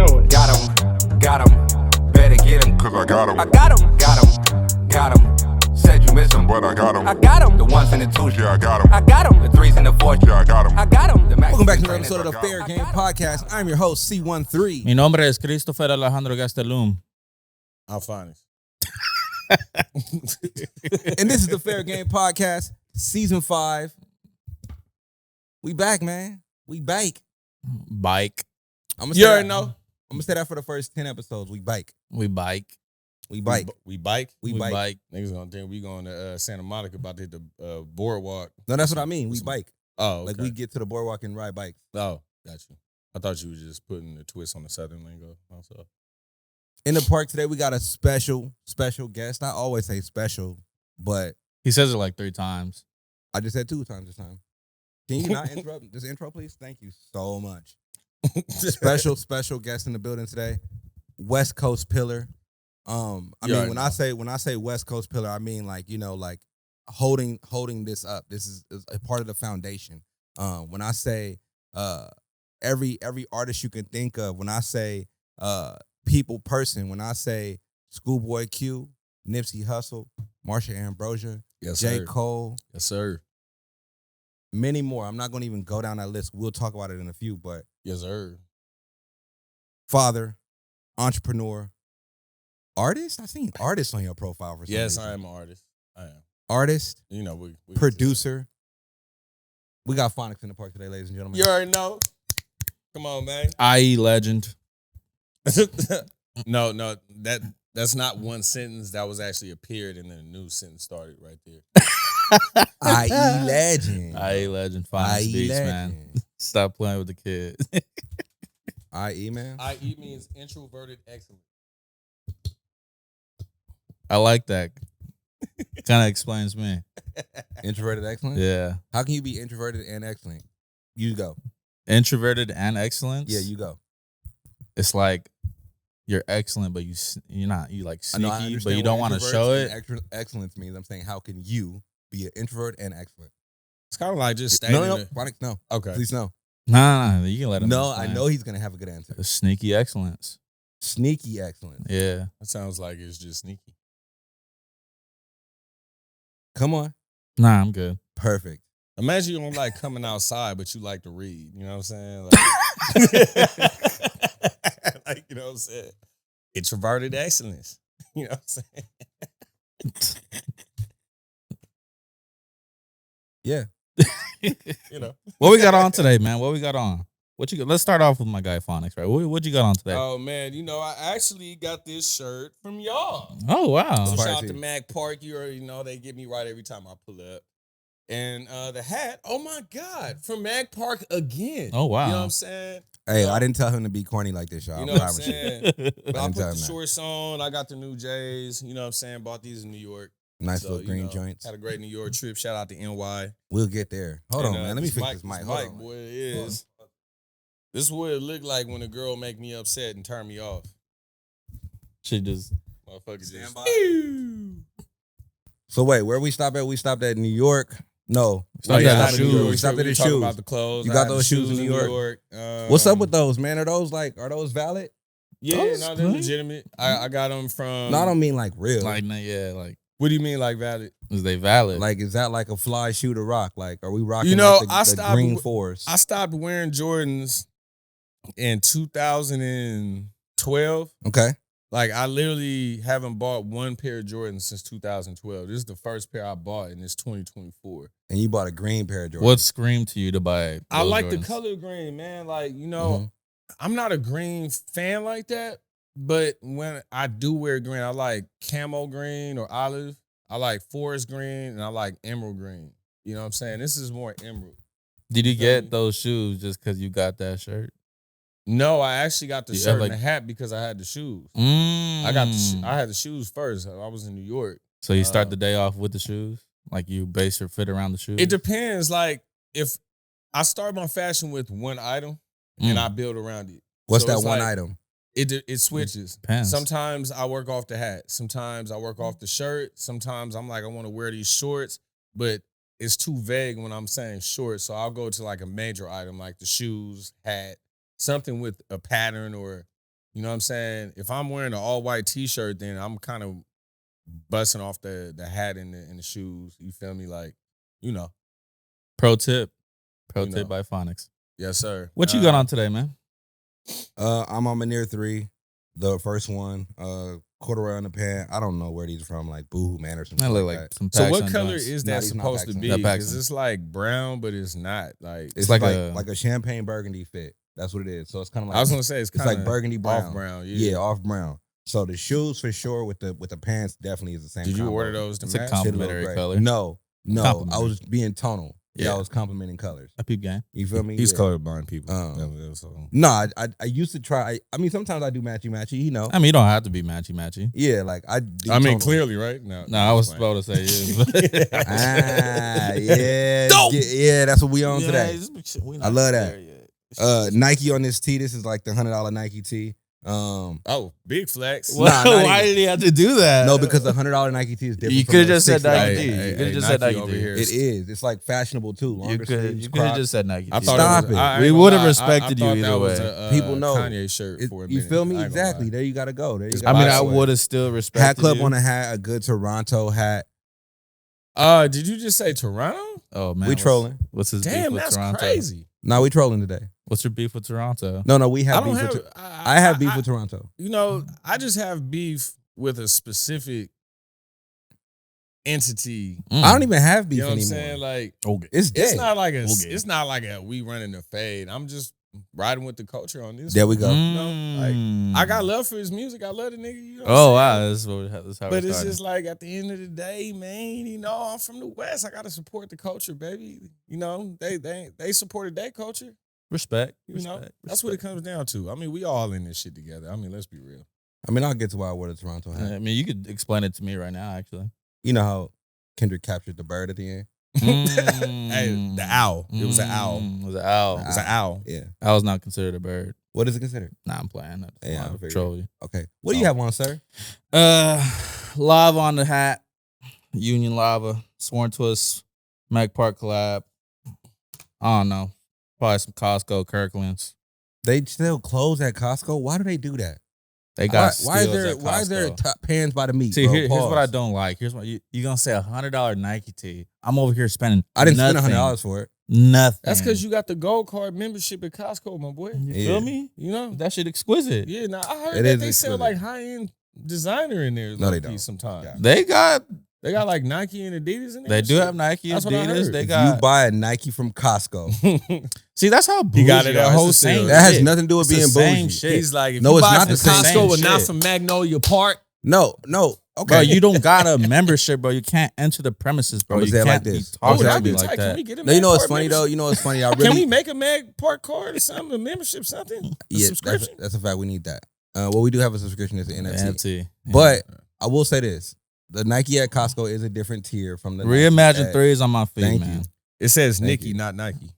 know it. Got him, better get him. Cause I got him. I got him. Said you miss him, But I got him. I got him. The ones and the twos, Yeah, I got him. I got him. The threes and the fours, Yeah, I got him. I got him. Welcome back to another episode of the Fair Game Podcast. I'm your host, C13. Mi nombre es Christopher Alejandro Gastelum. I'm Phonix. And this is the Fair Game Podcast, Season 5. We back, man. We bike. Bike. I'm You already know. I'm going to say that for the first 10 episodes. We bike. We bike. We bike. We bike. We bike. Niggas gonna think we going to Santa Monica about to hit the boardwalk. No, that's what I mean. We bike. Oh, okay. Like we get to the boardwalk and ride bikes. Oh, got you. I thought you were just putting a twist on the Southern lingo. Also, In the park today, we got a special guest. I always say special, but He says it like 3 times. I just said 2 times this time. Can you not interrupt this intro, please? Thank you so much. Special guest in the building today. West Coast Pillar. I mean, when I say West Coast Pillar, I mean like, you know, like holding this up. This is a part of the foundation. When I say every artist you can think of, when I say person, when I say Schoolboy Q, Nipsey Hussle, Marsha Ambrosius, yes, sir. JCole, Yes, sir. many more. I'm not going to even go down that list. We'll talk about it in a few, but Yes, sir. father, entrepreneur, artist? I seen artist on your profile for some Yes, reason. I am an artist. I am. Artist, You know, we producer. We got Phonix in the park today, ladies and gentlemen. You already know. Come on, man. I.E. legend. No, that's not one sentence. That was actually a period, and then a new sentence started right there. I.E. legend. I.E. legend. Fine speaks, man. Stop playing with the kid. I.E. man. I.E. means introverted excellence. I like that. Kind of explains me. Introverted excellent? Yeah. How can you be introverted and excellent? You go. Introverted and excellence. Yeah, you go. It's like you're excellent, but you're not. You like I know, I sneaky, but understand you don't what want to introverts show and it. Excellence means. I'm saying, how can you be an introvert and excellent? It's kind of like just stating No, it. Phonix, no. Okay. Please, no. No, you can let him. No, I explain. know he's going to have a good answer. The sneaky excellence. Sneaky excellence. Yeah. That sounds like it's just sneaky. Come on. Nah, I'm good. Perfect. Imagine you don't like coming outside, but you like to read. You know what I'm saying? Like, you know what I'm saying? Introverted excellence. You know what I'm saying? Yeah. You know. What we got on today, man? What we got on? What you? Let's start off with my guy Phonix, right? What you got on today? Oh man, you know, I actually got this shirt from y'all. Oh wow! So Fire shout out to to you. Mag Park. You already know they get me right every time I pull up. And the hat, oh my God, from Mag Park again. Oh wow! You know what I'm saying? Hey, I didn't tell him to be corny like this, y'all. You know I what I'm promise you. saying? But I didn't put tell the him that. shorts on. I got the new J's. You know what I'm saying? Bought these in New York. Nice So, little you green know, joints. Had a great New York trip. Shout out to NY. We'll get there. Hold And, on, man. Let me fix this mic. Hold on. boy, it is. This is what it looked like when a girl make me upset and turn me off. She just Motherfucker just. So wait, where we stop at? We stopped at New York. No. Stopped We at stopped the New York. shoes. We stopped at the talking shoes. about the clothes. You I got had the those shoes in New York? What's up with those, man? Are those valid? Yeah, Those no, they're good. legitimate. I got them from. No, I don't mean like real. like like What do you mean, like valid? is they valid? Like, is that like a fly shoe to rock? Like, are we rocking You know, like I the stopped green w- force? I stopped wearing Jordans in 2012. Okay. Like, I literally haven't bought one pair of Jordans since 2012. This is the first pair I bought, and it's 2024. And you bought a green pair of Jordans. what screamed to you to buy? I those like the Jordans? color green, man. Like, you know, Mhm. I'm not a green fan like that, but when I do wear green, I like camo green or olive. I like forest green, and I like emerald green. You know what I'm saying? This is more emerald. Did you You feel me? get those shoes just because you got that shirt? No, I actually got the You shirt have, and like- the hat because I had the shoes. I I had the shoes first. I was in New York. So you start uh, the day off with the shoes? Like you base your fit around the shoes? It depends. Like, if I start my fashion with one item and I build around it. What's So that it's one like- item? It switches. Depends. Sometimes I work off the hat. Sometimes I work off the shirt. Sometimes I'm like, I want to wear these shorts, but it's too vague when I'm saying shorts. So I'll go to like a major item like the shoes, hat, something with a pattern or You know what I'm saying? If I'm wearing an all white T-shirt, then I'm kind of busting off the hat and the shoes. You feel me? Like, you know. Pro tip You know. by Phonix. Yes, sir. What you got on today, man? I'm on my near 3. The first one, corduroy on the pant. I don't know where these are from, like Boohoo Man or something. That look like like that. some So what Paxson color joints. is No, that these not supposed to Paxson. be? That Because Paxson. it's like brown, but it's not. Like It's like like a champagne burgundy fit. That's what it is. So it's kind of like I was gonna say, it's kind of like burgundy brown. off brown. Yeah, off brown. So the shoes for sure with the pants definitely is the same. Did you combo. order those to It's a match? complimentary Shit, a little color. gray. No. I Complimentary. was being tonal. Yeah, Yeah. I was complimenting colors. A peep game. You feel me? He's Yeah. colorblind, people. So. No, I used to try. I mean, sometimes I do matchy. You know. I mean, you don't have to be matchy. Yeah, like I. Do I mean, tonal. clearly, right? No, No, I was fine. supposed to say yeah. Yeah. Yeah, that's what we on today. I love that. Nike on this tee. This is like the $100 Nike tee. Oh, big flex. Nah, not Why even. did he have to do that? No, because the $100 Nike tee is different. You from could have the just said $60 Nike Hey, T. hey, You could have hey, just said Nike Nike over T. here. It is. It's like fashionable too. You Longer could sleeves, have Crocs. just said Nike T. I thought Stop it. Was, it. I We ain't would gonna have lie, respected you I thought either that was way. a, People know. Kanye shirt for a You minute. feel me? I ain't gonna Exactly. lie. There you gotta go. There you It's gotta I mean, By I the way. would have still respected Hat Club you. on a hat, a good Toronto hat. Did you just say Toronto? Oh man, We trolling. What's his beef Damn, with that's Toronto? crazy. No, we trolling today. What's your beef with Toronto? No, we I have don't beef have. with I have beef with Toronto. You know, I just have beef with a specific entity. I don't even have beef You know what I'm anymore. saying? Like, Okay. It's dead. it's not like a. Okay. It's not like a we running the fade. I'm just riding with the culture on this. There we go. I got love for his music. I love the nigga. You know what Oh I'm saying? wow, that's how. But we're it's starting. just like at the end of the day, man, you know, I'm from the West. I gotta support the culture, baby. You know, they supported that culture. respect. You know, that's what it comes down to. I mean, we all in this shit together. I mean, let's be real. I mean, I'll get to why I wore the Toronto hat. I mean, you could explain it to me right now, actually. You know how Kendrick captured the bird at the end? Hey, the owl. It was an owl. It was an owl. It was an owl. Yeah. Owl's not considered a bird. What is it considered? Nah, I'm playing. I Yeah, I just figured. troll you. Okay. What do you have on, sir? Lava on the hat. Union Lava. Sworn Twist. Mac Park collab. I don't know. Probably some Costco Kirklands. They still close at Costco? Why do they do that? They got why is steals there at why is there Costco. top pans by the meat? See, bro? here's what I Pause. don't like. Here's what you gonna say $100 Nike tee. I'm over here spending. I didn't nothing, spend $100 for it. Nothing. That's because you got the gold card membership at Costco, my boy. You Yeah. feel me? You know? That shit exquisite. Yeah, now I heard It that is they sell exquisite. like high-end designer in there. No, they low-key don't. Sometimes. Yeah. They got. They got like Nike and Adidas in there. They and do shit. have Nike, That's what I Adidas. heard. They If got. you buy a Nike from Costco, See, that's how bougie He got it you at are. It's the wholesale. same that has shit. nothing to do with It's the being same bougie. shit. He's like, if No, you it's buy not from the same Costco and not shit. from Magnolia Park, No. Okay. Bro, you don't got a membership, bro. You can't enter the premises, bro. I'ma You say it can't like be this. oh, I'ma talking say it to that'd like me be this. like tight. Can that. we get a No, you know Mag what's Park funny though? membership? You know what's funny? I really Can we make a Mag Park card or something? A membership, something? A yeah, subscription? that's a fact. We need that. Well, we do have a subscription. It's an NFT. NFT. Yeah. But I will say this: the Nike at Costco is a different tier from the Nike Reimagine at- threes on my feet, Thank man. you. It says Thank Nikki, you. not Nike.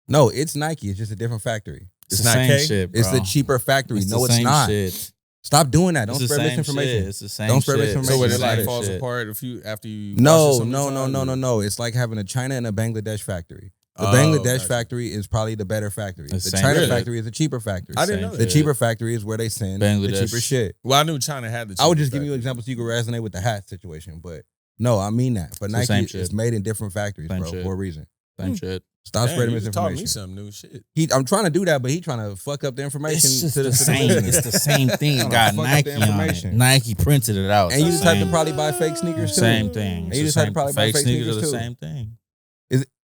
No, it's Nike. It's just a different factory. It's It's the not same K? shit, bro. It's the cheaper factory. It's No, the it's same not. Shit. Stop doing that. Don't It's the spread same misinformation. shit. It's the same Don't spread shit. misinformation. So when It's it the like same falls shit. apart after you No, wash it so many times? no. It's like having a China and a Bangladesh factory. The Oh, Bangladesh gotcha. factory is probably the better factory. The The same China shit. factory is a cheaper factory. I didn't know Same The that. shit. cheaper factory is where they send the Bangladesh. cheaper shit. Well, I knew China had the I would cheaper just give you factory. examples so you can resonate with the hat situation, but no, I mean that. But It's the Nike same is shit. made in different factories, Same bro, shit. for a reason. Same shit. Stop Damn, spreading you just taught me misinformation. some new shit. I'm trying to do that, but he trying to fuck up the information. It's just to the same. listeners. It's the same thing. It Tryna got fuck up Nike the on it. information. Nike printed it out. And you It's just the have to same- probably buy fake sneakers too. Same thing. And you It's just the had to same- probably buy fake fake sneakers sneakers are the too. same thing.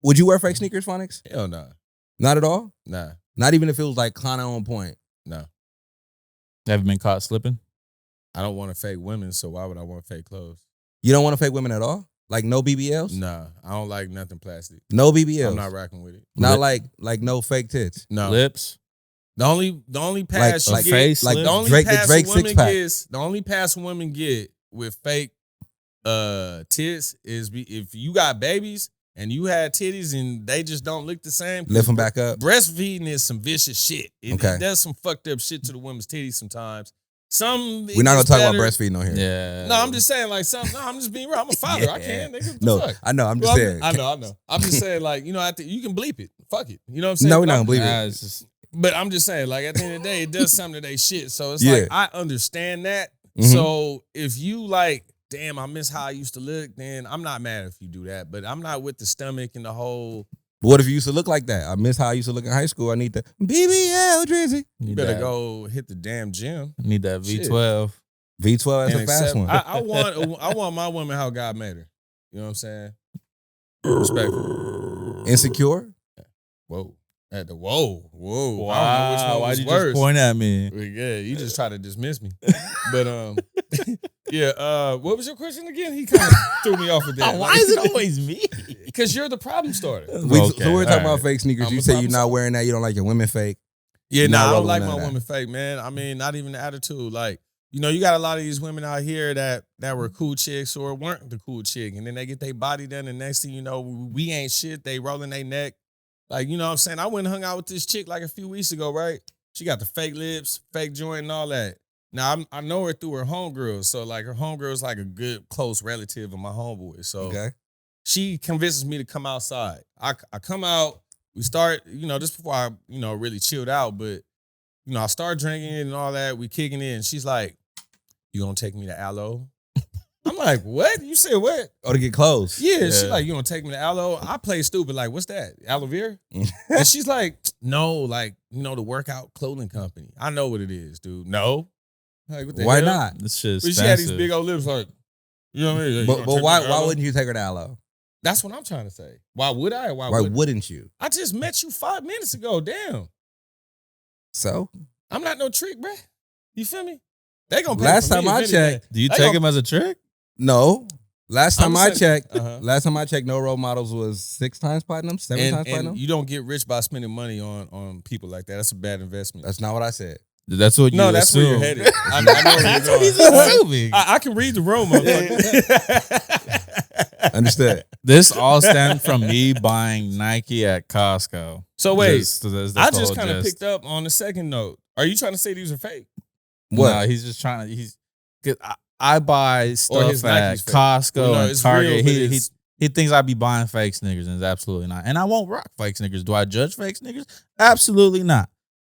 Would you wear fake sneakers, Phonix? Hell nah. Not at all. Nah. Not even if it was like kind of on point. No. Have you been caught slipping? I don't want to fake women, so why would I want fake clothes? You don't want to fake women at all? Like no BBLs? Nah. I don't like nothing plastic. No BBLs. I'm not rocking with it. Not Lip- like no fake tits. No. Lips? The only pass like you get, face like lip? the only Drake- the pass Drake a woman six-pack. gets, the only pass women get with fake tits is if you got babies and you had titties and they just don't look the same. Lift them back up. Breastfeeding is some vicious shit. Okay. It does some fucked up shit to the women's titties sometimes. We're not gonna talk about breastfeeding on here. Yeah. No, I'm just saying like some. No, I'm just being real. I'm a father. I can't. Nigga, what the No, fuck? I know. I'm just Well, saying. I know. I'm just saying like you know you can bleep it. Fuck it. You know what I'm saying? No, we're not gonna believe Nah, it. it's just, But I'm just saying, like, at the end of the day, it does something to they shit. So it's Yeah. like, I understand that. Mhm. So if you like, damn, I miss how I used to look, then I'm not mad if you do that. But I'm not with the stomach and the whole. What if you used to look like that? I miss how I used to look in high school. I need the BBL Drizzy. You better go hit the damn gym. Need that Shit. V12. V12 is And a fast accept- one. I want my woman how God made her. You know what I'm saying? Respectful. Insecure? Whoa. At the whoa. I don't know which Wow, one why'd was you worse. just point at me? Yeah, you just try to dismiss me. But yeah, what was your question again? He kind of threw me off with that. Why is it always me? Because you're the problem starter. So we're talking all about right. fake sneakers. I'm You a say you're problem not solver. wearing that. You don't like your women fake. Yeah, You're not I don't rolling like none my of that. woman fake, man. I mean, not even the attitude. Like, you know, you got a lot of these women out here that were cool chicks or weren't the cool chick, and then they get their body done, and next thing you know, we ain't shit. They rolling their neck. Like, you know what I'm saying? I went and hung out with this chick like a few weeks ago, right? She got the fake lips, fake joint, and all that. Now, I know her through her homegirl, so like her homegirl's like a good, close relative of my homeboy. So Okay. she convinces me to come outside. I come out, we start, you know, just before I, you know, really chilled out, but, you know, I start drinking and all that, we kicking in. She's like, you gonna take me to Aloe? I'm like, what? You said what? Oh, to get clothes. Yeah, Yeah. she's like, you gonna take me to Aloe? I play stupid, like, what's that? Aloe Vera? And she's like, no, like, you know, the workout clothing company. I know what it is, dude. No. Like, what the Why hell? not? This shit's But she had these big old lips, like, you know what I mean? You But, gonna but take me why to Aloe? wouldn't you take her to Aloe? That's what I'm trying to say. Why would I? Or why Why would wouldn't you? I just met you 5 minutes ago. Damn. So I'm not no trick, bruh. You feel me? They gonna pay Last for me time I if anything. checked, Do you They take gonna- him as a trick? no. Last I'm time I saying- checked, Uh-huh. last time I checked, no role models was 6 times platinum, 7 times And platinum. you don't get rich by spending money on people like that. That's a bad investment. That's not what I said. That's what you no, that's assume. where you're headed. I know where That's you're what he's going. assuming. I can read the room, motherfucker. Understood. This all stemmed from me buying Nike at Costco. So wait, That's the I just whole kind of gist. picked up on the second note. Are you trying to say these are fake? What? No, he's just trying to. Cause I buy stuff his at Nike's fake. Costco Well, no, and it's Target. real, but he it's- he thinks I be buying fake sneakers, and it's absolutely not. And I won't rock fake sneakers. Do I judge fake sneakers? Absolutely not.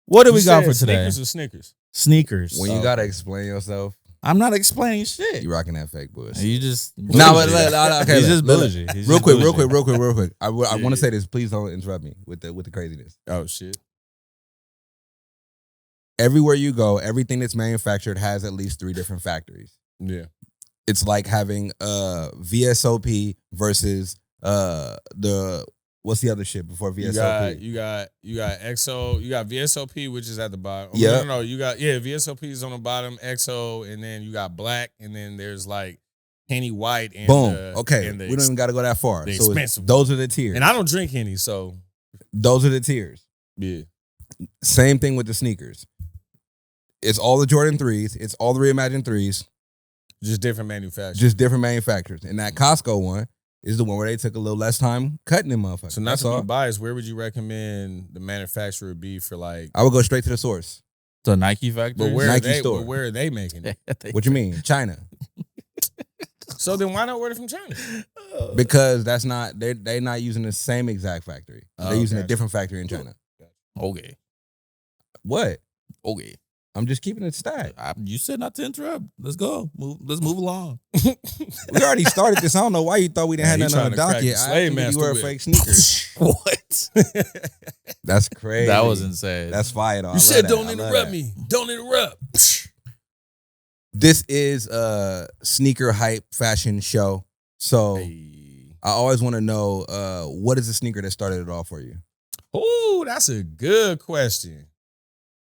What do we You got said for today? Sneakers or Snickers? Sneakers. When you gotta explain yourself, I'm not explaining shit. you rocking that fake bullshit. You just No, but bougie. okay. He's just look, bougie. He's Real just quick. I Yeah, want to say this. Please don't interrupt me with the craziness. Oh shit. Everywhere you go, everything that's manufactured has at least 3 different factories. Yeah. It's like having VSOP versus the what's the other shit before VSOP? You got XO, you got VSOP, which is at the bottom. Oh, Yeah. No, you got VSOP is on the bottom, XO, and then you got black, and then there's like Henny White and Boom. Okay, and we don't even got to go that far. the So expensive those are the tiers. and I don't drink Henny, so Those are the tiers. yeah. Same thing with the sneakers. It's all the Jordan 3s. It's all the reimagined 3s. Just different manufacturers. Just different manufacturers. And that Costco one is the one where they took a little less time cutting them motherfuckers. So not That's to all. be biased, where would you recommend the manufacturer be for like? I would go straight to the source. The Nike factory. But where Nike are they? store. But where are they making it? What you mean? China. So then why not order from China? Because that's not they're not using the same exact factory. They're Oh, using a gotcha. different factory in China. Okay. What? Okay. I'm just keeping it stacked. You said not to interrupt. Let's go. Let's move along. We already started this. I don't know why you thought we didn't Man, have he nothing on the trying to crack docket. the I slave think you master wear whip. fake sneakers. What? That's crazy. That was insane. That's fire though. I You love said that. don't I love interrupt that. me. Don't interrupt. This is a sneaker hype fashion show. So Hey. I always want to know what is the sneaker that started it all for you? Ooh, that's a good question.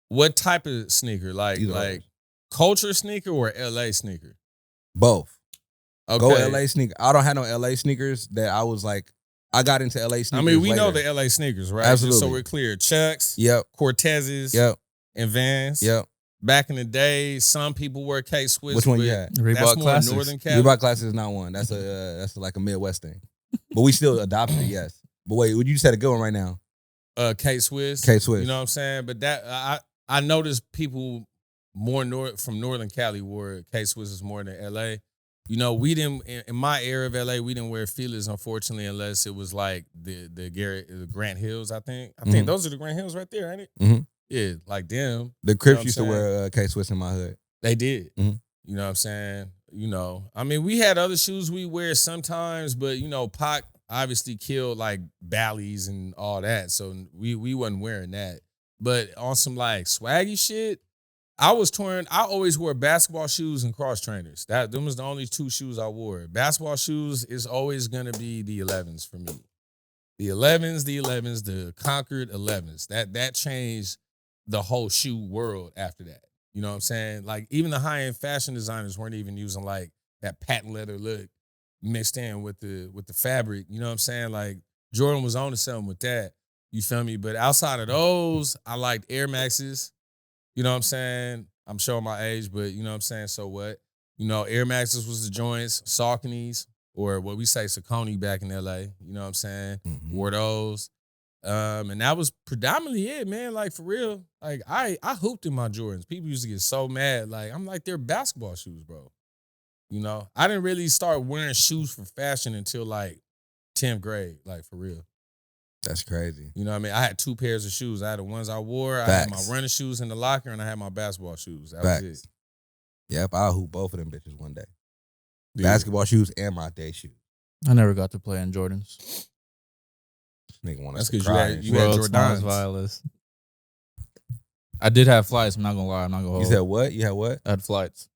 What type of sneaker? Like Either like or. culture sneaker or LA sneaker? Both. Okay. Go LA sneaker. I don't have no LA sneakers that I was like, I got into LA sneakers. I mean, we know later. the LA sneakers, right? Just so Absolutely. we're clear. Chucks, Yep. Cortezes, Yep. and Vans. Yep. Back in the day, some people wear K-Swiss. Which one you but had? Reebok That's more Classics. Northern Cali. Reebok Classic is not one. That's like a Midwest thing. But we still adopted it, yes. But wait, you just had a good one right now. K-Swiss. K-Swiss. You know what I'm saying? But that I noticed people more from Northern Cali wore K-Swisses more than LA. You know, we didn't in my era of LA, we didn't wear feelers, unfortunately, unless it was like the Grant Hills, I think. I think Mhm. those are the Grant Hills right there, ain't it? Mhm. Yeah, like them. The Crips what used I'm to saying? wear K-Swiss in my hood. They did. Mhm. You know what I'm saying? I mean, we had other shoes we wear sometimes, but Pac obviously killed like Bally's and all that, so we wasn't wearing that. But on some like swaggy shit, I was torn. I always wore basketball shoes and cross trainers. Them was the only two shoes I wore. Basketball shoes is always gonna be the 11s for me. The 11s, the Concord 11s. That changed the whole shoe world after that. You know what I'm saying? Like even the high-end fashion designers weren't even using like that patent leather look mixed in with the fabric. You know what I'm saying? Like Jordan was on to something with that. You feel me? But outside of those, I liked Air Maxes. You know what I'm saying? I'm showing my age, but you know what I'm saying? So what? Air Maxes was the joints, Sauconys, or what we say Saucony back in LA. You know what I'm saying? Mm-hmm. Wore those. And that was predominantly it, man. Like for real. Like I hooped in my Jordans. People used to get so mad. Like I'm like, they're basketball shoes, bro. I didn't really start wearing shoes for fashion until like 10th grade, like for real. That's crazy. You know what I mean? I had two pairs of shoes. I had the ones I wore. Facts. I had my running shoes in the locker, and I had my basketball shoes. That Facts. was it. Yep, I'll hoop both of them bitches one day. Yeah. Basketball shoes and my day shoes. I never got to play in Jordans. This nigga want That's us to 'cause you cry. had- and you shit. had World's smallest Jordans. violence. I did have flights. I'm not gonna lie. I'm not gonna hold. You said what? You had what? I had flights,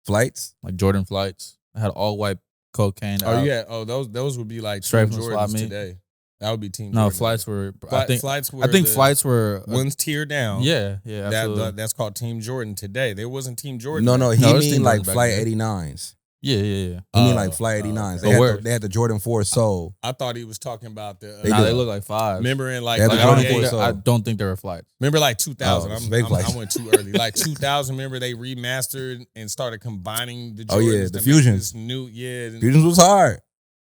Flights? like Jordan flights. I had all white cocaine. Oh out. yeah. Oh, those would be like Straight Team from the swap Jordans meet. today. That would be Team No, Jordan. flights were. Flights were. I think the flights were. one's tier down. Yeah, absolutely. That's called Team Jordan today. There wasn't Team Jordan. No, back he No, it's mean Team like Jordan back Flight then. 89s. yeah. He mean like Flight 89s. okay. They had the Jordan 4 Soul. I thought he was talking about the. They Nah, do. they look like fives. remember in like, They had Like, the I don't Jordan think. 4 Soul. I don't think they were flights. remember like 2000. Oh, I'm, it's fake I'm- flights. I went too early. Like 2000. Remember they remastered and started combining the Jordans. Oh, yeah, the to make Fusions. this new, yeah. Fusions was hard.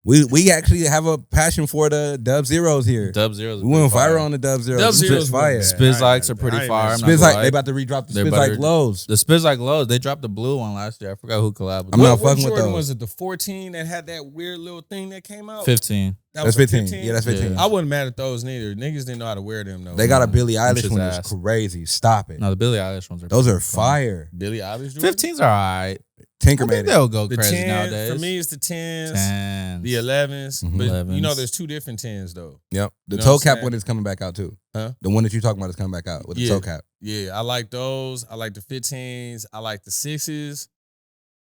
We actually have a passion for the Dub Zeros here. Dub Zeros. We went viral on the Dub Zeros. Dub Them Zeros shit's fire. wasn't bad. Spiz I likes ain't are pretty mad. fire. I'm not Spiz gonna like lie. they about to redrop the They're Spiz better- like lows. The Spiz like lows. They dropped the blue one last year. I forgot who collabed with I'm them. not What fucking with Jordan those. was it? The 14 that had that weird little thing that came out. 15. That That's was a 15. Yeah, that's 15. Yeah. I wasn't mad at those neither. Niggas didn't know how to wear them though. They got a Billie Them Eilish shit's one ass. that's crazy. Stop it. No, the Billie Eilish ones are. Those are pretty fun. fire. Billie Eilish. Jordan? 15s are alright. Tinker I made think it. they'll go The crazy 10 nowadays. for me it's the 10s, 10s. the 11s. Mhm. But 11s. there's two different 10s though. Yep. The You know toe what I'm cap saying? one is coming back out too. Huh? The one that you talking about is coming back out with the Yeah. toe cap. Yeah, I like those. I like the 15s. I like the 6s.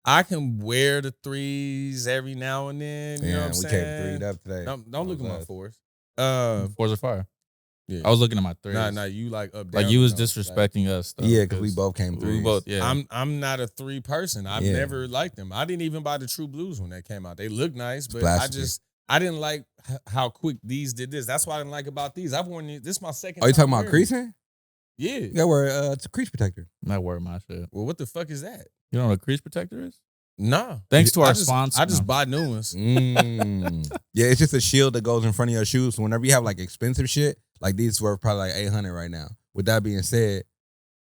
I can wear the 3s every now and then. You know what I'm we saying? came 3'd up today. Don't look at my Glad. 4s. Fours are fire. Yeah. I was looking at my threes. Nah, you like up down. Like you was though. disrespecting us. Though, Yeah, because we both came We 3s. both. Yeah. I'm not a 3 person. I've Yeah. never liked them. I didn't even buy the True Blues when they came out. They look nice, but blasphemy. I didn't like how quick these did this. That's what I didn't like about these. I've worn these. This is my second. Oh, you time talking about wearing creasing? these. Yeah. You gotta wear it's a crease protector. That word my shit. Well, what the fuck is that? You know what a crease protector is? Nah. Thanks to I our just- sponsor. I just No. buy new ones. Yeah, it's just a shield that goes in front of your shoes. So whenever you have like expensive shit, like these worth probably like $800 right now. With that being said,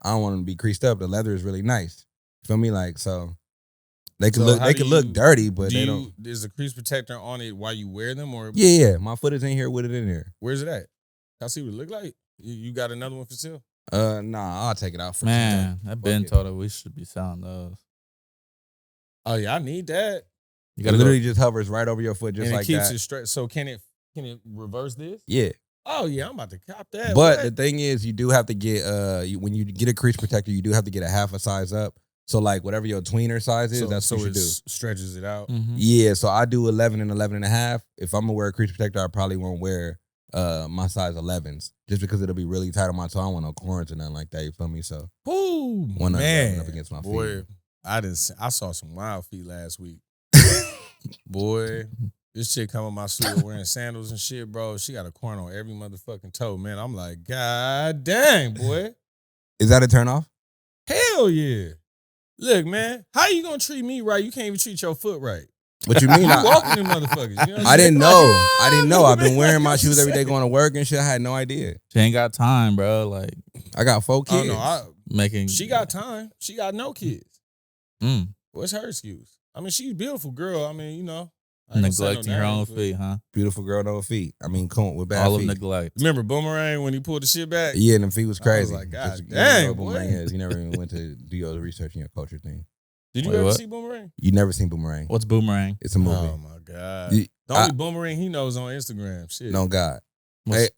I don't want them to be creased up. The leather is really nice. Feel me? Like so, they can So look. how They do can look you- dirty, but they don't. Is the crease protector on it while you wear them, or Yeah. My foot is in here with it in here. where's it at? Can I see what it look like? You got another one for sale? Nah, I'll take it out for Man, that Ben it. told us we should be selling those. Oh yeah, I need that. You It gotta literally go. just hovers right over your foot, just and like it keeps that. it straight. So can it reverse this? Yeah. Oh yeah, I'm about to cop that. But What? the thing is, you do have to get when you get a crease protector, you do have to get a half a size up. So like whatever your tweener size is, that's what you it should do. stretches it out. Mhm. Yeah, so I do 11 and 11 and a half. If I'm gonna wear a crease protector, I probably won't wear my size 11s just because it'll be really tight on my toe. I don't want no corns or nothing like that. You feel me? So Ooh, One of them man, rubbing up against my boy, feet. I saw some wild feet last week. Boy, this chick come in my store wearing sandals and shit, bro. She got a corn on every motherfucking toe, man. I'm like, God dang, boy. is that a turn off? Hell yeah. Look, man, how you gonna treat me right? You can't even treat your foot right. What you mean? You I, walking them motherfuckers. You know what I'm I didn't saying? know. I didn't know. I've been Like, wearing my what you shoes every day saying? going to work and shit. I had no idea. She ain't got time, bro. Like I got 4 Oh kids. no, making. she got time. She got no kids. Mm. What's her excuse? I mean, she's a beautiful girl. I mean, Neglecting her own feet, huh? Beautiful girl, no feet. I mean, come on, with bad All feet. of neglect. Remember Boomerang when he pulled the shit back? Yeah, and them feet was crazy. I was like, God Just- dang, you know what boy. Boomerang is. You never even went to do your research in your culture thing. Did you Wait, ever what? see Boomerang? You never seen Boomerang. What's Boomerang? It's a movie. Oh my God. You- The only Boomerang he knows on Instagram. Shit. No God. What's- Hey,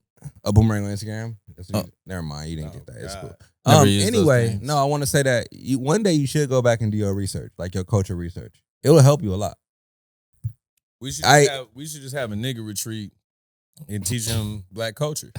a Boomerang on Instagram? Oh. Never mind. You didn't Oh, get that. It's God. cool. Never used those Anyway, things. no, I want to say that one day you should go back and do your research, like your culture research. It will help you a lot. We should just have a nigga retreat and teach them black culture.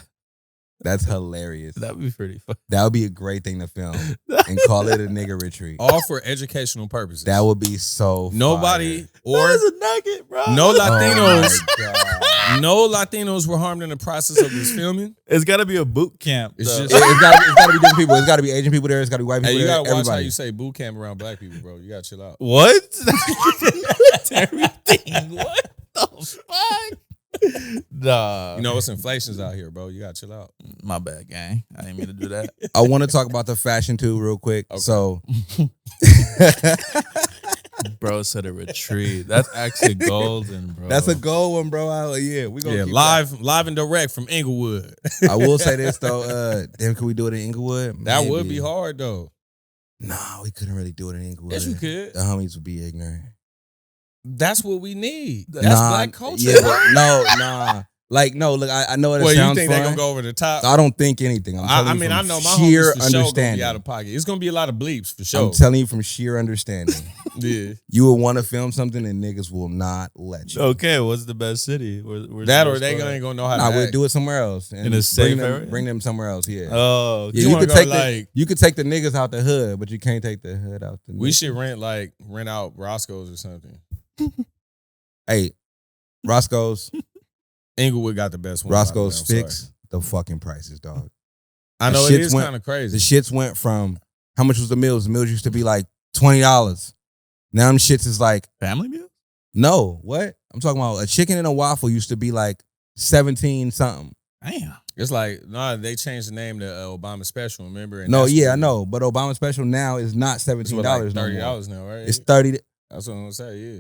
That's hilarious. That'd be pretty fun. That would be a great thing to film and call it a nigga retreat. All for educational purposes. That would be so Nobody fire. or That's a nugget, bro. no Latinos. Oh my God. No Latinos were harmed in the process of this filming. It's got to be a boot camp. It's though. just- It's gotta be different people. It's gotta be Asian people there. It's gotta be white people Hey, you there. gotta watch how Everybody. you say boot camp around black people, bro. You gotta chill out. What? Everything. What the fuck? Nah. You know it's inflations out here, bro. You gotta chill out. My bad, gang. I didn't mean to do that. I want to talk about the fashion too, real quick. Okay. So, Bro said a retreat. That's actually golden, bro. that's a gold one, bro. Yeah, we gonna Yeah, keep live and direct from Inglewood. that. I will say this though. Damn, can we do it in Inglewood? That would Maybe. be hard though. Nah, we couldn't really do it in Inglewood. Yes, you could. The homies would be ignorant. That's what we need. That's Nah, black culture. Yeah, but no, nah. Like, no, look, I know it Well, you sounds think fun. they're gonna go over the top? I don't think anything. I'm telling I you mean, from I know my sheer homies for sure gonna understanding. be out of pocket. It's gonna be a lot of bleeps for sure. I'm telling you from sheer understanding. Yeah. You will want to film something and niggas will not let you. Okay, what's the best city? Where's That the or best they spot? ain't gonna know how Nah, to we'll act. do it somewhere else. And In a safe bring them, area? Bring them somewhere else, yeah. Oh, Yeah, You you wanna could go, take like- you could take the niggas out the hood, but you can't take the hood out the We niggas. should rent out Roscoe's or something. Hey, Roscoe's Inglewood got the best one. Roscoe's by the way, I'm fix sorry. the fucking prices, dog. I know The it shits is went- kind of The crazy. shits went from how much was the meals? The meals used to be like $20. Now them shits is like family meal? no, what? I'm talking about a chicken and a waffle used to be like 17 something. Damn. It's like they changed the name to Obama Special. Remember? And No, that's yeah, what- I know, but Obama special now is not It's $17 what, like no more. $30 now, right? It's 30. That's what I'm gonna say. Yeah,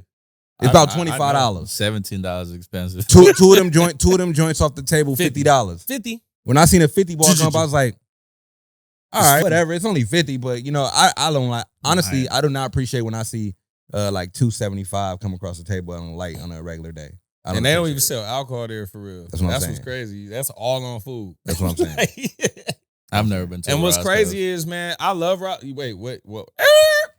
It's about $25. $17 expensive. Two of them joints off the table, $50. 50. When I seen a 50 ball come up, I was like, all right, whatever. It's only 50, but you know, I don't like. Honestly, I do not appreciate when I see like $2.75 come across the table on a light on a regular day. And they don't even appreciate it. sell alcohol there for real. That's what I'm That's saying. what's crazy. That's all on food. That's what I'm saying. I've never been to And what's Roscoe's. crazy is, man, I love Wait, what?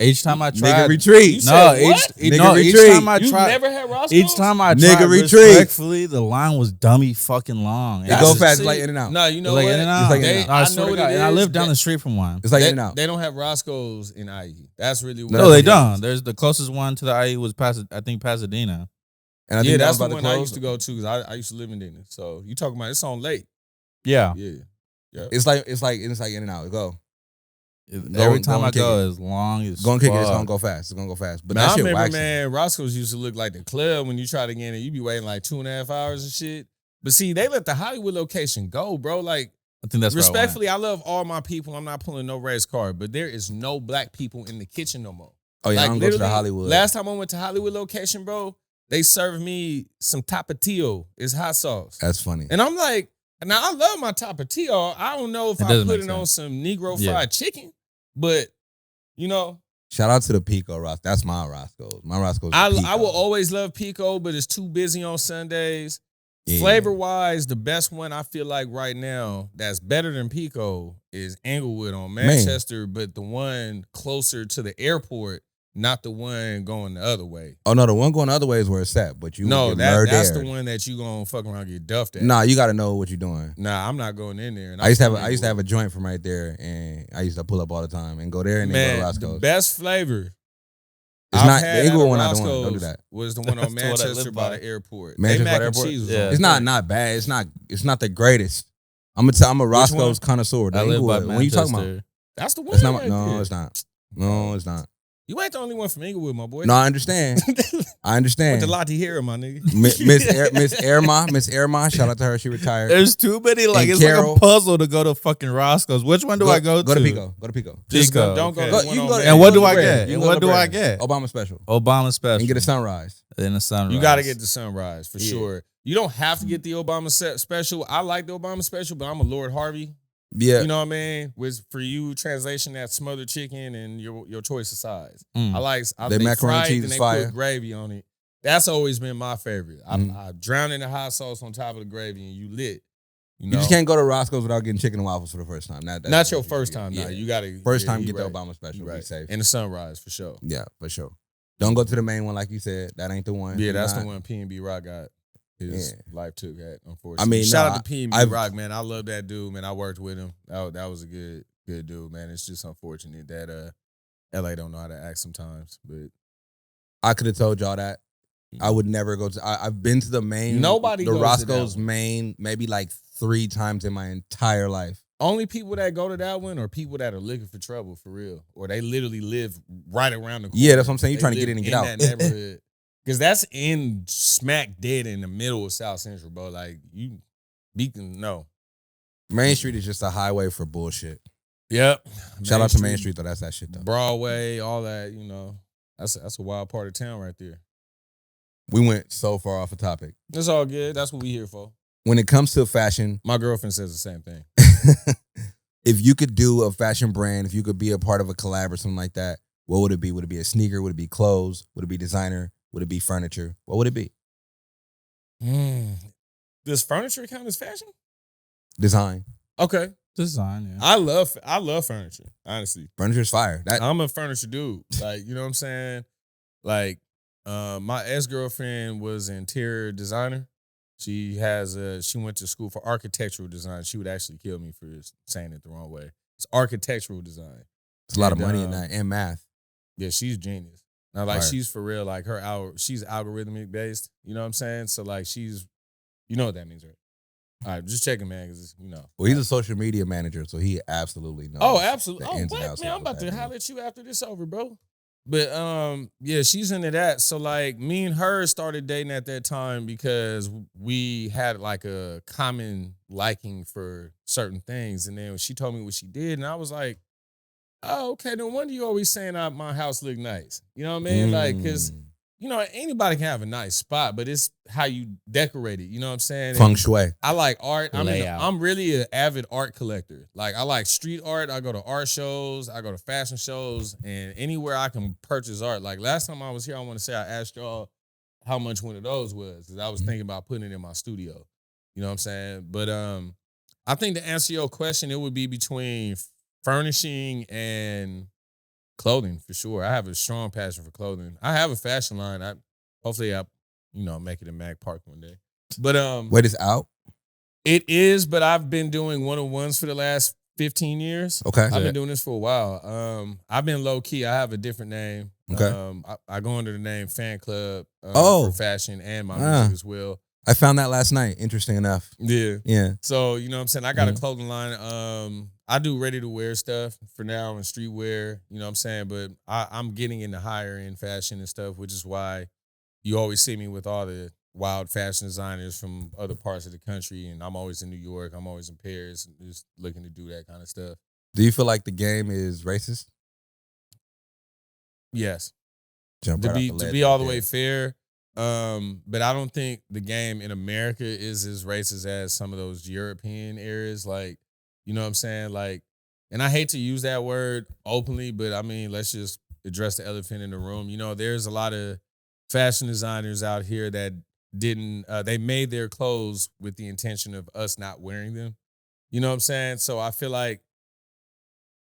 Each time I Nigga tried, retreat. You no, said what? Nigga each retreat. time I You tried, never had Roscoe's? each time I Nigga tried, retreat. respectfully, the line was dummy fucking long. It I go just- fast, it's like In and Out. No, you know It's like what? In and Out. It's like In They- and I I swear know to what God, it and I is. live down the street from one. It's like They, In and Out. they don't have Roscoe's in IE. That's really what No, No, they that's what it don't. There's the closest one to the IE was I think Pasadena. And I Yeah, think that's the about one I used to go to because I used to live in Denton. So you talking about it's on late. Yeah. Yeah. It's like In and Out. Go. Every time go I and kick go, it. as long as Go and kick it. It's fuck. gonna go fast. It's gonna go fast. But Man, that I shit remember, waxing. man, Roscoe's used to look like the club when you try to get in it. You be waiting like 2.5 hours and shit. But see, they let the Hollywood location go, bro. Like, I think that's where I went. respectfully, I love all my people. I'm not pulling no race card, but there is no black people in the kitchen no more. Oh yeah, Like, I don't go to the literally, Hollywood. Last time I went to Hollywood location, bro, they served me some tapatio. It's hot sauce. That's funny. And I'm like, now I love my tapatio. I don't know if It I doesn't put make it on sense. some Negro Yeah. fried chicken, but you know, Shout out to the Pico Ross. That's my Roscoe's. My Roscoe's. I Pico. will always love Pico, but it's too busy on Sundays. Yeah. Flavor wise, the best one I feel like right now that's better than Pico is Inglewood on Manchester, but the one closer to the airport, not the one going the other way. Oh no, the one going the other way is where it's at. But you No, get that's the murdered. one that you gonna fuck around and get duffed at. Nah, you got to know what you're doing. Nah, I'm not going in there. And I used to I'm have a Inglewood. joint from right there, and I used to pull up all the time and go there and then Man, go to the Roscoe's. best flavor. It's I've not had the at Inglewood a one. Not the one. Roscoe's Don't do that. Was the one on That's the one I Manchester live by by. the airport. Manchester They by mac the and airport? cheese was Yeah. on It's point. not bad. It's not the greatest. I'm a Roscoe's connoisseur. The I live by Inglewood. When you talking about? Manchester. That's the one. That's not. right No, there. it's not. No, it's not. You ain't the only one from Inglewood, my boy. No, I understand. I understand. Went to Lottie here, my nigga. Miss Erma, shout out to her. She retired. There's too many. Like, And it's Carol. like a puzzle to go to fucking Roscoe's. Which one do I go to? Go to Pico. Just Pico. don't go Okay. to You one can on go to- Main. And what go do to I Bread. get? You And go what to do I Bread. get? Obama special. Obama special. And get a sunrise. Then a sunrise. You got to get the sunrise for Yeah. sure. You don't have to get the Obama special. I like the Obama special, but I'm a Lord Harvey. Yeah. You know what I mean? With for you, translation that's smothered chicken and your choice of size. Mm. I They they macaroni fry it, cheese and is they fire. put gravy on it. That's always been my favorite. Mhm. I drown in the hot sauce on top of the gravy and you lit. You You know? just can't go to Roscoe's without getting chicken and waffles for the first time. That's Not your what first get. time. Yeah. Nah, you got to First time, you get the right. Obama special. You Be right. safe. And the sunrise for sure. Yeah, for sure. Don't go to the main one like you said. That ain't the one. Yeah, Do that's not. the one P&B Rock got his Yeah. life took at, unfortunately. I mean, shout no, out to P&B I've- Rock, man. I love that dude, man. I worked with him. That was a good dude, man. It's just unfortunate that LA don't know how to act sometimes. But I could have told y'all that. I would never go to. I've been to the main. Nobody the goes to Roscoe's that one. main maybe like 3 times in my entire life. only people that go to that one are people that are looking for trouble for real, or they literally live right around the corner. Yeah, that's what I'm saying. You They trying to get live in and get out. that neighborhood. Because that's in smack dead in the middle of South Central, bro. Like, you, Beacon, no. Main Street is just a highway for bullshit. Yep. Shout out to Main Street though. That's that shit though. Broadway, all that, you know. That's a wild part of town right there. We went so far off a topic. It's all good. That's what we here for. When it comes to fashion, My girlfriend says the same thing. if you could do a fashion brand, if you could be a part of a collab or something like that, what would it be? Would it be a sneaker? Would it be clothes? Would it be designer? Would it be furniture? What would it be? Does furniture count as fashion? Design. Okay. Design, yeah. I love furniture, honestly. Furniture's fire. That I'm a furniture dude. Like, you know what I'm saying? Like, my ex-girlfriend was an interior designer. She went to school for architectural design. She would actually kill me for saying it the wrong way. It's architectural design. There's a lot of And, money in that and math. Yeah, she's genius. Now, like, Fire. she's for real. Like, she's algorithmic based. You know what I'm saying? So, like, you know what that means, right? All right, just checking, man, because, you know. Well, he's a social media manager, so he absolutely knows. Oh, absolutely. the Oh, ins and what? outs Man, of I'm about what's to happening. holler at you after this over, bro. But yeah, she's into that. So like me and her started dating at that time because we had like a common liking for certain things. And then she told me what she did, and I was like, oh, okay, no wonder you always saying my house look nice. You know what I mean? Like, because you know, anybody can have a nice spot, but it's how you decorate it. You know what I'm saying? Feng And Shui. I like art. Layout. I'm really an avid art collector. Like, I like street art. I go to art shows. I go to fashion shows, and anywhere I can purchase art. Like, last time I was here, I want to say I asked y'all how much one of those was, because I was thinking about putting it in my studio. You know what I'm saying? But I think to answer your question, it would be between furnishing and clothing for sure. I have a strong passion for clothing. I have a fashion line. Hopefully I make it in Mag Park one day. But Wait, it's out? it is, but I've been doing one-on-ones for the last 15 years. Okay. I've been doing this for a while. I've been low key. I have a different name. Okay. I go under the name Fan Club Oh. for fashion and my Ah. music as well. I found that last night. Interesting enough. Yeah. Yeah. So, you know what I'm saying? I got a Mhm. clothing line. I do ready to wear stuff for now and streetwear, you know what I'm saying? But I'm getting into higher end fashion and stuff, which is why you always see me with all the wild fashion designers from other parts of the country. And I'm always in New York. I'm always in Paris, and just looking to do that kind of stuff. Do you feel like the game is racist? Yes. Jump To right off be the to ledge be right all the there. way fair. But I don't think the game in America is as racist as some of those European areas. Like, you know what I'm saying? Like, and I hate to use that word openly, but I mean, let's just address the elephant in the room. You know, there's a lot of fashion designers out here that they made their clothes with the intention of us not wearing them. You know what I'm saying? So I feel like,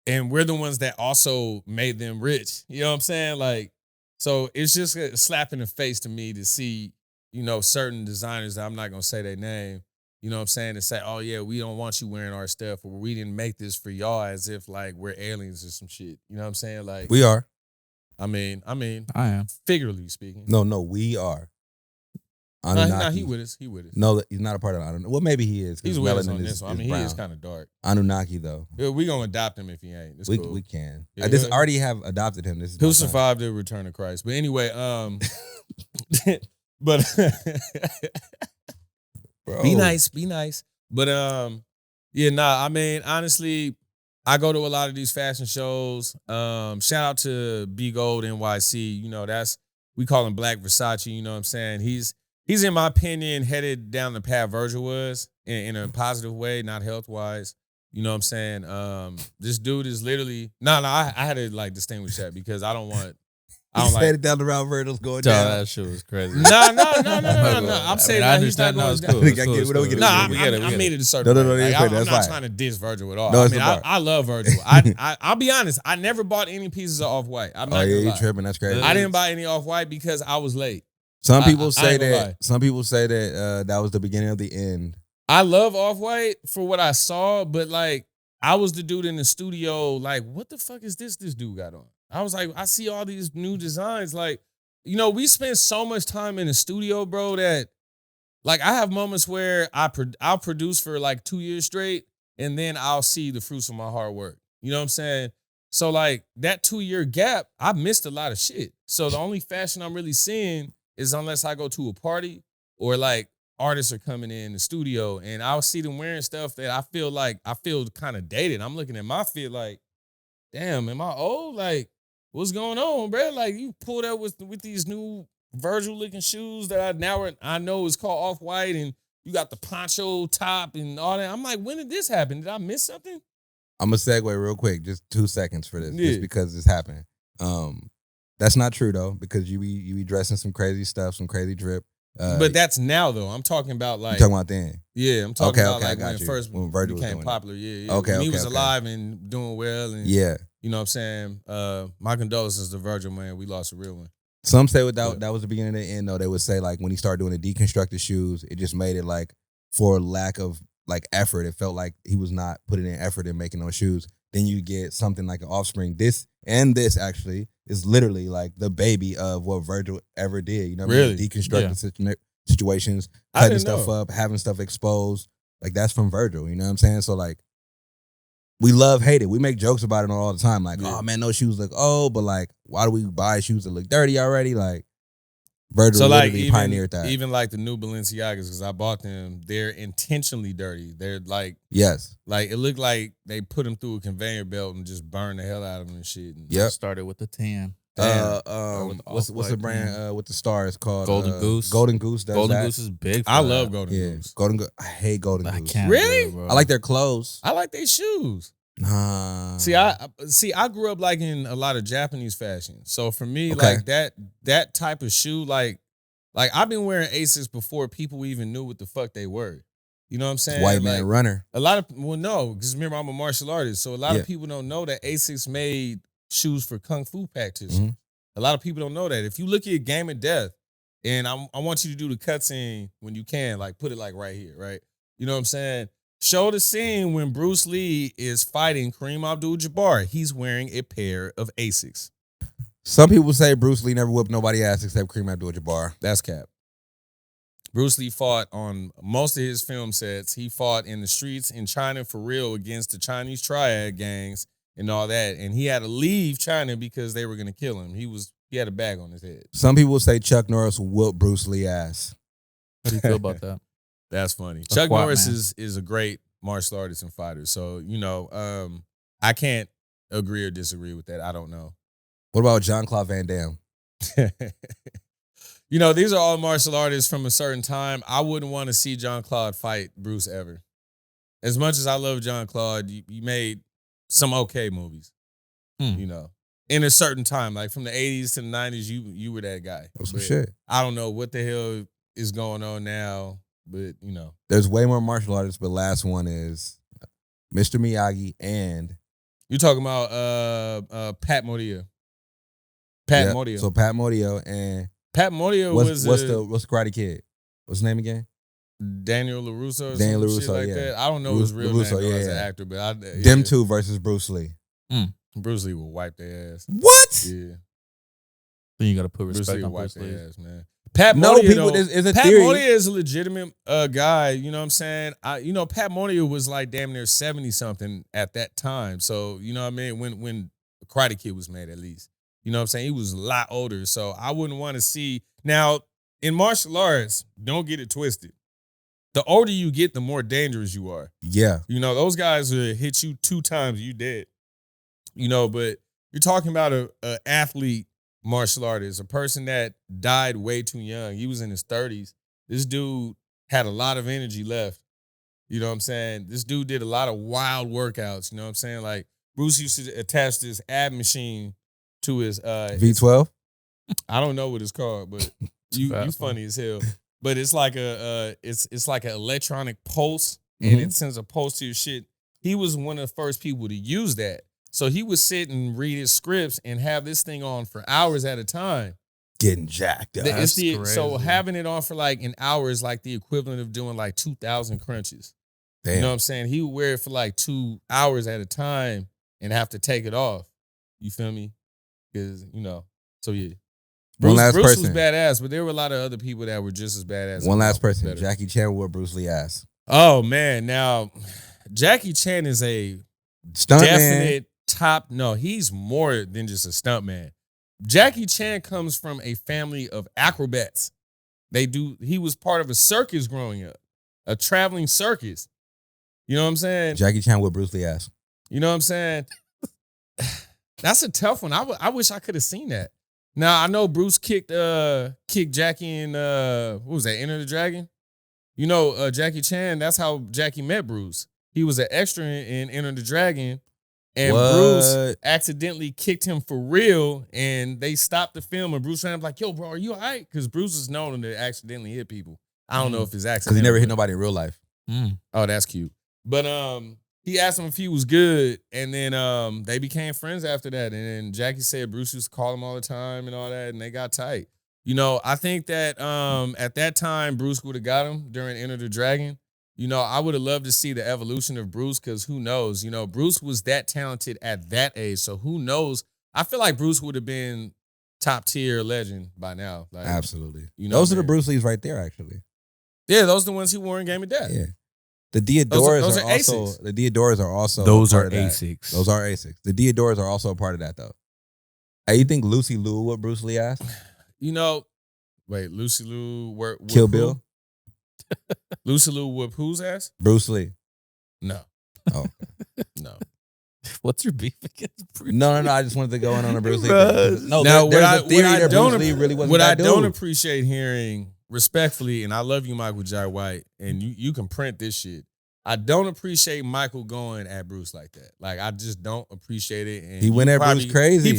and we're the ones that also made them rich. You know what I'm saying? Like, so it's just a slap in the face to me to see, you know, certain designers that I'm not going to say their name, you know what I'm saying, to say, oh, yeah, we don't want you wearing our stuff, or we didn't make this for y'all, as if, like, we're aliens or some shit. You know what I'm saying? Like, We are. I mean, I am. figuratively speaking. No, we are. Nah, Anunnaki. he with us. He with us. No, he's not a part of Anunnaki. Well, maybe he is. He's His with us melanin on this one. I mean, he is kind of dark. Anunnaki, though. We're going to adopt him if he ain't. It's We cool. we can. Yeah, I just he'll- already have adopted him. This is He'll my son. survive the return of Christ. But anyway, But Bro. be nice. But yeah, nah. I mean, honestly, I go to a lot of these fashion shows. Shout out to B Gold NYC. You know, we call him Black Versace. You know what I'm saying? He's in my opinion headed down the path Virgil was in a positive way, not health wise. You know what I'm saying? This dude is literally I had to like distinguish that because I don't Headed down the route Virgil's going Dog, down. that shit was crazy. No. I'm saying I like, he's not understand. No, going it's down. cool. It's cool, We it's get it, cool. we get it. No, We I get it. made it a certain No, way. Like, I'm that's not fine. trying to diss Virgil at all. No, I it's mean, the bar. I love Virgil. I'll be honest. I never bought any pieces of Off-White. I'm not Oh yeah, gonna you lie. tripping? That's crazy. I didn't buy any Off-White because I was late. Some people I say ain't gonna lie. that. Some people say that that was the beginning of the end. I love Off-White for what I saw, but like I was the dude in the studio. Like, what the fuck is this dude got on? I was like, I see all these new designs. Like, you know, we spend so much time in the studio, bro, that like I have moments where I'll produce for like 2 years straight, and then I'll see the fruits of my hard work. You know what I'm saying? So like that 2-year gap, I missed a lot of shit. So the only fashion I'm really seeing is unless I go to a party or like artists are coming in the studio and I'll see them wearing stuff that I feel kind of dated. I'm looking at my fit like, damn, am I old? Like, what's going on, bro? Like, you pulled up with these new Virgil looking shoes that I know is called Off-White, and you got the poncho top and all that. I'm like, when did this happen? Did I miss something? I'm gonna segue real quick, just 2 seconds for this, Yeah. just because this happened. That's not true though, because you be dressing some crazy stuff, some crazy drip. But that's now though. I'm talking about like, you talking about then? yeah, I'm talking about I like got when it you. first When Virgil was became doing it. popular. Yeah. Okay, when he okay, was okay. alive and doing well, and Yeah. you know what I'm saying. My condolences to Virgil, man. We lost a real one. Some say that Yeah. that was the beginning of the end though. They would say like when he started doing the deconstructed shoes, it just made it like for lack of like effort. It felt like he was not putting in effort in making those shoes. Then you get something like an Offspring. This actually is literally like the baby of what Virgil ever did. You know what I Really? mean? Deconstructing Yeah. situations, I cutting didn't stuff know. up, having stuff exposed. Like that's from Virgil. You know what I'm saying? So like we love hate it. We make jokes about it all the time. Like, Yeah. oh man, those shoes look old, but like, why do we buy shoes that look dirty already? Like Virgil So like literally pioneered that. even like the new Balenciagas, because I bought them, they're intentionally dirty. They're like Yes. it looked like they put them through a conveyor belt and just burned the hell out of them and shit. And Yep. Started with the tan. What's the Off-White brand with the stars called? Golden Goose. Golden Goose does Golden that. Goose is big. For I that. love Golden Yeah, Goose. Golden Goose. I hate Golden I Goose. can't. Really? do it, bro. I like their clothes. I like their shoes. Nah. See, I grew up like in a lot of Japanese fashion. So for me, Okay. like that type of shoe, like I've been wearing Asics before people even knew what the fuck they were. You know what I'm saying? White man Like, runner. a lot of no, because remember I'm a martial artist, so a lot Yeah. of people don't know that Asics made shoes for kung fu practice. Mhm. A lot of people don't know that. If you look at Game of Death, and I want you to do the cutscene when you can, like put it like right here, right? You know what I'm saying? Show the scene when Bruce Lee is fighting Kareem Abdul-Jabbar. He's wearing a pair of Asics. Some people say Bruce Lee never whooped nobody ass except Kareem Abdul-Jabbar. That's cap. Bruce Lee fought on most of his film sets. He fought in the streets in China for real against the Chinese triad gangs and all that. And he had to leave China because they were going to kill him. He had a bag on his head. Some people say Chuck Norris whooped Bruce Lee ass. How do you feel about that? That's funny. A Chuck squat Norris man. is a great martial artist and fighter. So, you know, I can't agree or disagree with that. I don't know. What about Jean-Claude Van Damme? You know, these are all martial artists from a certain time. I wouldn't want to see Jean-Claude fight Bruce ever. As much as I love Jean-Claude, you made some okay movies, you know, in a certain time. Like from the 80s to the 90s, you were that guy. Or some But shit. I don't know what the hell is going on now, but, you know. There's way more martial artists, but last one is Mr. Miyagi and You talking about Pat Morita. Pat Yep. Morita. So Pat Morita and Pat Morita what's was the Karate Kid? What's his name again? Daniel LaRusso or Daniel some shit LaRusso, like yeah. that. I don't know his real LaRusso, name though, as an yeah. actor, but Them two versus Bruce Lee. Bruce Lee will wipe their ass. What? Yeah, Then you got to put Bruce respect Lee on will wipe Bruce Lee. their ass, man. Pat No, Morita, people. though, There's a Pat theory. Morita is a legitimate guy. You know what I'm saying? Pat Morita was like damn near 70 something at that time. So you know what I mean? When Karate Kid was made, at least. You know what I'm saying? He was a lot older. So I wouldn't want to see. Now, in martial arts, don't get it twisted. The older you get, the more dangerous you are. Yeah. You know, those guys will hit you 2 times, you dead. You know, but you're talking about a athlete martial artist, a person that died way too young. He was in his 30s. This dude had a lot of energy left. You know what I'm saying? This dude did a lot of wild workouts. You know what I'm saying? Like Bruce used to attach this ab machine to his V12. I don't know what it's called, but you funny as hell. But it's like it's like an electronic pulse, and it sends a pulse to your shit. He was one of the first people to use that. So he would sit and read his scripts and have this thing on for hours at a time. Getting jacked up. So having it on for like an hour is like the equivalent of doing like 2,000 crunches. Damn. You know what I'm saying? He would wear it for like 2 hours at a time and have to take it off. You feel me? Because, you know, so yeah. Bruce was badass, but there were a lot of other people that were just as badass. One last person. Jackie Chan whooped Bruce Lee ass. Oh, man. Now, Jackie Chan is a stunt definite top. No, he's more than just a stunt man. Jackie Chan comes from a family of acrobats. He was part of a circus growing up, a traveling circus. You know what I'm saying? Jackie Chan with Bruce Lee ass. You know what I'm saying? That's a tough one. I wish I could have seen that. Now I know Bruce kicked Jackie in what was that? Enter the Dragon. You know Jackie Chan. That's how Jackie met Bruce. He was an extra in Enter the Dragon. And Bruce accidentally kicked him for real, and they stopped the film. And Bruce ran like, "Yo, bro, are you all right?" Because Bruce is known to accidentally hit people. I don't know if it's accident. Because he never hit nobody in real life. Oh, that's cute. But he asked him if he was good, and then they became friends after that. And then Jackie said Bruce used to call him all the time and all that, and they got tight. You know, I think that at that time Bruce would have got him during Enter the Dragon. You know, I would have loved to see the evolution of Bruce because who knows? You know, Bruce was that talented at that age. So who knows? I feel like Bruce would have been top tier legend by now. Like, absolutely. You know, those are the Bruce Lees right there, actually. Yeah, those are the ones he wore in Game of Death. Yeah. The Diodorus those are also ASICs. the Diodorus are also those a are part of that. ASICs. Those are ASICs. The Diodorus are also a part of that though. Hey, you think Lucy Liu what Bruce Lee asked? You know, wait, Lucy Liu Kill Bill? Lucy Liu whoop whose ass? Bruce Lee. No. Oh. No. What's your beef against Bruce? No. I just wanted to go in on a Bruce Lee. No, now, there's a theory that Bruce Lee really wasn't what that I dude. don't appreciate hearing, respectfully, and I love you, Michael Jai White, and you can print this shit. I don't appreciate Michael going at Bruce like that. Like, I just don't appreciate it. And he went at Bruce crazy.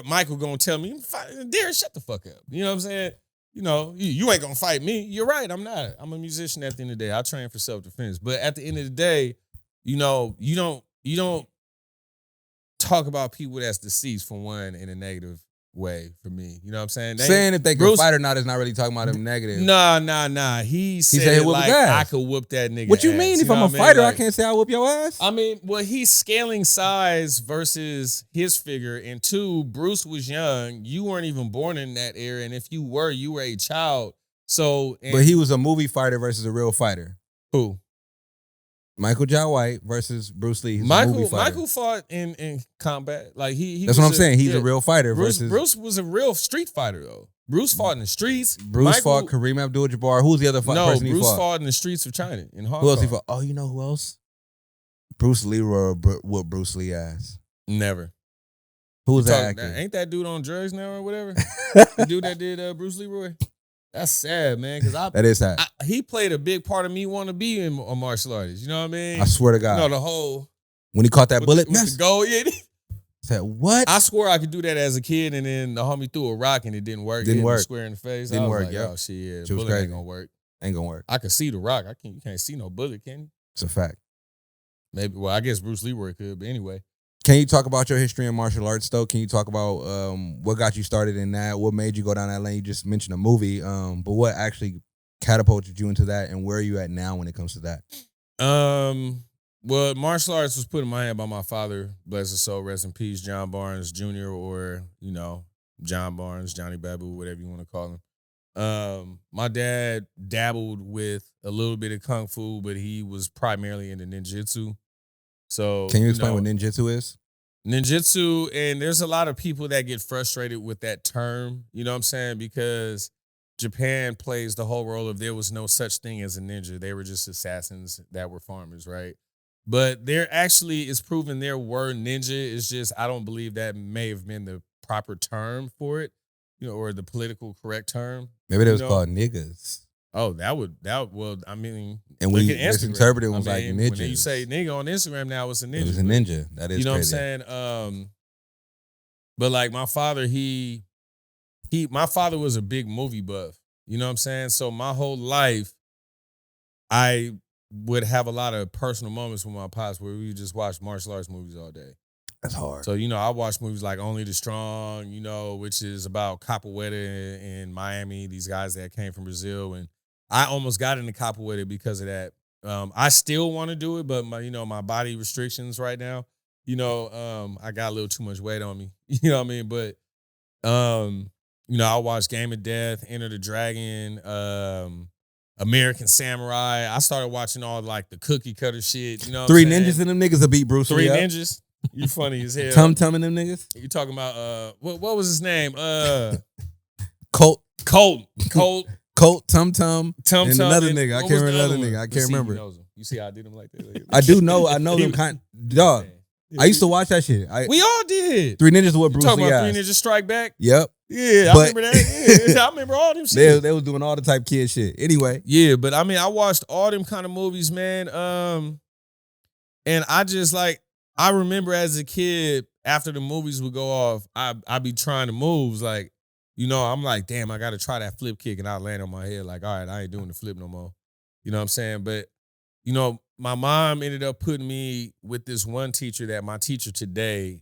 Michael gonna tell me, Darren, shut the fuck up. You know what I'm saying? You know, you ain't gonna fight me. You're right, I'm not. I'm a musician at the end of the day. I train for self-defense. But at the end of the day, you know, you don't talk about people that's deceased, for one, in a negative way for me. You know what I'm saying? Saying if they can fight or not is not really talking about him negative. Nah. He said like, I could whoop that nigga. What you ass. mean? You If I'm a fighter, I can't say I whoop your ass? I mean, well, he's scaling size versus his figure. And 2, Bruce was young. You weren't even born in that era. And if you were a child. So, but he was a movie fighter versus a real fighter. Who? Michael Jai White versus Bruce Lee. Michael fought in combat. Like he That's what I'm saying. He's a real fighter. Bruce was a real street fighter though. Bruce fought in the streets. Bruce fought Kareem Abdul-Jabbar. Who's the other person he fought? Bruce fought in the streets of China in Hong Kong. Who else he fought? Oh, you know who else? Bruce Leroy whooped Bruce Lee ass. Never. Who was that actor? Ain't that dude on drugs now or whatever? The dude that did Bruce Leroy? That's sad, man. Because that is sad. He played a big part of me wanting to be a martial artist. You know what I mean? I swear to God. You know, the whole when he caught that bullet, with the goal, yeah. Said what? I swore I could do that as a kid, and then the homie threw a rock and it didn't work. Didn't work. Square in the face. Didn't work. Like, yeah. Oh shit, yeah. She was Bullet crazy. ain't gonna work. Ain't gonna work. I could see the rock. You can't see no bullet, can you? It's a fact. Maybe. Well, I guess Bruce Leroy could, but anyway. Can you talk about your history in martial arts, though? Can you talk about what got you started in that? What made you go down that lane? You just mentioned a movie, but what actually catapulted you into that, and where are you at now when it comes to that? Well, martial arts was put in my hand by my father, bless his soul, rest in peace, John Barnes Jr., or, you know, John Barnes, Johnny Babu, whatever you want to call him. My dad dabbled with a little bit of kung fu, but he was primarily into ninjutsu. So, can you explain what ninjutsu is? Ninjutsu, and there's a lot of people that get frustrated with that term, you know what I'm saying? Because Japan plays the whole role of there was no such thing as a ninja. They were just assassins that were farmers, right? But there actually is proven there were ninja. It's just I don't believe that may have been the proper term for it, or the political correct term. Maybe they was called niggas. Oh, well, I mean, and we misinterpreted it was like ninjas. When you say nigga on Instagram now, it's a ninja. It was a ninja. That is, you know crazy. what I'm saying? But like my father, my father was a big movie buff. You know what I'm saying? So my whole life, I would have a lot of personal moments with my pops where we would just watch martial arts movies all day. That's hard. So, I watched movies like Only the Strong, which is about capoeira in Miami, these guys that came from Brazil. And I almost got into capoeira because of that. I still want to do it, but my body restrictions right now, I got a little too much weight on me. You know what I mean? But, I watched Game of Death, Enter the Dragon, American Samurai. I started watching all like the cookie cutter shit. You know, Three ninjas and them niggas will beat Bruce Lee. Three ninjas. You funny as hell. Tum and them niggas. You talking about what was his name? Colt, Tum, and another nigga. I can't remember another nigga. I can't remember. You see how I did him like that? I do know. I know them kind. Dog. I used to watch that shit. We all did. Three Ninjas with Bruce Lee. Talking about Three Ninjas Strike Back? Yep. Yeah, I remember that. Yeah, I remember all them shit. They was doing all the type kid shit. Anyway. Yeah, but I mean, I watched all them kind of movies, man. And I just I remember as a kid, after the movies would go off, I'd be trying the moves. Like, I'm like, damn, I got to try that flip kick. And I'd land on my head like, all right, I ain't doing the flip no more. You know what I'm saying? But, my mom ended up putting me with this one teacher that my teacher today,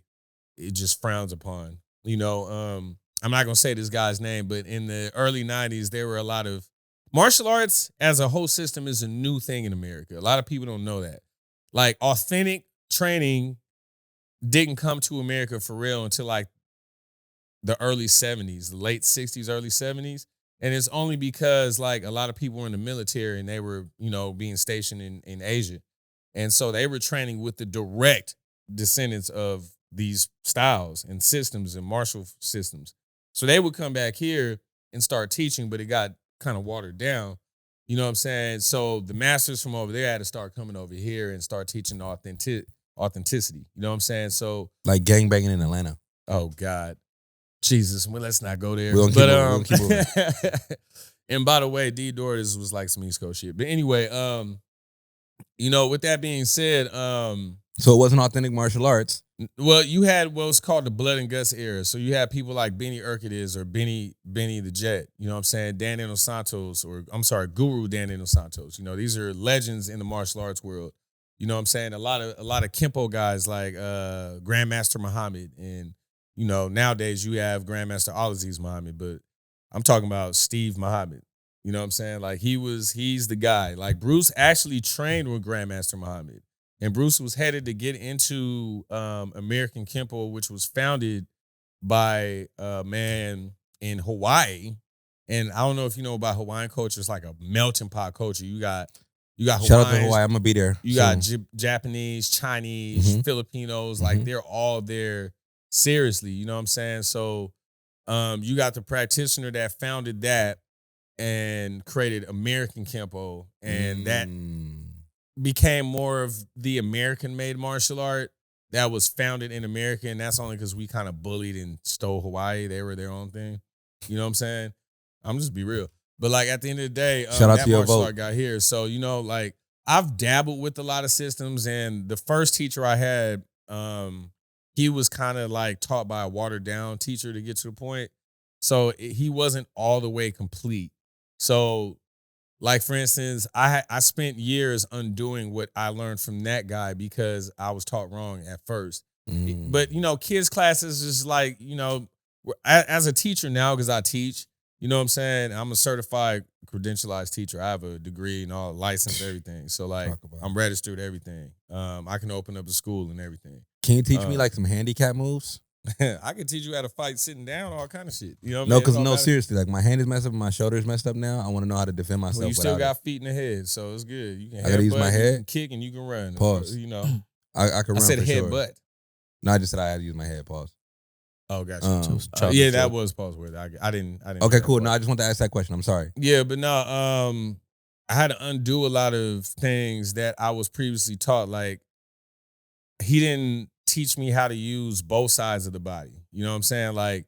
it just frowns upon. I'm not going to say this guy's name, but in the early 90s, there were a lot of martial arts as a whole system is a new thing in America. A lot of people don't know that. Like authentic training didn't come to America for real until like the early 70s, the late 60s, early 70s. And it's only because like a lot of people were in the military and they were, being stationed in Asia. And so they were training with the direct descendants of these styles and systems and martial systems. So they would come back here and start teaching, but it got kind of watered down. You know what I'm saying? So the masters from over there had to start coming over here and start teaching authenticity. You know what I'm saying? So like gangbanging in Atlanta. Oh God. Jesus, well, let's not go there. We'll keep moving. And by the way, D Doris was like some East Coast shit. But anyway, with that being said, so it wasn't authentic martial arts. Well, you had what was called the blood and guts era. So you had people like Benny Urquidez or Benny the Jet. You know what I'm saying? Dan Dos Santos, Guru Dan Dos Santos. These are legends in the martial arts world. You know what I'm saying? A lot of Kempo guys like Grandmaster Muhammad and nowadays you have Grandmaster Al-Aziz Muhammad, but I'm talking about Steve Muhammad. You know what I'm saying? Like he's the guy. Like Bruce actually trained with Grandmaster Muhammad. And Bruce was headed to get into American Kempo, which was founded by a man in Hawaii. And I don't know if you know about Hawaiian culture. It's like a melting pot culture. You got Hawaiians, shout out to Hawaii. I'm gonna be there. You got Japanese, Chinese, Filipinos. Like they're all there. Seriously, you know what I'm saying? So you got the practitioner that founded that and created American Kempo, and that became more of the American-made martial art that was founded in America, and that's only because we kind of bullied and stole Hawaii. They were their own thing. You know what I'm saying? I'm just be real. But like at the end of the day, shout out that to your martial vote. art got here. So, like I've dabbled with a lot of systems, and the first teacher I had, he was kind of like taught by a watered down teacher to get to the point. So he wasn't all the way complete. So like, for instance, I spent years undoing what I learned from that guy because I was taught wrong at first. But, kids classes is like, as a teacher now, because I teach, you know what I'm saying? I'm a certified credentialized teacher. I have a degree and all, license, everything. So like I'm registered, everything. I can open up a school and everything. Can you teach me like some handicap moves? I can teach you how to fight sitting down, all kind of shit. You know what I mean? No, because seriously, like my hand is messed up and my shoulder is messed up now. I want to know how to defend myself. Well, you still got feet in the head, so it's good. You can I gotta use my head. You can kick and you can run. Pause. I can run. I said for head sure. butt. No, I just said I had to use my head. Pause. Oh, gotcha. Yeah, that was pause word. I didn't. Okay, cool. No, I just want to ask that question. I'm sorry. Yeah, but no. I had to undo a lot of things that I was previously taught. Like, he didn't teach me how to use both sides of the body. You know what I'm saying? Like,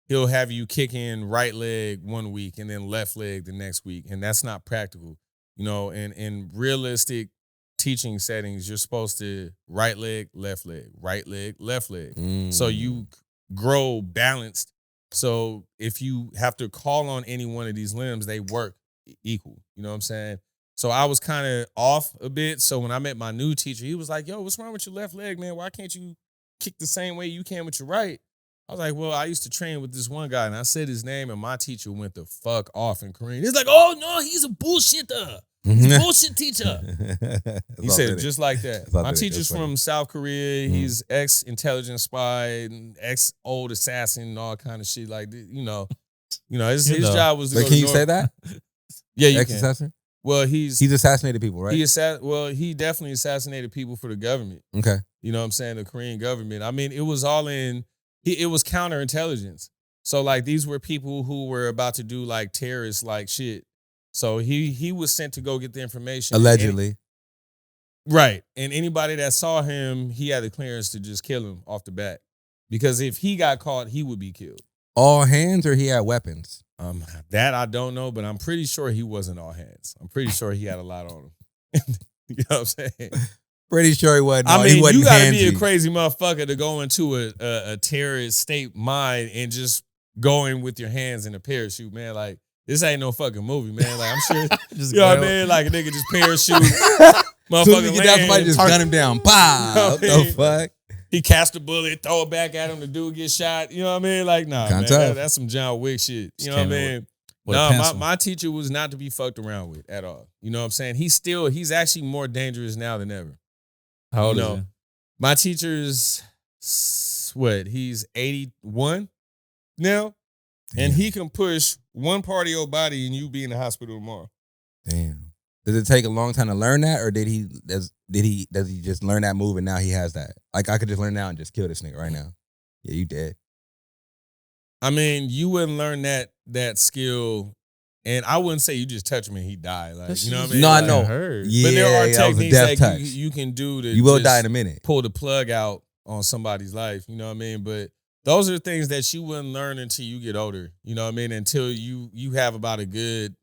he'll have you kick in right leg one week and then left leg the next week, and that's not practical. You know, in realistic teaching settings, you're supposed to right leg, left leg, right leg, left leg. So you grow balanced. So if you have to call on any one of these limbs, they work equal. You know what I'm saying? So I was kind of off a bit. So when I met my new teacher, he was like, yo, what's wrong with your left leg, man? Why can't you kick the same way you can with your right? I was like, well, I used to train with this one guy, and I said his name, and my teacher went the fuck off in Korean. He's like, oh, no, he's a bullshitter. He's a bullshit teacher. He said it just like that. My teacher's from South Korea. He's ex-intelligence spy, ex-old assassin, and all kind of shit. Like, his job was to go can you North. say that? Yeah, you Ex-assassin? can. Well, he's assassinated people, right? He definitely assassinated people for the government. Okay. You know what I'm saying? The Korean government. I mean, it was all it was counterintelligence. So, like, these were people who were about to do, like, terrorist-like shit. So he was sent to go get the information. Allegedly. Right. And anybody that saw him, he had the clearance to just kill him off the bat. Because if he got caught, he would be killed. All hands or he had weapons? That I don't know, but I'm pretty sure he wasn't all hands. I'm pretty sure he had a lot on him. You know what I'm saying? Pretty sure he wasn't. I mean, you gotta be a handsy. crazy motherfucker to go into a terrorist state mind and just go in with your hands in a parachute, man. Like, this ain't no fucking movie, man. Like, I'm sure, you know what I mean? Like, a nigga just parachute, motherfucker Get down, somebody just gun him down. Bah! What the fuck? He cast a bullet, throw it back at him, the dude get shot. You know what I mean? Like, nah, man, that's some John Wick shit. You know what I mean? No, my teacher was not to be fucked around with at all. You know what I'm saying? He's actually more dangerous now than ever. How old is he? My teacher's, he's 81 now, and he can push one part of your body and you be in the hospital tomorrow. Damn. Does it take a long time to learn that, or does he just learn that move and now he has that? Like, I could just learn now and just kill this nigga right now. Yeah, you dead. I mean, you wouldn't learn that skill, and I wouldn't say you just touch him and he died. Like, you know what I mean? No, like, I know. Yeah, but there are techniques that you can do to you will die in a minute. Pull the plug out on somebody's life. You know what I mean? But those are things that you wouldn't learn until you get older. You know what I mean? Until you have about a good,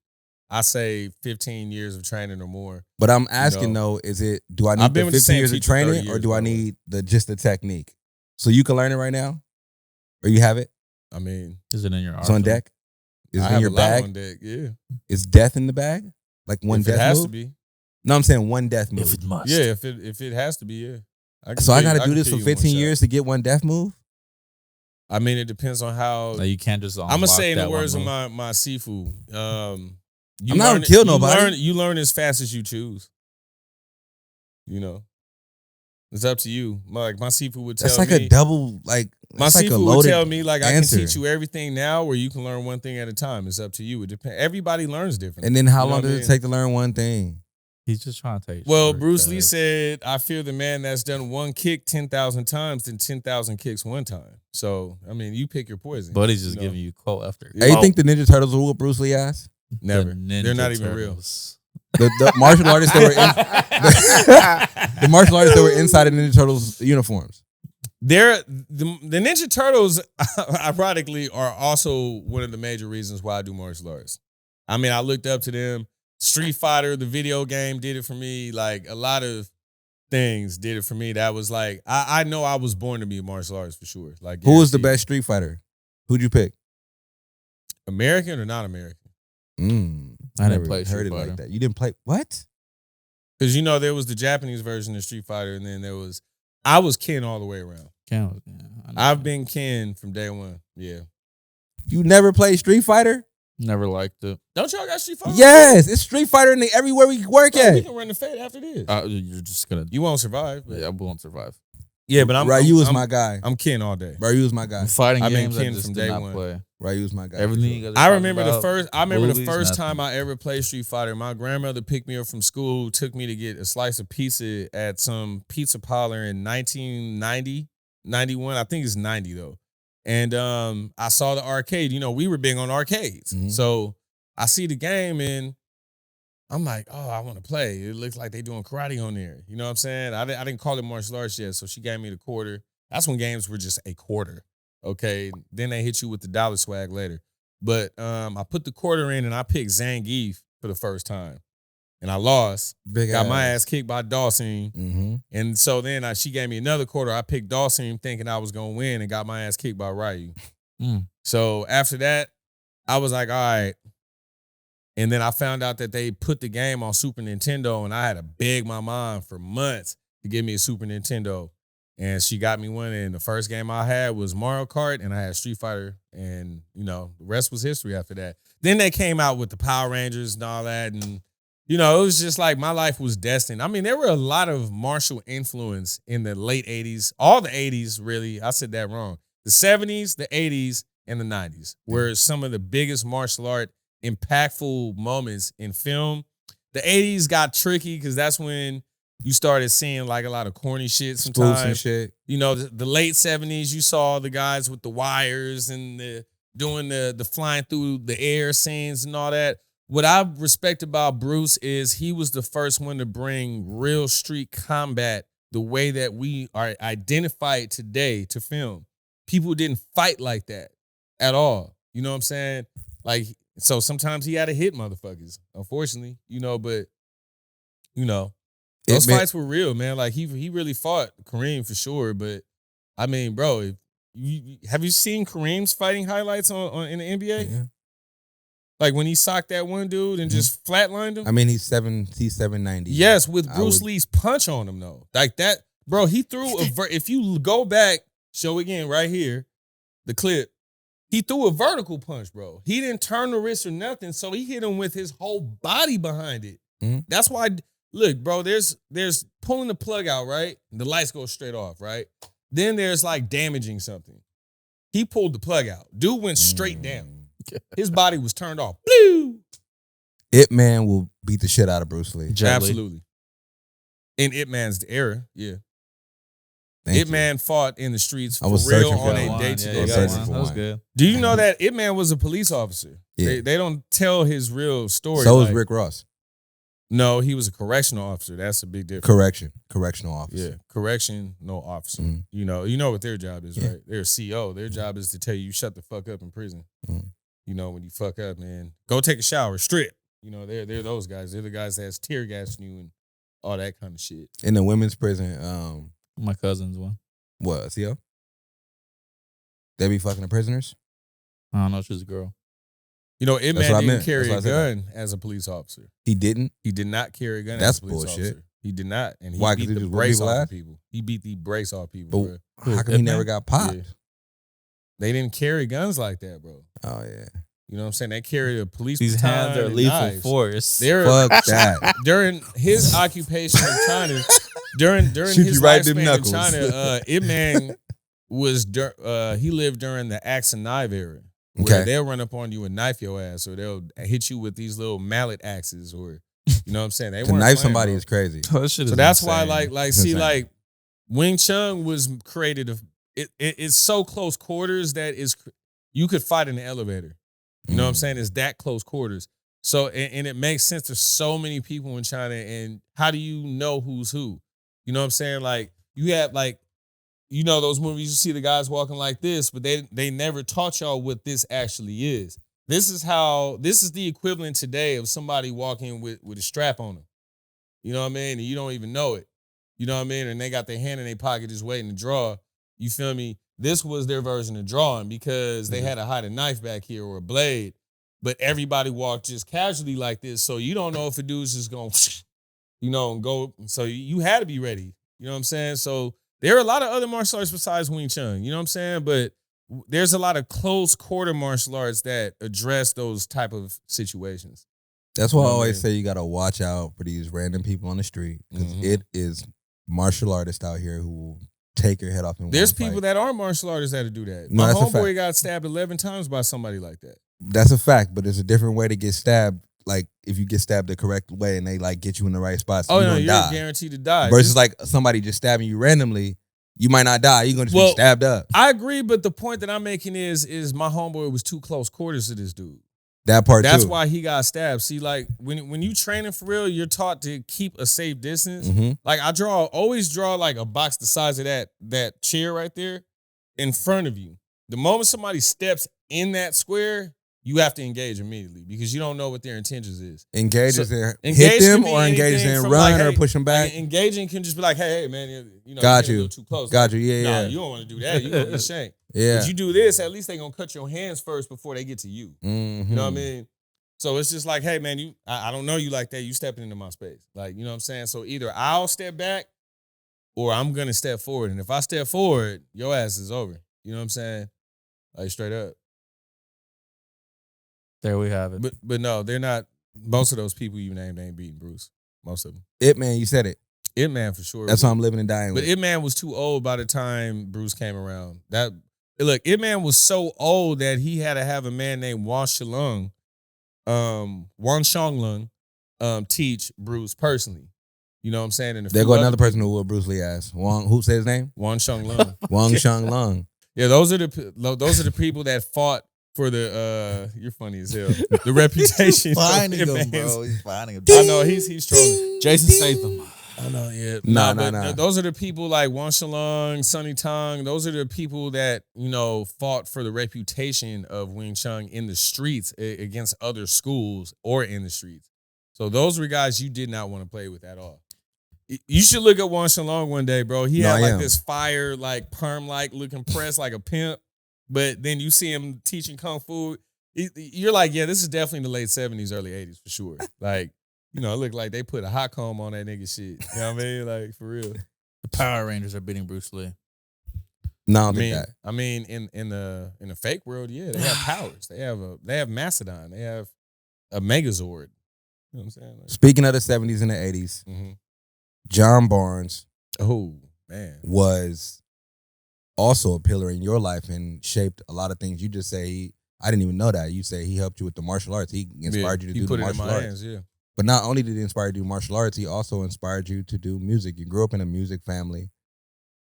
I say, 15 years of training or more. But I'm asking though, do I need the 15 years of training or do I need just the technique? So you can learn it right now? Or you have it? I mean, is it in your arsenal? It's on deck? Is it in your bag? On deck, yeah. Is death in the bag? Like one death move? It has to be. No, I'm saying one death move. If it must. Yeah, if it has to be, yeah. I got to do this for 15 years to get one death move? I mean, it depends on how. No, you can't just. I'm gonna say in the words of my Sifu. I'm not gonna kill nobody. You learn as fast as you choose. You know, it's up to you. Like my Sifu would tell me. That's like a double. Like my Sifu would tell me, like answer. I can teach you everything now, or you can learn one thing at a time. It's up to you. It depends. Everybody learns different. And then how long does it take to learn one thing? He's just trying to tell you. Well, Bruce Lee said, I fear the man that's done one kick 10,000 times than 10,000 kicks one time. So, I mean, you pick your poison. But he's just giving you quote after. Hey, you think the Ninja Turtles will whoop Bruce Lee ass? Never. They're not even real. The martial artists that were the martial artists that were inside of Ninja Turtles uniforms. The Ninja Turtles, ironically, are also one of the major reasons why I do martial arts. I mean, I looked up to them. Street Fighter, the video game, did it for me. Like, a lot of things did it for me. That was like, I know I was born to be a martial artist for sure. Like, who was the best Street Fighter? Who'd you pick? American or not American? I didn't play Street Fighter. Like that. You didn't play what? Because there was the Japanese version of Street Fighter, and then I was Ken all the way around. I've been Ken from day one. Yeah. You never played Street Fighter? Never liked it. Don't y'all got Street Fighter? Yes, it's Street Fighter everywhere we work at. We can run the Fed after this. You're just gonna. You won't survive. Yeah, I won't survive. Yeah, but Ryu was my guy. I'm Ken all day. Ryu was my guy. Fighting I've been games, Ken I just from did day not one. play. Ryu was my guy. Everything. I remember the first. I remember movies, the first nothing. time I ever played Street Fighter. My grandmother picked me up from school, took me to get a slice of pizza at some pizza parlor in 1990, 91. I think it's 90 though. And I saw the arcade. You know, we were big on arcades. Mhm. So I see the game and I'm like, oh, I want to play. It looks like they doing karate on there. You know what I'm saying? I didn't call it martial arts yet, so she gave me the quarter. That's when games were just a quarter. Okay, then they hit you with the dollar swag later. But I put the quarter in and I picked Zangief for the first time, and I lost. Got my ass kicked by Dawson. Mm-hmm. And so then she gave me another quarter. I picked Dawson thinking I was gonna win, and got my ass kicked by Ryu. So after that, I was like, all right. And then I found out that they put the game on Super Nintendo, and I had to beg my mom for months to give me a Super Nintendo. And she got me one, and the first game I had was Mario Kart, and I had Street Fighter, and, you know, the rest was history after that. Then they came out with the Power Rangers and all that, and, you know, it was just like my life was destined. I mean, there were a lot of martial influence in the late 80s, all the 80s, really. I said that wrong. The 70s, the 80s, and the 90s were some of the biggest martial art impactful moments in film. The 80s got tricky because that's when you started seeing like a lot of corny shit sometimes. Spoofs and shit. You know, the late 70s, you saw the guys with the wires and doing the flying through the air scenes and all that. What I respect about Bruce is he was the first one to bring real street combat the way that we are identified today to film. People didn't fight like that at all. You know what I'm saying? Like, so sometimes he had to hit motherfuckers, unfortunately, you know, but, you know, those fights were real, man. Like, he really fought Kareem for sure. But, I mean, bro, have you seen Kareem's fighting highlights on in the NBA? Yeah. Like, when he socked that one dude and just flatlined him? I mean, he's 790. Yes, with Bruce Lee's punch on him, though. Like that, bro, he threw if you go back, show again right here, the clip, he threw a vertical punch, bro. He didn't turn the wrist or nothing, so he hit him with his whole body behind it. Mm-hmm. That's why, look, bro, there's pulling the plug out, right? The lights go straight off, right? Then there's like damaging something. He pulled the plug out. Dude went straight down. His body was turned off. Blue. Ip Man will beat the shit out of Bruce Lee. Absolutely. In Ip Man's era, yeah. Ip Man fought in the streets for real on a day-to-day basis. That was good. Do you know that Ip Man was a police officer? Yeah. They don't tell his real story. So was Rick Ross. No, he was a correctional officer. That's a big difference. Correctional officer. Yeah, correctional officer. Mm. You know what their job is, right? They're a CO. Their job is to tell you shut the fuck up in prison. Mm. You know, when you fuck up, man, go take a shower, strip. You know, they're those guys. They're the guys that's tear gassing you and all that kind of shit. In the women's prison, My cousin's one. what, CO? They be fucking the prisoners? I don't know. She's a girl. You know, Ip That's Man what I didn't meant. carry That's a what I gun as a police officer. He didn't? He did not carry a gun That's as a police bullshit. officer. He did not. And he Why, 'cause beat he the just brace people off ass? of people. He beat the brace off people, bro. But how come he never got popped? Yeah. They didn't carry guns like that, bro. Oh, yeah. You know what I'm saying? They carried a police These baton hands are and lethal knives. force. Fuck that. During his occupation in China, during Shoot his you right in them lifespan in knuckles. China, Ip Man was he lived during the axe and knife era. Where Okay. they'll run up on you and knife your ass, or they'll hit you with these little mallet axes, or you know what I'm saying? They To weren't knife playing, somebody bro. is crazy. That shit is So that's insane. why, like, It's see, insane. like, Wing Chun was created. It's so close quarters that you could fight in the elevator. You know what I'm saying? It's that close quarters. So, and it makes sense. There's so many people in China, and how do you know who's who? You know what I'm saying? Like, you have, like, you know those movies, you see the guys walking like this, but they never taught y'all what this actually is. This is the equivalent today of somebody walking with a strap on them. You know what I mean? And you don't even know it. You know what I mean? And they got their hand in their pocket just waiting to draw. You feel me? This was their version of drawing because they had to hide a knife back here or a blade, but everybody walked just casually like this. So you don't know if a dude's just going, you know, and go. So you had to be ready. You know what I'm saying? So there are a lot of other martial arts besides Wing Chun. You know what I'm saying? But there's a lot of close quarter martial arts that address those type of situations. That's why I You know what I always mean? say you got to watch out for these random people on the street because Mhm. it is martial artists out here who will take your head off in There's one people fight. that are martial artists that do that. No, My that's a homeboy fact. got stabbed 11 times by somebody like that. That's a fact, but it's a different way to get stabbed. Like if you get stabbed the correct way and they like get you in the right spot, so Oh, you no, don't you're die. guaranteed to die. Versus like somebody just stabbing you randomly, You might not die. You're gonna just Well, be stabbed up. I agree, but the point that I'm making is my homeboy was too close quarters to this dude. That part That's too. why he got stabbed. See, like when you training for real, you're taught to keep a safe distance. Mhm. Like I always draw like a box the size of that chair right there in front of you. The moment somebody steps in that square, you have to engage immediately because you don't know what their intentions is. Engage So, is in engage hit them can be or engage anything in from run like, or hey, push them back. Like, engaging can just be like, hey man, you know, Got you're you. a little too close. Got you. Yeah, Nah, yeah. you don't want to do that. You're gonna get shanked. Yeah. If you do this, at least they gonna cut your hands first before they get to you. Mm-hmm. You know what I mean? So it's just like, hey man, I don't know you like that. You stepping into my space. Like, you know what I'm saying? So either I'll step back or I'm gonna step forward. And if I step forward, your ass is over. You know what I'm saying? Like straight up. There we have it. But no, they're not. Most of those people you named ain't beating Bruce. Most of them. It man, you said it. It Man for sure. That's why I'm living and dying But with. It Man was too old by the time Bruce came around. It Man was so old that he had to have a man named Wan Shanglung, teach Bruce personally. You know what I'm saying? And There go another person who will Bruce Lee ass. Who said his name? Wan Shanglung. Wang Shanglung. Yeah, those are the people that fought for the you're funny as hell. The reputation. Finding of him, Ip Man's- bro. He's finding him. I know he's trolling. Jason Statham. I know, yeah. Nah. Those are the people like Wan Shalung, Sonny Tong. Those are the people that, you know, fought for the reputation of Wing Chun in the streets against other schools or in the streets. So those were guys you did not want to play with at all. You should look at Wan Shalung one day, bro. He had like this fire, like perm-like looking press like a pimp. But then you see him teaching Kung Fu. You're like, yeah, this is definitely the late 70s, early 80s for sure. Like, you know, it looked like they put a hot comb on that nigga shit. You know what I mean? Like, for real. The Power Rangers are beating Bruce Lee. No, I don't think that. I mean, in the fake world, yeah, they have powers. They have Mastodon. They have a Megazord. You know what I'm saying? Like, Speaking of the 70s and the 80s, John Barnes oh, man. was also a pillar in your life and shaped a lot of things. You just say, I didn't even know that. You say he helped you with the martial arts. He inspired you to do the martial arts. Hands, yeah. But not only did he inspire you to do martial arts, he also inspired you to do music. You grew up in a music family.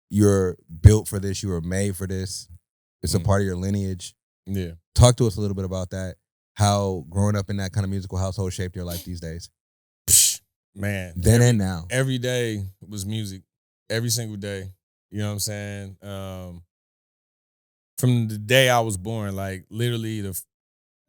You're built for this. You were made for this. It's a part of your lineage. Yeah. Talk to us a little bit about that. How growing up in that kind of musical household shaped your life these days. Man. Then and now. Every day was music. Every single day. You know what I'm saying? From the day I was born, like literally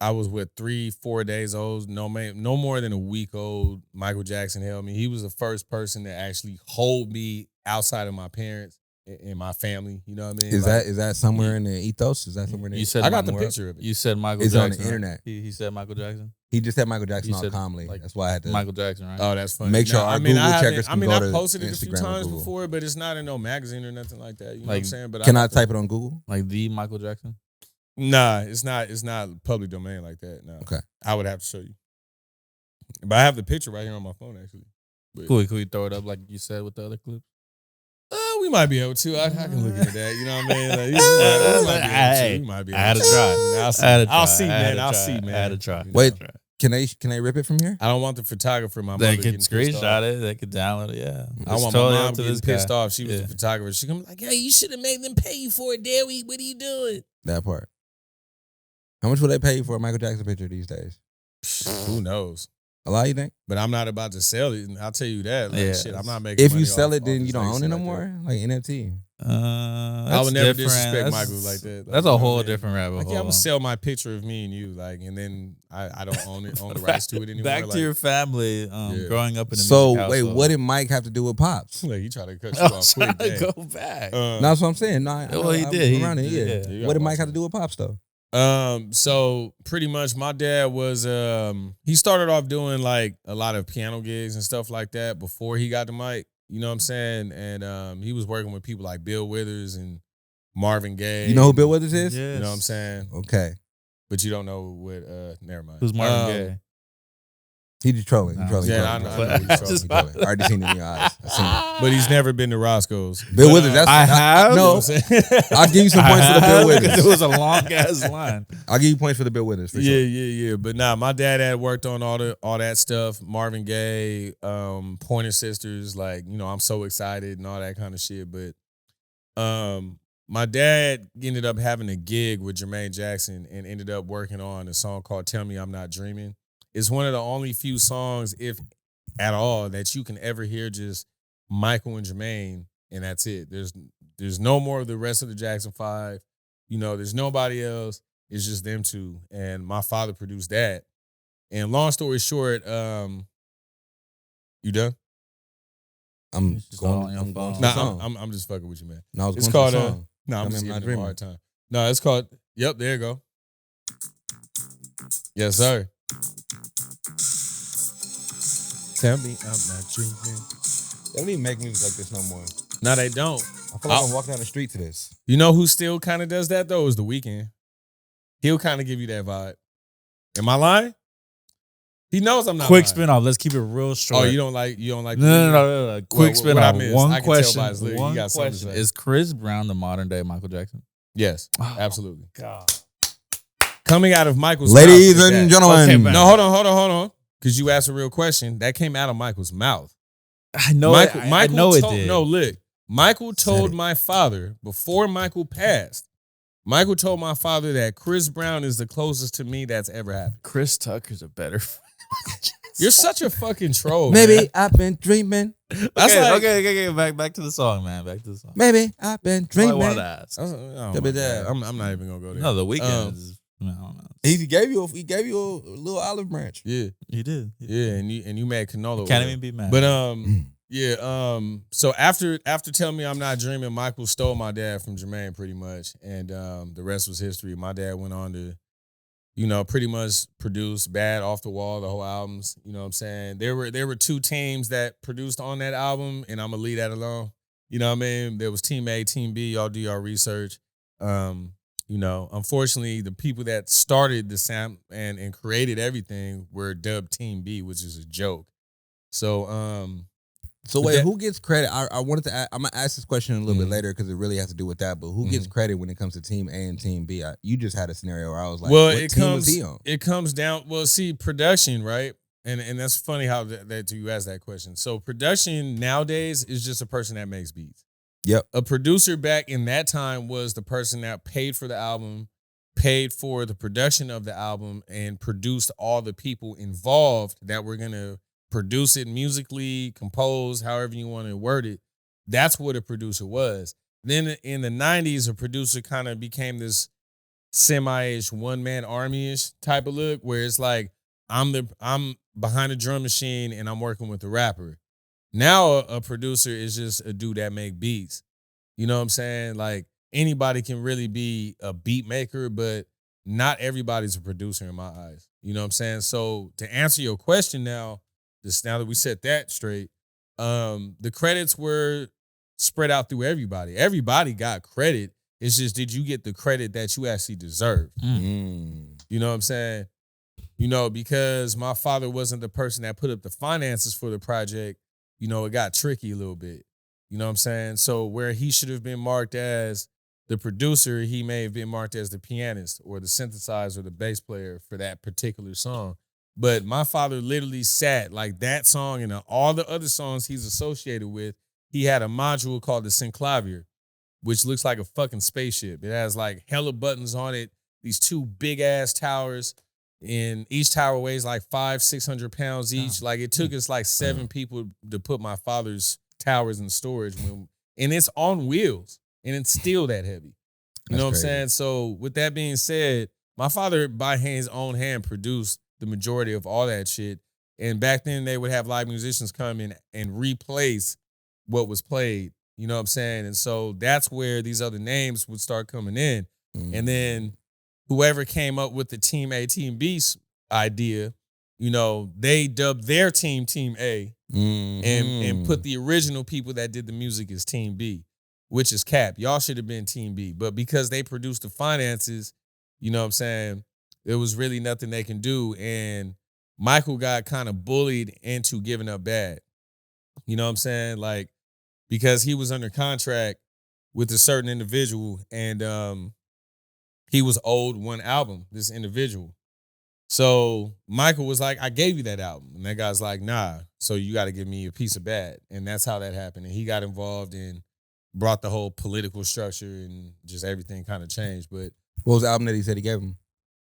I was 3-4 days old, no more than a week old. Michael Jackson held me. He was the first person to actually hold me outside of my parents and my family. You know what I mean? Is that somewhere in the ethos? Is that somewhere in the You said I got the picture of it. You said Michael It's Jackson. on the internet. He said Michael Jackson. He just said Michael Jackson You all said, calmly. like, That's why I had to. Michael Jackson, right? Oh, that's funny. Make sure our Google checkers can go I to posted it a few Instagram or times Google. before, but it's not in no magazine or nothing like that. You know what Like, I'm saying? But Can I type it on Google? Like the Michael Jackson. Nah, it's not public domain like that. No. Okay. I would have to show you. But I have the picture right here on my phone, actually. But, Could we throw it up like you said with the other clips? we might be able to. I can look into that. You know what I mean? Like, we might be able to. I had to try. I'll see, man. I'll see, man. I had to try. Wait. Can I rip it from here? I don't want the photographer, my They mother, can getting pissed off. screenshot it. They could download it. Yeah. I It's want totally my up mom to getting this pissed guy. off. She was the photographer. She come like, hey, you should have made them pay you for it, Dad. What are you doing? That part. How much will they pay you for a Michael Jackson picture these days? Who knows? A lot, you think? But I'm not about to sell it. And I'll tell you that. Like, Yeah. shit, I'm not making If money you sell off it, then this you don't own legacy it no like more? Like NFT. I would never disrespect Michael like that. That's a whole different rabbit Like, hole. yeah, I'm gonna sell my picture of me and you, like, and then I don't own the rights to it anymore. Back like, to your family, growing up in a So, music wait, household. what did Mike have to do with Pops? like, you try to cut you I'm off trying quick. to dang. go back. That's what I'm saying. No, Well, he did. I'm around it, Yeah. You What gotta did Mike watch have to it. do with Pops, though? So pretty much my dad was he started off doing like a lot of piano gigs and stuff like that before he got the mic. You know what I'm saying? And he was working with people like Bill Withers and Marvin Gaye. You know who Bill Withers is? Yes. You know what I'm saying? Okay. But you don't know what never mind. Who's Marvin Gaye? He just trolling. He trolling. Yeah, he I trolling. know. He trolling. He trolling. I already seen it in your eyes. I seen it. But he's never been to Roscoe's. Bill Withers. That's I have. No, I'll give you some points for the Bill It Withers. was a long ass line. I'll give you points for the Bill Withers. For Yeah, sure. yeah. But nah, my dad had worked on all that stuff. Marvin Gaye, Pointer Sisters, like, you know, I'm so excited and all that kind of shit. But My dad ended up having a gig with Jermaine Jackson and ended up working on a song called Tell Me I'm Not Dreaming. It's one of the only few songs, if at all, that you can ever hear just Michael and Jermaine, and that's it. There's no more of the rest of the Jackson 5. There's nobody else. It's just them two. And my father produced that. And long story short, you done? I'm It's just going. all on your I'm going to phone. the Nah, song. I'm just fucking with you, man. No, I was It's going called to the song. No, I'm Tell just Me I'm giving Not him a hard Dreaming. time. No, it's called. Yep, there you go. Yes, sir. Tell me I'm not dreaming. They don't even make music like this no more. No, they don't. I feel like I'm walking down the street to this. You know who still kind of does that though? Is The Weeknd. He'll kind of give you that vibe. Am I lying? He knows I'm not Quick lying. spin off. Let's keep it real short. Oh, you don't like No, The no, Weeknd? no. Quick What spin I off. missed? One I can tell question. by his lyric. He One got something to question. say. Is Chris Brown the modern day Michael Jackson? Yes, Oh, absolutely. God. Coming out of Michael's Ladies mouth is and that. gentlemen. Okay, man. No, hold on. Because you asked a real question. That came out of Michael's mouth. I know Michael, it. I Michael know it told, did. No, look. Michael Said told it. my father before Michael passed. Michael told my father that Chris Brown is the closest to me that's ever happened. Chris Tucker's a better. You're such a fucking troll. Maybe man. I've been dreaming. That's okay, like okay. Back to the song, man. Back to the song. Maybe I've been That's all I wanted dreaming. to ask. Oh my God. I'm not even gonna go there. No, The Weeknd Um, is. I don't know. He gave you a little olive branch. Yeah, He did. yeah, and you made canola. Can't oil. even be mad. But yeah. So after Tell Me I'm Not Dreaming, Michael stole my dad from Jermaine pretty much, and the rest was history. My dad went on to, pretty much produce Bad, Off the Wall, the whole albums. You know what I'm saying? There were two teams that produced on that album, and I'm gonna leave that alone. You know what I mean? There was Team A, Team B. Y'all do your research. Unfortunately, the people that started the sound and created everything were dubbed Team B, which is a joke. So So But wait, that- who gets credit? I wanted to. I'm gonna ask this question a little bit later because it really has to do with that. But who gets credit when it comes to Team A and Team B? You just had a scenario where I was like, well, what it team comes was he on? it comes down. Well, see, production, right? And that's funny how that you asked that question. So production nowadays is just a person that makes beats. Yep. A producer back in that time was the person that paid for the album, paid for the production of the album, and produced all the people involved that were gonna produce it musically, compose, however you want to word it. That's what a producer was. Then in the 90s, a producer kind of became this semi-ish one-man army-ish type of look where it's like I'm behind a drum machine and I'm working with the rapper. Now a producer is just a dude that make beats. You know what I'm saying? Like anybody can really be a beat maker, but not everybody's a producer in my eyes. You know what I'm saying? So to answer your question now that we set that straight, the credits were spread out through everybody. Everybody got credit. It's just, did you get the credit that you actually deserve? You know what I'm saying? Because my father wasn't the person that put up the finances for the project, it got tricky a little bit. You know what I'm saying? So where he should have been marked as the producer, he may have been marked as the pianist or the synthesizer or the bass player for that particular song. But my father literally sat like that song and all the other songs he's associated with. He had a module called the synclavier, which looks like a fucking spaceship. It has like hella buttons on it, these two big ass towers, and each tower weighs like 500-600 pounds each. Like it took us like 7 people to put my father's towers in storage, and it's on wheels, and it's still that heavy. You know what I'm saying? So with that being said, my father by his own hand produced the majority of all that shit. And back then they would have live musicians come in and replace what was played. You know what I'm saying? And so that's where these other names would start coming in. And then whoever came up with the Team A, Team B idea, they dubbed their team Team A and put the original people that did the music as Team B, which is cap. Y'all should have been Team B. But because they produced the finances, you know what I'm saying, there was really nothing they can do. And Michael got kind of bullied into giving up Bad. You know what I'm saying? Like, because he was under contract with a certain individual and he was owed one album, this individual. So Michael was like, I gave you that album. And that guy's like, nah, so you got to give me a piece of Bad. And that's how that happened. And he got involved in brought the whole political structure and just everything kind of changed. But What was the album that he said he gave him?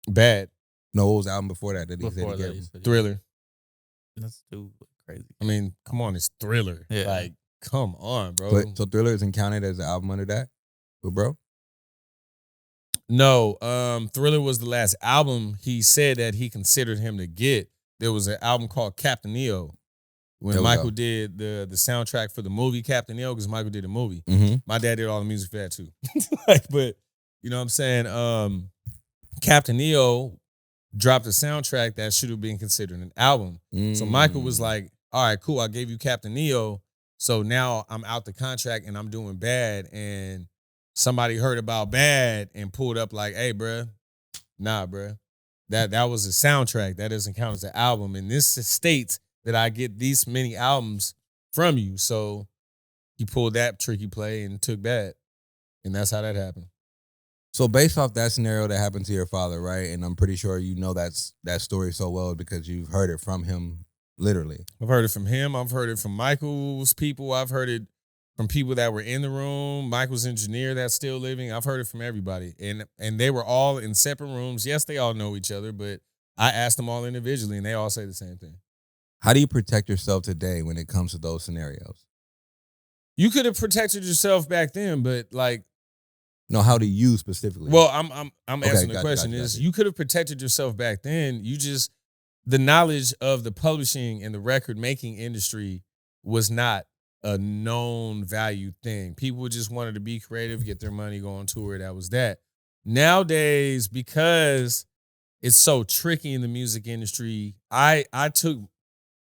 Bad. No, what was the album before that he said Before he that, gave he him? said he- Thriller. That's too crazy. I mean, come on, it's Thriller. Yeah. Like, come on, bro. But so Thriller isn't counted as an album under that? But bro? No, Thriller was the last album he said that he considered him to get. There was an album called Captain Neo when There we Michael go. did the soundtrack for the movie Captain Neo, because Michael did the movie. Mm-hmm. My dad did all the music for that too. But you know what I'm saying? Captain Neo dropped a soundtrack that should have been considered an album. So Michael was like, all right, cool, I gave you Captain Neo. So now I'm out the contract and I'm doing Bad. And somebody heard about Bad and pulled up like, hey, bruh, nah, bruh. That was a soundtrack. That doesn't count as an album. And this states that I get these many albums from you. So he pulled that tricky play and took Bad. And that's how that happened. So based off that scenario that happened to your father, right? And I'm pretty sure you know that story so well because you've heard it from him literally. I've heard it from him. I've heard it from Michael's people. I've heard it from people that were in the room. Michael's engineer that's still living. I've heard it from everybody. And they were all in separate rooms. Yes, they all know each other, but I asked them all individually and they all say the same thing. How do you protect yourself today when it comes to those scenarios? You could have protected yourself back then, but like, No, how do you specifically? well, I'm answering the gotcha, question gotcha, is gotcha. you could have protected yourself back then. You just, the knowledge of the publishing and the record making industry was not a known value thing. People just wanted to be creative, get their money, go on tour. That was that. Nowadays, because it's so tricky in the music industry, I took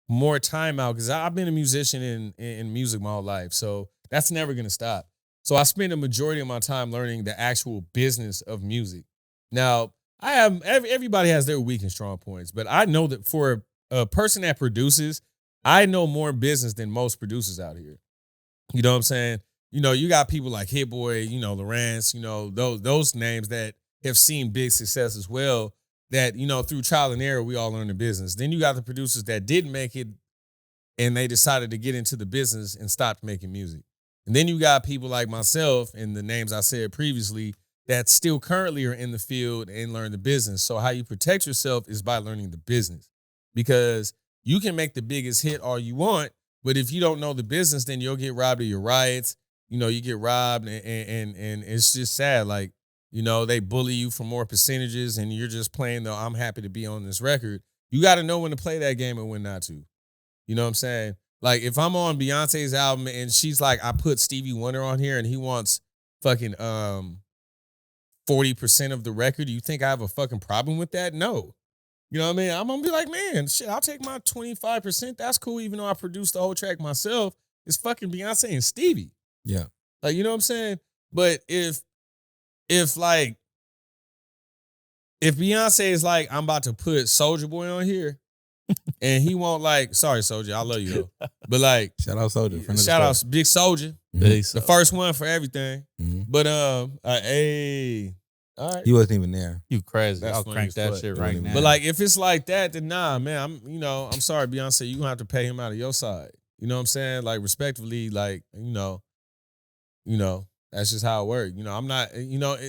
more time out because I've been a musician in music my whole life. So that's never going to stop. So I spend a majority of my time learning the actual business of music. Now, I have everybody has their weak and strong points, but I know that for a person that produces, I know more business than most producers out here. You know what I'm saying? You know, you got people like Hit Boy, you know, Lawrence, you know, those names that have seen big success as well, that, you know, through trial and error, we all learn the business. Then you got the producers that didn't make it and they decided to get into the business and stopped making music. And then you got people like myself and the names I said previously that still currently are in the field and learn the business. So how you protect yourself is by learning the business, because you can make the biggest hit all you want, but if you don't know the business, then you'll get robbed of your rights. You know, you get robbed and it's just sad. Like, you know, they bully you for more percentages and you're just playing the I'm happy to be on this record. You got to know when to play that game and when not to. You know what I'm saying? Like, if I'm on Beyonce's album and she's like, I put Stevie Wonder on here and he wants fucking 40% of the record, do you think I have a fucking problem with that? No. You know what I mean? I'm going to be like, man, shit, I'll take my 25%. That's cool, even though I produced the whole track myself. It's fucking Beyonce and Stevie. Yeah. Like, you know what I'm saying? But if Beyonce is like, I'm about to put Soulja Boy on here, and he won't like, sorry, Soulja, I love you though. But like, Shout out Soldier. shout out Big Soulja, Mhm. the first one for everything. Mhm. But hey, all right. He wasn't even there. You crazy. That's I'll funny crank as that fuck. shit It right wasn't now. But like, if it's like that, then nah, man. I'm sorry, Beyonce. You gonna have to pay him out of your side. You know what I'm saying? Like, respectfully, like, you know, that's just how it works. You know, I'm not.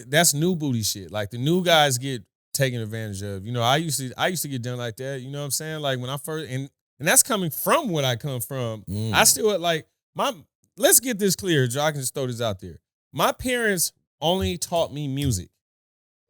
That's new booty shit. Like, the new guys get taken advantage of. You know, I used to get done like that. You know what I'm saying? Like, when I first and that's coming from what I come from. I still like let's get this clear, Joe. I can just throw this out there. My parents only taught me music.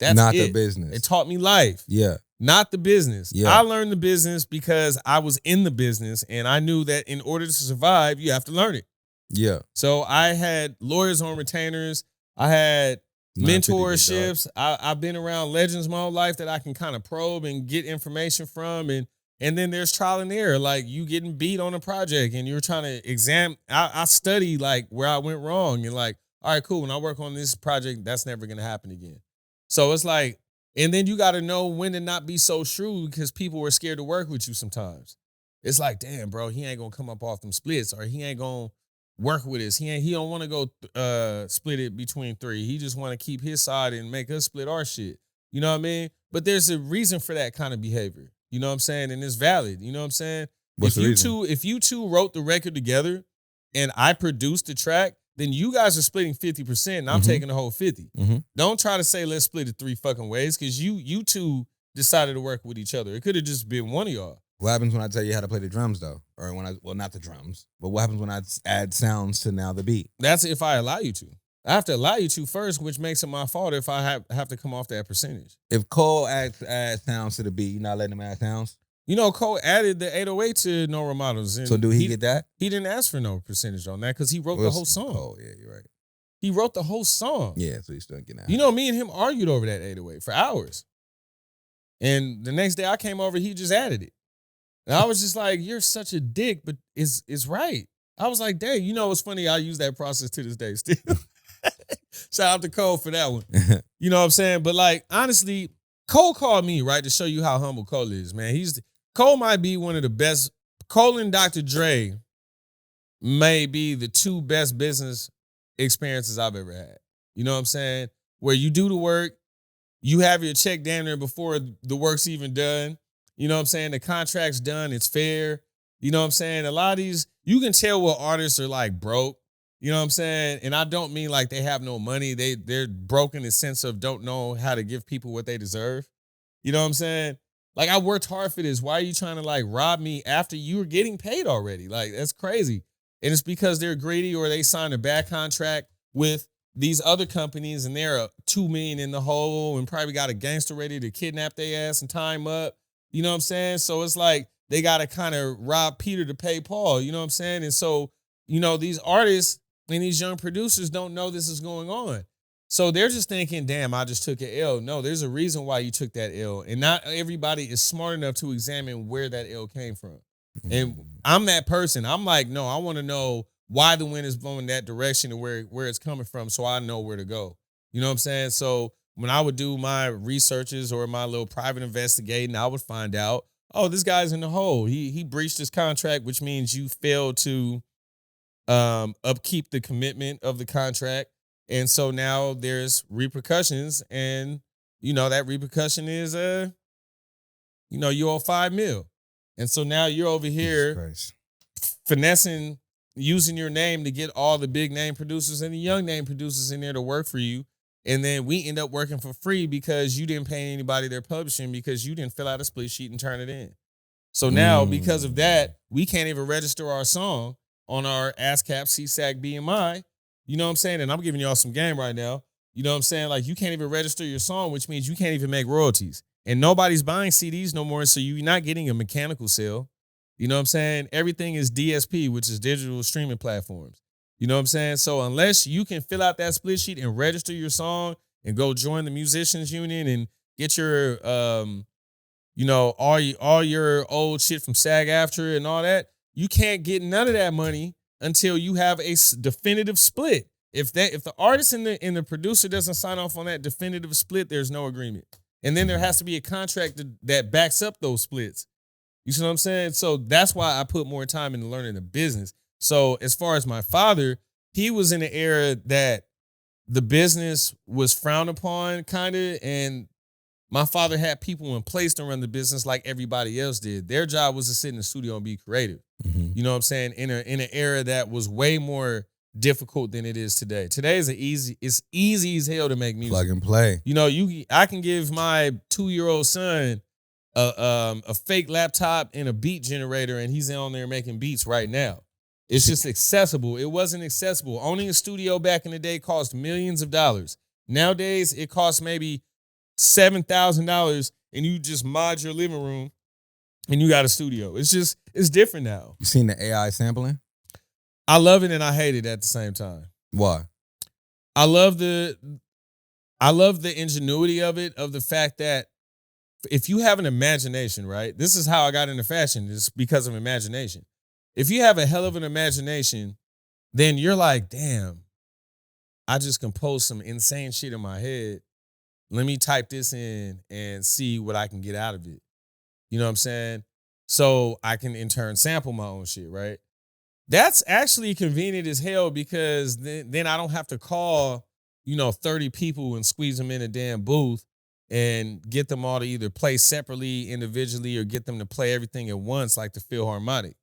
That's Not it. the business. It taught me life. Yeah. Not the business. Yeah. I learned the business because I was in the business and I knew that in order to survive, you have to learn it. Yeah. So I had lawyers on retainers. I had 950 mentorships. I've been around legends my whole life that I can kind of probe and get information from. And then there's trial and error, like you getting beat on a project and you're trying to examine. I study like where I went wrong and like, all right, cool. When I work on this project, that's never going to happen again. So it's like, and then you got to know when to not be so shrewd because people are scared to work with you sometimes. It's like, damn, bro, he ain't going to come up off them splits or he ain't going to work with us. He don't want to go split it between three. He just want to keep his side and make us split our shit. You know what I mean? But there's a reason for that kind of behavior. You know what I'm saying? And it's valid. You know what I'm saying? What's the reason? If you two wrote the record together and I produced the track, then you guys are splitting 50% and I'm taking the whole 50. Don't try to say let's split it 3 fucking ways because you two decided to work with each other. It could have just been one of y'all. What happens when I tell you how to play the drums though? Or well, not the drums, but what happens when I add sounds to now the beat? That's if I allow you to. I have to allow you to first, which makes it my fault if I have to come off that percentage. If Cole adds sounds to the beat, you're not letting him add sounds? You know, Cole added the 808 to No Role Models. And so do he get that? He didn't ask for no percentage on that because he wrote the whole song. Oh, yeah, you're right. He wrote the whole song. Yeah, so he's still getting out. You know, me and him argued over that 808 for hours. And the next day I came over, he just added it. And I was just like, you're such a dick, but it's right. I was like, dang, you know what's funny? I use that process to this day still. Shout out to Cole for that one. You know what I'm saying? But like, honestly, Cole called me, right, to show you how humble Cole is, man. Cole might be one of the best. Cole and Dr. Dre may be the 2 best business experiences I've ever had. You know what I'm saying? Where you do the work, you have your check down there before the work's even done. You know what I'm saying? The contract's done. It's fair. You know what I'm saying? A lot of these, you can tell what artists are like broke. You know what I'm saying? And I don't mean like they have no money. They're broke in the sense of don't know how to give people what they deserve. You know what I'm saying? Like, I worked hard for this. Why are you trying to like rob me after you were getting paid already? Like, that's crazy. And it's because they're greedy or they signed a bad contract with these other companies and they're $2 million in the hole and probably got a gangster ready to kidnap their ass and tie him up. You know what I'm saying? So it's like they got to kind of rob Peter to pay Paul. You know what I'm saying? And so, you know, these artists and these young producers don't know this is going on. So they're just thinking, damn, I just took an L. No, there's a reason why you took that L. And not everybody is smart enough to examine where that L came from. And I'm that person. I'm like, no, I want to know why the wind is blowing that direction and where it's coming from so I know where to go. You know what I'm saying? So when I would do my researches or my little private investigating, I would find out, oh, this guy's in the hole. He breached his contract, which means you failed to upkeep the commitment of the contract. And so now there's repercussions, and you know that repercussion is you owe $5 million. And so now you're over here finessing, using your name to get all the big name producers and the young name producers in there to work for you. And then we end up working for free because you didn't pay anybody their publishing because you didn't fill out a split sheet and turn it in. So now because of that, we can't even register our song on our ASCAP, CSAC, BMI. You know what I'm saying? And I'm giving y'all some game right now. You know what I'm saying? Like, you can't even register your song, which means you can't even make royalties. And nobody's buying CDs no more, so you're not getting a mechanical sale. You know what I'm saying? Everything is DSP, which is digital streaming platforms. You know what I'm saying? So unless you can fill out that split sheet and register your song and go join the musicians union and get your, all your old shit from SAG-AFTRA and all that, you can't get none of that money until you have a definitive split. If the artist and the producer doesn't sign off on that definitive split, there's no agreement. And then there has to be a contract that backs up those splits. You see what I'm saying? So that's why I put more time into learning the business. So as far as my father, he was in an era that the business was frowned upon, kind of, and my father had people in place to run the business like everybody else did. Their job was to sit in the studio and be creative. You know what I'm saying? In an era that was way more difficult than it is today. Today is it's easy as hell to make music. Plug and play. You know, I can give my 2-year-old son a fake laptop and a beat generator, and he's on there making beats right now. It's just accessible. It wasn't accessible. Owning a studio back in the day cost millions of dollars. Nowadays, it costs maybe $7,000, and you just mod your living room, and you got a studio. It's different now. You seen the AI sampling? I love it and I hate it at the same time. Why? I love the ingenuity of it, of the fact that if you have an imagination, right? This is how I got into fashion. It's because of imagination. If you have a hell of an imagination, then you're like, damn, I just composed some insane shit in my head. Let me type this in and see what I can get out of it. You know what I'm saying? So I can in turn sample my own shit, right? That's actually convenient as hell because then I don't have to call, 30 people and squeeze them in a damn booth and get them all to either play separately, individually, or get them to play everything at once like the Philharmonic.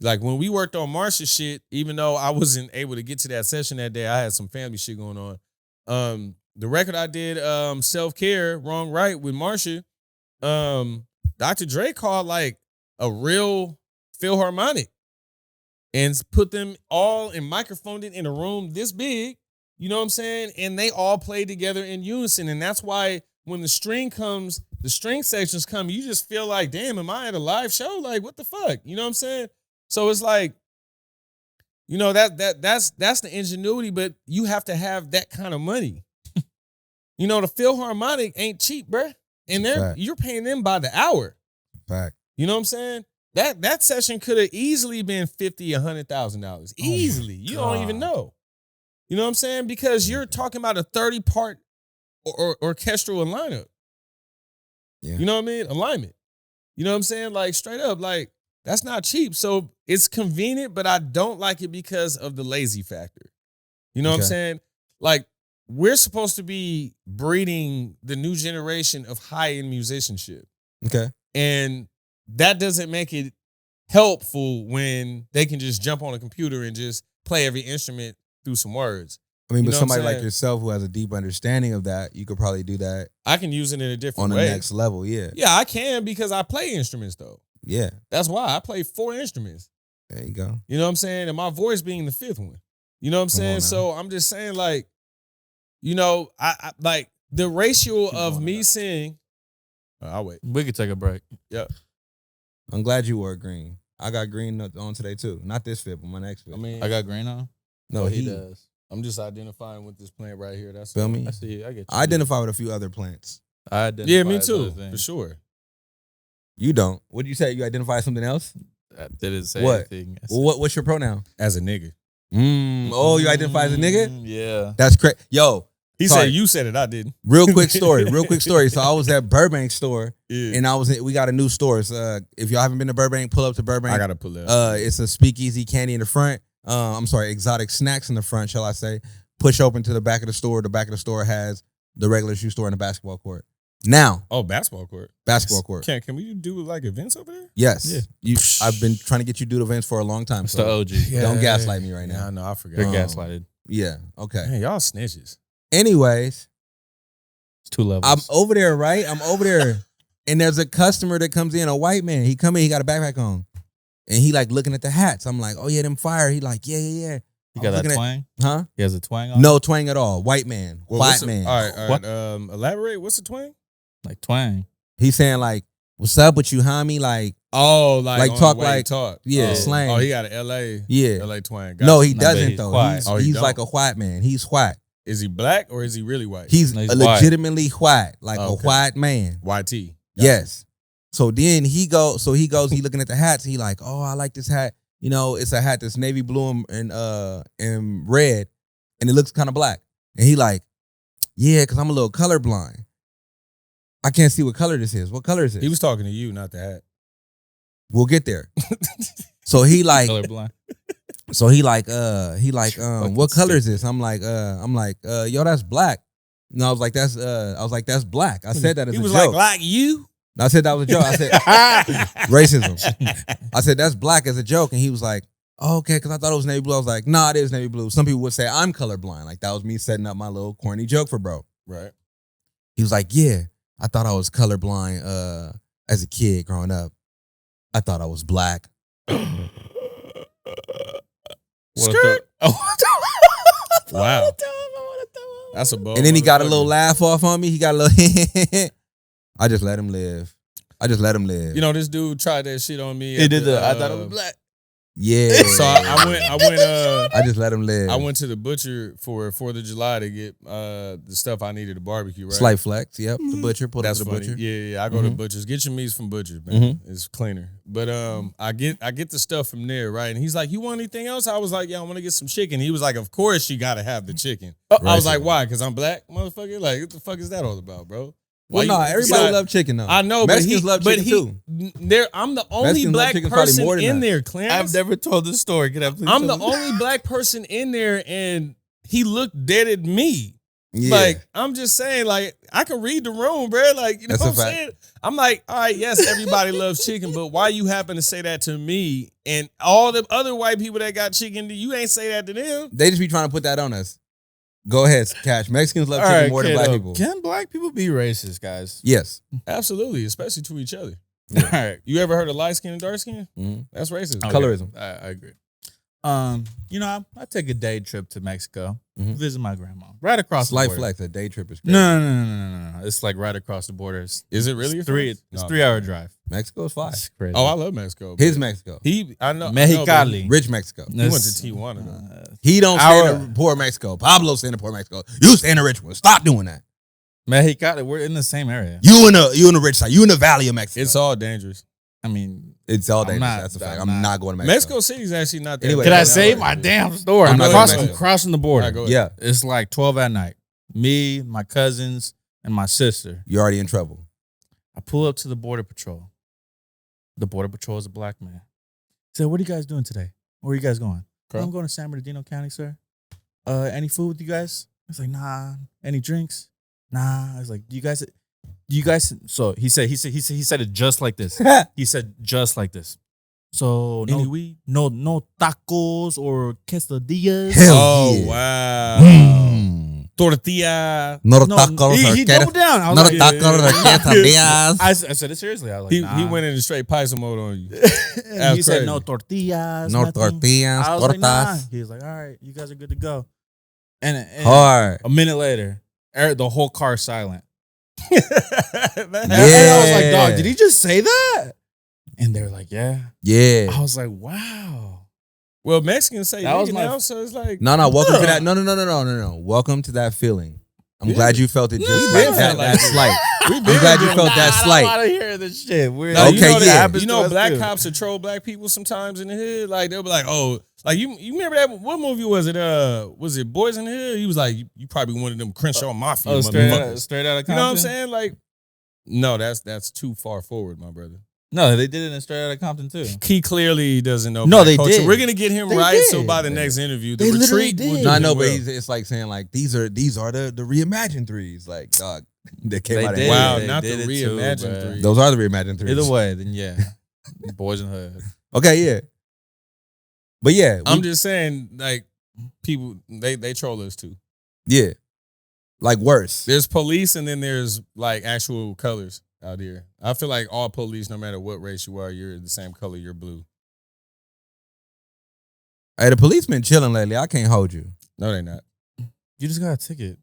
Like when we worked on Marsha shit, even though I wasn't able to get to that session that day, I had some family shit going on. The record I did, Self-Care, Wrong Right with Marsha, Dr. Dre called like a real Philharmonic and put them all and microphoned it in a room this big, you know what I'm saying? And they all played together in unison. And that's why when the string sections come, you just feel like, damn, am I at a live show? Like, what the fuck? You know what I'm saying? So it's like, you know, that's the ingenuity, but you have to have that kind of money. You know, the Philharmonic ain't cheap, bruh. And you're paying them by the hour. Fact. You know what I'm saying? That session could have easily been $50,000, $100,000. Easily. You don't even know. You know what I'm saying? Because you're talking about a 30-part orchestral lineup. Yeah. You know what I mean? Alignment. You know what I'm saying? Like, straight up, like, that's not cheap. So it's convenient, but I don't like it because of the lazy factor. You know what I'm saying? Like, we're supposed to be breeding the new generation of high-end musicianship. Okay. And that doesn't make it helpful when they can just jump on a computer and just play every instrument through some words. I mean, You but know what I'm somebody like saying? yourself who has a deep understanding of that, you could probably do that I can use it in a different on way. the next level. Yeah. Yeah, I can because I play instruments, though. Yeah. That's why I play 4 instruments. There you go. You know what I'm saying? And my voice being the 5th one. You know what I'm Come on saying? now. So I'm just saying, like, you know, I like the ratio of me singing. I'll wait. We could take a break. I'm glad you wore green. I got green on today too. Not this fit, but my next fit. I mean, I got green on. no, Oh, he does. I'm just identifying with this plant right here. That's Feel all. me? I see. I get you. I identify with a few other plants. I identify Yeah, me as too, other for things. sure. You don't. What did you say? You identify as something else? I didn't say What? anything. I Well, what's your pronoun? As a nigga. Oh, you identify as a nigga? Yeah. That's correct. Yo, He Sorry. said you said it, I didn't. real quick story. So I was at Burbank store, Yeah. and we got a new store. So, if y'all haven't been to Burbank, pull up to Burbank. I gotta pull that. It's a speakeasy, candy in the front. I'm sorry, exotic snacks in the front, shall I say. Push open to the back of the store. The back of the store has the regular shoe store and the basketball court. Now, Oh, basketball court. basketball court. Can we do like events over there? Yes. Yeah. I've been trying to get you to do events for a long time. It's the So OG. don't gaslight me right Yeah, now. I know. I forgot. You're Um, gaslighted. Yeah. Okay. Man, y'all snitches. Anyways, It's 2 levels. I'm over there, right? I'm over there. And there's a customer that comes in, a white man. He come in, he got a backpack on. And he like looking at the hats. I'm like, oh yeah, them fire. He like, yeah. You I'm got that looking at- twang? Huh? He has a twang on? No twang at all. White man. Well, White what's the- man. All right. What? Elaborate. What's the twang? Like twang. He's saying like, what's up with you, homie? Like, Oh, like on talk the way he like- talk. yeah, Oh. slang. Oh, he got an LA yeah. twang. No, Gotcha. he No, but doesn't he's though. white. He's, Oh, he he's don't? like a white man. He's white. Is he black or is he really white? He's, No, he's a white. legitimately white. Like a Okay. white man. YT. Yes. So then he goes, he looking at the hats. He like, oh, I like this hat. You know, it's a hat that's navy blue and red, and it looks kind of black. And he like, yeah, because I'm a little colorblind. I can't see what color this is. What color is this? He was talking to you, not the hat. We'll get there. So he like, Colorblind. what color is this? I'm like, yo, that's black. And I was like, that's black. I said that as He a was joke. like you. I said that was a joke. I said racism. I said that's black as a joke, and he was like, oh, okay, because I thought it was navy blue. I was like, nah, it is navy blue. Some people would say I'm colorblind. Like that was me setting up my little corny joke for bro. Right. He was like, yeah, I thought I was colorblind as a kid growing up. I thought I was black. Skirt. Wow. That's a bold. And then he got a motherfucker. little laugh off on me. He got a little. I just let him live. You know, this dude tried that shit on me. He at did the, I thought it was black. Yeah. So I just let him live. I went to the butcher for 4th of July to get the stuff I needed to barbecue, right? Slight flex. Yep. The butcher. Pulled up That's to the funny. butcher. Yeah. I go to Mhm. butchers. Get your meats from butchers, man. Mm-hmm. It's cleaner. But I get the stuff from there, right? And he's like, "You want anything else?" I was like, "Yeah, I want to get some chicken." He was like, "Of course you got to have the chicken." I was like, "Why? Because I'm black, motherfucker. Like, what the fuck is that all about, bro?" Well, Why no, you- everybody Besides- love chicken though. I know, Mexicans but love chicken too. I'm the only Mexicans love black chicken probably person more than in us. there, Clarence. I've never told this story. Can I please I'm tell the it? only black person in there, and he looked dead at me. Yeah. Like, I'm just saying, like, I can read the room, bro. Like, you know That's what a I'm fact. saying? I'm like, all right, yes, everybody loves chicken, but why you happen to say that to me and all the other white people that got chicken, you ain't say that to them? They just be trying to put that on us. Go ahead, Cash. Mexicans love All chicken right, more than kiddo, black people. Can black people be racist, guys? Yes. Absolutely, especially to each other. All right. You ever heard of light skin and dark skin? Mm-hmm. That's racist. Okay. Colorism. I agree. You know, I take a day trip to Mexico, Mhm. visit my grandma, right across the Slight border. flex. A day trip is crazy. No. It's like right across the border. Is it really? It's your three? friends? It's No. 3-hour drive. Mexico's fly. It's crazy. Oh, I love Mexico. His Mexico. I know. Mexicali. Rich Mexico. He went to Tijuana, though. He don't stay Our- in poor Mexico. Pablo stay in poor Mexico. You stay in the rich one. Stop doing that. Mexicali. We're in the same area. You in the rich side. You in the valley of Mexico. It's all dangerous. I mean, It's all I'm dangerous. not- That's a fact. I'm I'm not- not going to Mexico. Mexico City's actually not that Anyway, can bad. I no, say No, my yeah. damn story? I'm I'm not crossing, going to crossing the border. All right, go ahead. Yeah, It's like 12 at night. Me, my cousins, and my sister. you're already in trouble. I pull up to the border patrol. The border patrol is a black man. He said, "What are you guys doing today? Where are you guys going?" Carl? "I'm going to San Bernardino County, sir." Any food with you guys? I was like, "Nah." "Any drinks?" "Nah." I was like, "Do you guys?" So he said it just like this. He said just like this. So no, Any weed? no tacos or quesadillas. Hell Oh, yeah. wow. Mm. Tortilla. No No, tacos he or doubled down. I was no like, tacos or quesadillas. I said it seriously. I was like, He nah. went into straight paisa mode on you. And That's he said crazy. no tortillas. No nothing. tortillas, I was like, nah. tortas. He was like, all right, you guys are good to go. And Hard. a minute later, the whole car silent. Man, And I was like, Yeah. dog, did he just say that? And they were like, yeah. Yeah. I was like, wow. Well, Mexicans say That was nigga my- now, so it's like, No. Welcome to Ugh. that. No. Welcome to that feeling. I'm Yeah. glad you felt it just Yeah. like We that. felt like That it. slight. we I'm glad you felt that I slight. don't want to hear this shit. We're No, Okay, you know, yeah. happens You to know, us black too. cops will troll black people sometimes in the hood. Like they'll be like, "Oh, like you remember that? What movie was it? Was it Boys in the Hood?" He was like, "You probably one of them Crenshaw Mafia Oh, motherfuckers." straight out of Compton? You know what I'm saying? Like, no, that's too far forward, my brother. No, they did it in Straight Outta Compton too. He clearly doesn't know. No, black they culture. did. We're gonna get him They right. did. So by the next interview, the They literally retreat. did. Will do No, I him know, but well. it's like saying like these are the reimagined threes. Like dog, that came They out of did. Wow, They not the did it too, reimagined bruh. three. Those are the reimagined threes. Either way, then yeah. Boys in the Hood. Okay, yeah. But yeah, I'm just saying, like people, they troll us too. yeah, like worse. There's police, and then there's like actual colors out here. I feel like all police, no matter what race you are, you're the same color. You're blue. Hey, the police been chilling lately. I can't hold you. No, they not. You just got a ticket.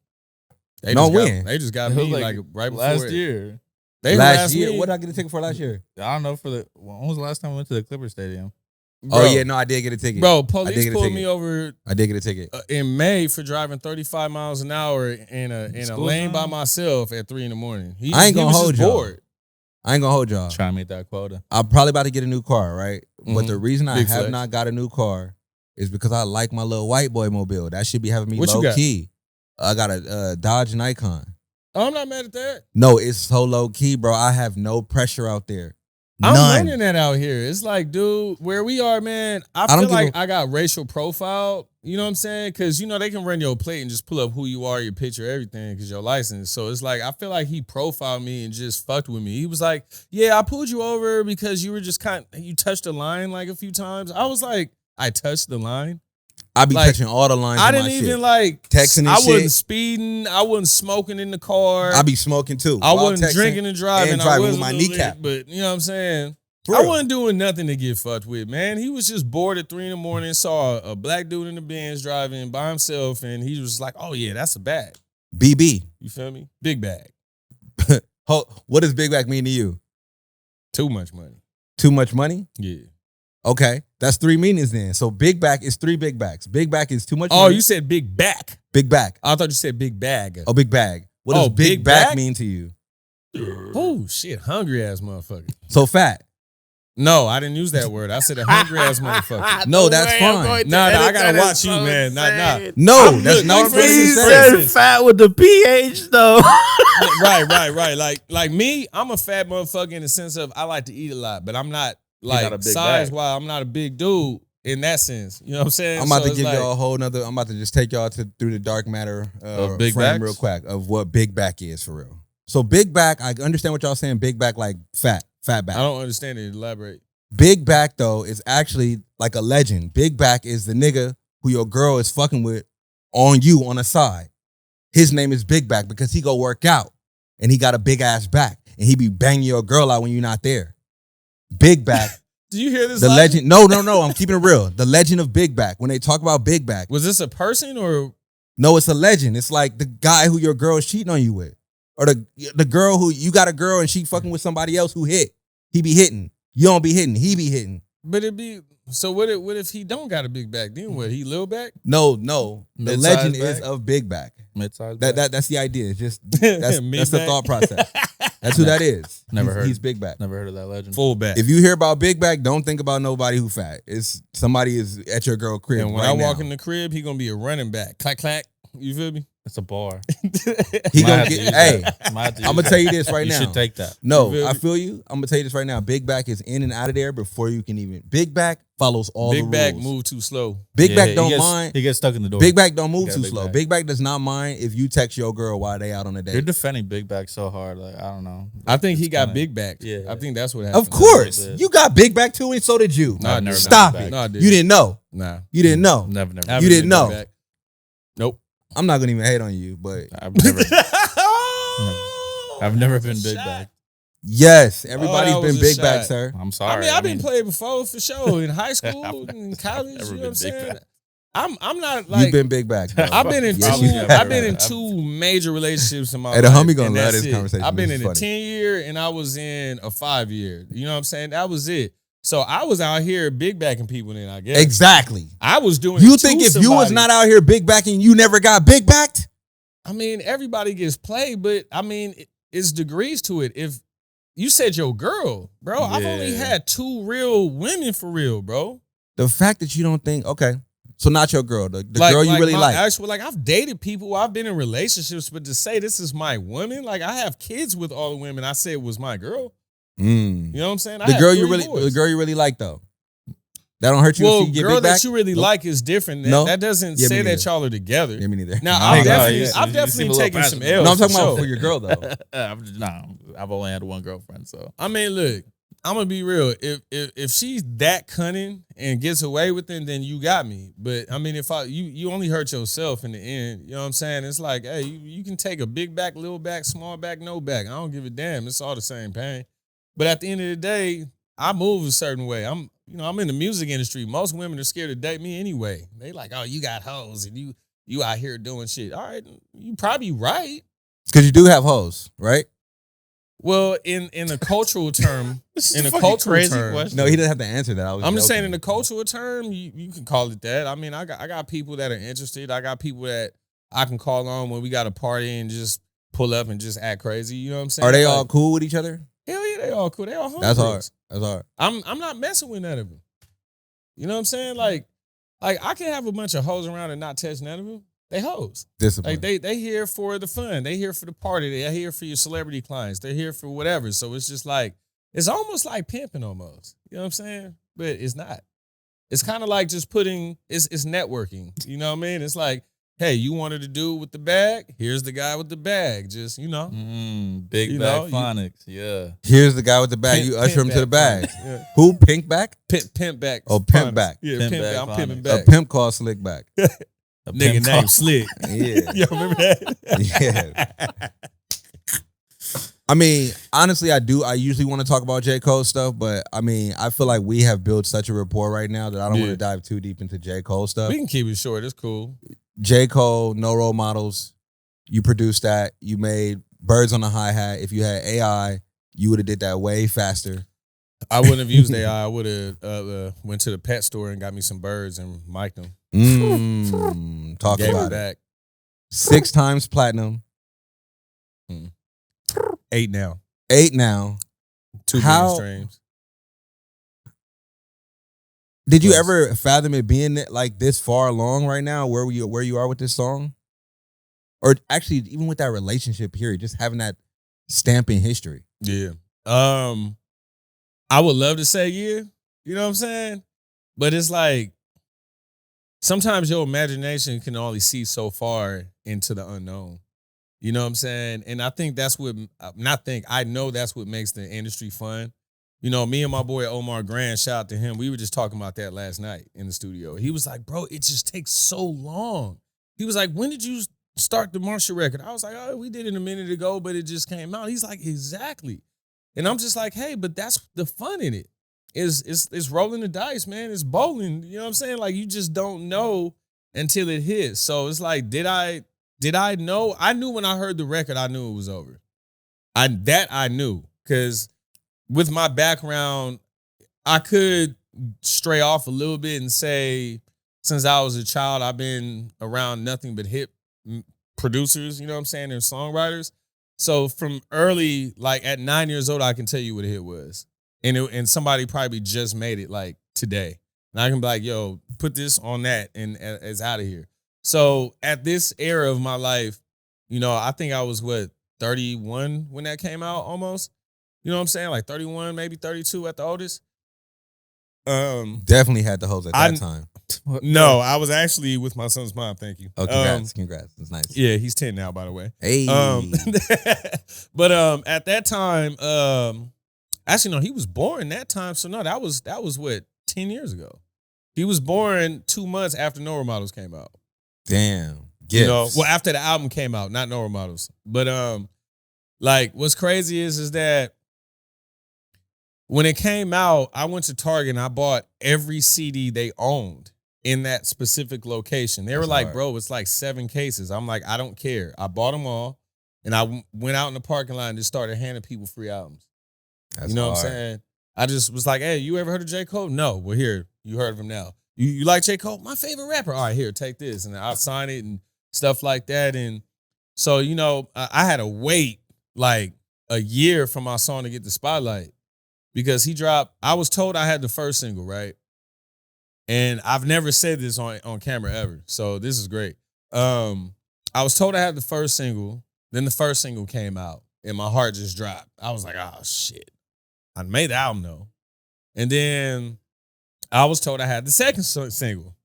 They No, just got- when? They just got It was me like like right before last it. year. They Last harassed year, me. what did I get a ticket for last year? I don't know when was the last time we went to the Clipper Stadium? Bro, Oh yeah, no, I did get a ticket. bro. I did Police get a pulled ticket. me over I did get a ticket. in May for driving 35 miles an hour in a School lane by zone? myself at 3 a.m. I ain't gonna was hold just y'all. bored. I ain't gonna hold y'all. Trying to meet that quota. I'm probably about to get a new car, right? But Mhm. the reason I Big have flex. not got a new car is because I like my little white boy mobile. That should be having me What you low got? key. I got a Dodge Nikon. Oh, I'm not mad at that. No, it's so low key, bro. I have no pressure out there. I'm None. learning that out here. It's like, dude, where we are, man, I don't feel give like a- I got racial profile. You know what I'm saying? Because, you know, they can run your plate and just pull up who you are, your picture, everything, because your license. So it's like, I feel like he profiled me and just fucked with me. He was like, yeah, I pulled you over because you were just you touched the line like a few times. I was like, I touched the line? I be like, touching all the lines. I in my didn't even shit. like, Texting and I shit. wasn't speeding. I wasn't smoking in the car. I be smoking too. I while wasn't texting drinking and driving. and I driving was with my a little kneecap. lit, but you know what I'm saying? For I real. wasn't doing nothing to get fucked with, man. He was just bored at 3 a.m, saw a black dude in the Benz driving by himself, and he was like, oh, yeah, that's a bag. BB. You feel me? Big bag. What does big bag mean to you? Too much money. Too much money? Yeah. Okay, that's 3 meanings then. So big back is 3 big backs. Big back is too much. Oh, money. you said big back. big back. I thought you said big bag. Oh, big bag. What Oh, does big, big back back? mean to you? Oh, shit. Hungry ass motherfucker. So fat. No, I didn't use that word. I said a hungry ass motherfucker. No, that's fine. Nah, I gotta watch you, man. Nah. No, I'm that's good. not Like, what for person instance- said. for instance- fat with the PH though. Right. Like me, I'm a fat motherfucker in the sense of I like to eat a lot, but I'm not not a like big size bag. wise. I'm not a big dude. in that sense. You know what I'm saying? I'm about So to it's give like, y'all a whole nother. I'm about to just take y'all through the dark matter Of big frame backs? real quick of what big back is for real. So big back, I understand what y'all saying. Big back like fat back. I don't understand it. Elaborate. Big back though is actually like a legend. Big back is the nigga who your girl is fucking with on you on the side. His name is Big Back because he go work out and he got a big ass back and he be banging your girl out when you're not there. Big Back. Do you hear this? The legend? legend. No. I'm keeping it real. The legend of Big Back. When they talk about Big Back, Was this a person or? no, it's a legend. It's like the guy who your girl is cheating on you with, or the girl who you got a girl and she fucking with somebody else who hit. He be hitting. You don't be hitting. He be hitting. But it be so. What if he don't got a big back? Then what? He little back? No. The Mid-size legend back? is of Big Back. Mid-size. That's the idea. It's just that's the Mid-back? thought process. That's who that is. Never heard. He's Big Back. Never heard of that legend. Full back. If you hear about Big Back, don't think about nobody who fat. It's somebody is at your girl crib. And when right I walk now. in the crib, he gonna be a running back. Clack clack. You feel me? It's a bar. he Might gonna have to get. use Hey, that. Might have to I'm use gonna tell you this right you now. should take that. No, You feel I me? feel you. I'm gonna tell you this right now. Big Back is in and out of there before you can even. Big Back follows all the Big rules. back move too slow. Big Yeah, Back he don't gets- mind. He gets stuck in the door. Big Back don't move got too Big slow. Back. Big Back does not mind if you text your girl while they out on a You're date. defending Big Back so hard. Like, I don't know. I think he It's got kinda- big back. Yeah. I think that's what happened. Of course, bit. you got Big Back too, and so did you. Nah, I I've never didn't. been Stop Big it. Back. No, I didn't. You didn't know. Nah. You didn't know. Never. I haven't You didn't been know. big back. Nope. I'm not gonna even hate on you, but I've never been Big Back. yes, everybody's that was been a Big shot. Back, sir. I'm sorry. I mean, I've been playing before for sure in high school, I've in college. never You know what been I'm Big saying? Back. I'm not like You've been Big Back. bro. I've been in Yes, two. you have. I've been in I've- two major relationships in my Hey, the life. homie gonna and love that's this it. conversation. I've been This in is a funny. 10-year and I was in a 5-year. You know what I'm saying? That was it. So I was out here big backing people. Then I guess Exactly. I was doing. You it think to if you was somebody. not out here Big Backing, you never got Big Backed? I mean, everybody gets played, but I mean, it's degrees to it. If you said your girl, bro, I've only Yeah. had 2 real women for real, bro. The fact that you don't think, okay, so not your girl, the girl you really my like. Actual, like I've dated people, I've been in relationships, but to say this is my woman, like I have kids with all the women I said was my girl. Mm. You know what I'm saying? I The have girl you 3 really, boys. the girl you really like though. That don't hurt you Well, if she get girl Big Back? that you really Nope. like is different. That, No. that doesn't Yeah, me say that neither. y'all are together. Yeah, me neither. Now No, I've no, definitely, you I've seem a definitely little taken some passionate. L's. No, I'm talking for about sure. for your girl though. I've only had one girlfriend, so I mean, look, I'm gonna be real. If she's that cunning and gets away with it, then you got me. But I mean, if you only hurt yourself in the end. You know what I'm saying? It's like, hey, you can take a big back, little back, small back, no back. I don't give a damn. It's all the same pain. But at the end of the day, I move a certain way. I'm in the music industry. Most women are scared to date me anyway. They like, oh, you got hoes and you out here doing shit. All right, you probably right. Because you do have hoes, right? Well, in a cultural term, This is in a a fucking cultural crazy term, question. No, he doesn't have to answer that. I'm just saying in the cultural term, you can call it that. I mean, I got people that are interested. I got people that I can call on when we got a party and just pull up and just act crazy. You know what I'm saying? Are they Like, all cool with each other? Hell yeah, they all cool. They all homebrews. That's hard. That's hard. I'm not messing with none of them. You know what I'm saying? Like I can have a bunch of hoes around and not touch none of them. They hoes. Discipline. Like they here for the fun. They here for the party. They here for your celebrity clients. They're here for whatever. So it's just like it's almost like pimping almost. You know what I'm saying? But it's not. It's kind of like just putting it's networking. You know what I mean? It's like, hey, you wanted to do with the bag? Here's the guy with the bag. Just Big You Back know, you- Phonix, yeah. Here's the guy with the bag. Pimp- You usher him pimp to the back bag. Yeah. Who? Pink back? Pimp back. Oh, pimp Phonics. back. Yeah, Pimp pimp back back. I'm pimping Phonics. back. A pimp called Slick Back. A Nigga pimp named call- Slick. Yeah. You remember that? Yeah. I mean, honestly, I usually want to talk about JCole stuff, but I mean, I feel like we have built such a rapport right now that I don't want Yeah. to dive too deep into JCole stuff. We can keep it short. It's cool. JCole, No Role Models, you produced that. You made Birds on the Hi-Hat. If you had AI, you would have did that way faster. I wouldn't have used AI. I would have went to the pet store and got me some birds and mic'd them. Talk Gave about it it. back. 6 times platinum, 8 now. 8 now. 2 How- million streams. Did you Plus. ever fathom it being like this far along right now, where you are with this song? Or actually, even with that relationship period, just having that stamp in history. Yeah. I would love to say yeah. You know what I'm saying? But it's like sometimes your imagination can only see so far into the unknown. You know what I'm saying? And I think that's what, I know that's what makes the industry fun. You know, me and my boy Omar Grant, shout out to him. We were just talking about that last night in the studio. He was like, bro, it just takes so long. He was like, when did you start the Marsha record? I was like, oh, we did it a minute ago, but it just came out. He's like, exactly. And I'm just like, hey, but that's the fun in it. It's rolling the dice, man. It's bowling. You know what I'm saying? Like, you just don't know until it hits. So it's like, did I know? I knew when I heard the record, I knew it was over. I knew. Because with my background, I could stray off a little bit and say, since I was a child, I've been around nothing but hip producers, you know what I'm saying, and songwriters. So from early, like at 9 years old, I can tell you what a hit was. And somebody probably just made it like today. And I can be like, yo, put this on that and it's out of here. So at this era of my life, you know, I think I was 31 when that came out almost. You know what I'm saying? Like 31, maybe 32 at the oldest. Definitely had the hoes at that time. No, I was actually with my son's mom. Thank you. Oh, congrats. That's nice. Yeah, he's 10 now, by the way. Hey. But at that time, actually no, he was born that time. So no, that was what, 10 years ago. He was born 2 months after No Role Models came out. Damn. Gifts. You know, well, after the album came out, not No Role Models. But like what's crazy is that when it came out, I went to Target and I bought every CD they owned in that specific location. They were like, bro, it's like 7 cases. I'm like, I don't care. I bought them all, and I went out in the parking lot and just started handing people free albums. You know what I'm saying? I just was like, hey, you ever heard of JCole? No. Well, here, you heard of him now. You like JCole? My favorite rapper. All right, here, take this. And I'll sign it and stuff like that. And so, you know, I had to wait like a year for my song to get the spotlight. Because he dropped, I was told I had the first single, right? And I've never said this on camera ever. So this is great. I was told I had the first single. Then the first single came out and my heart just dropped. I was like, oh, shit. I made the album, though. And then I was told I had the second single.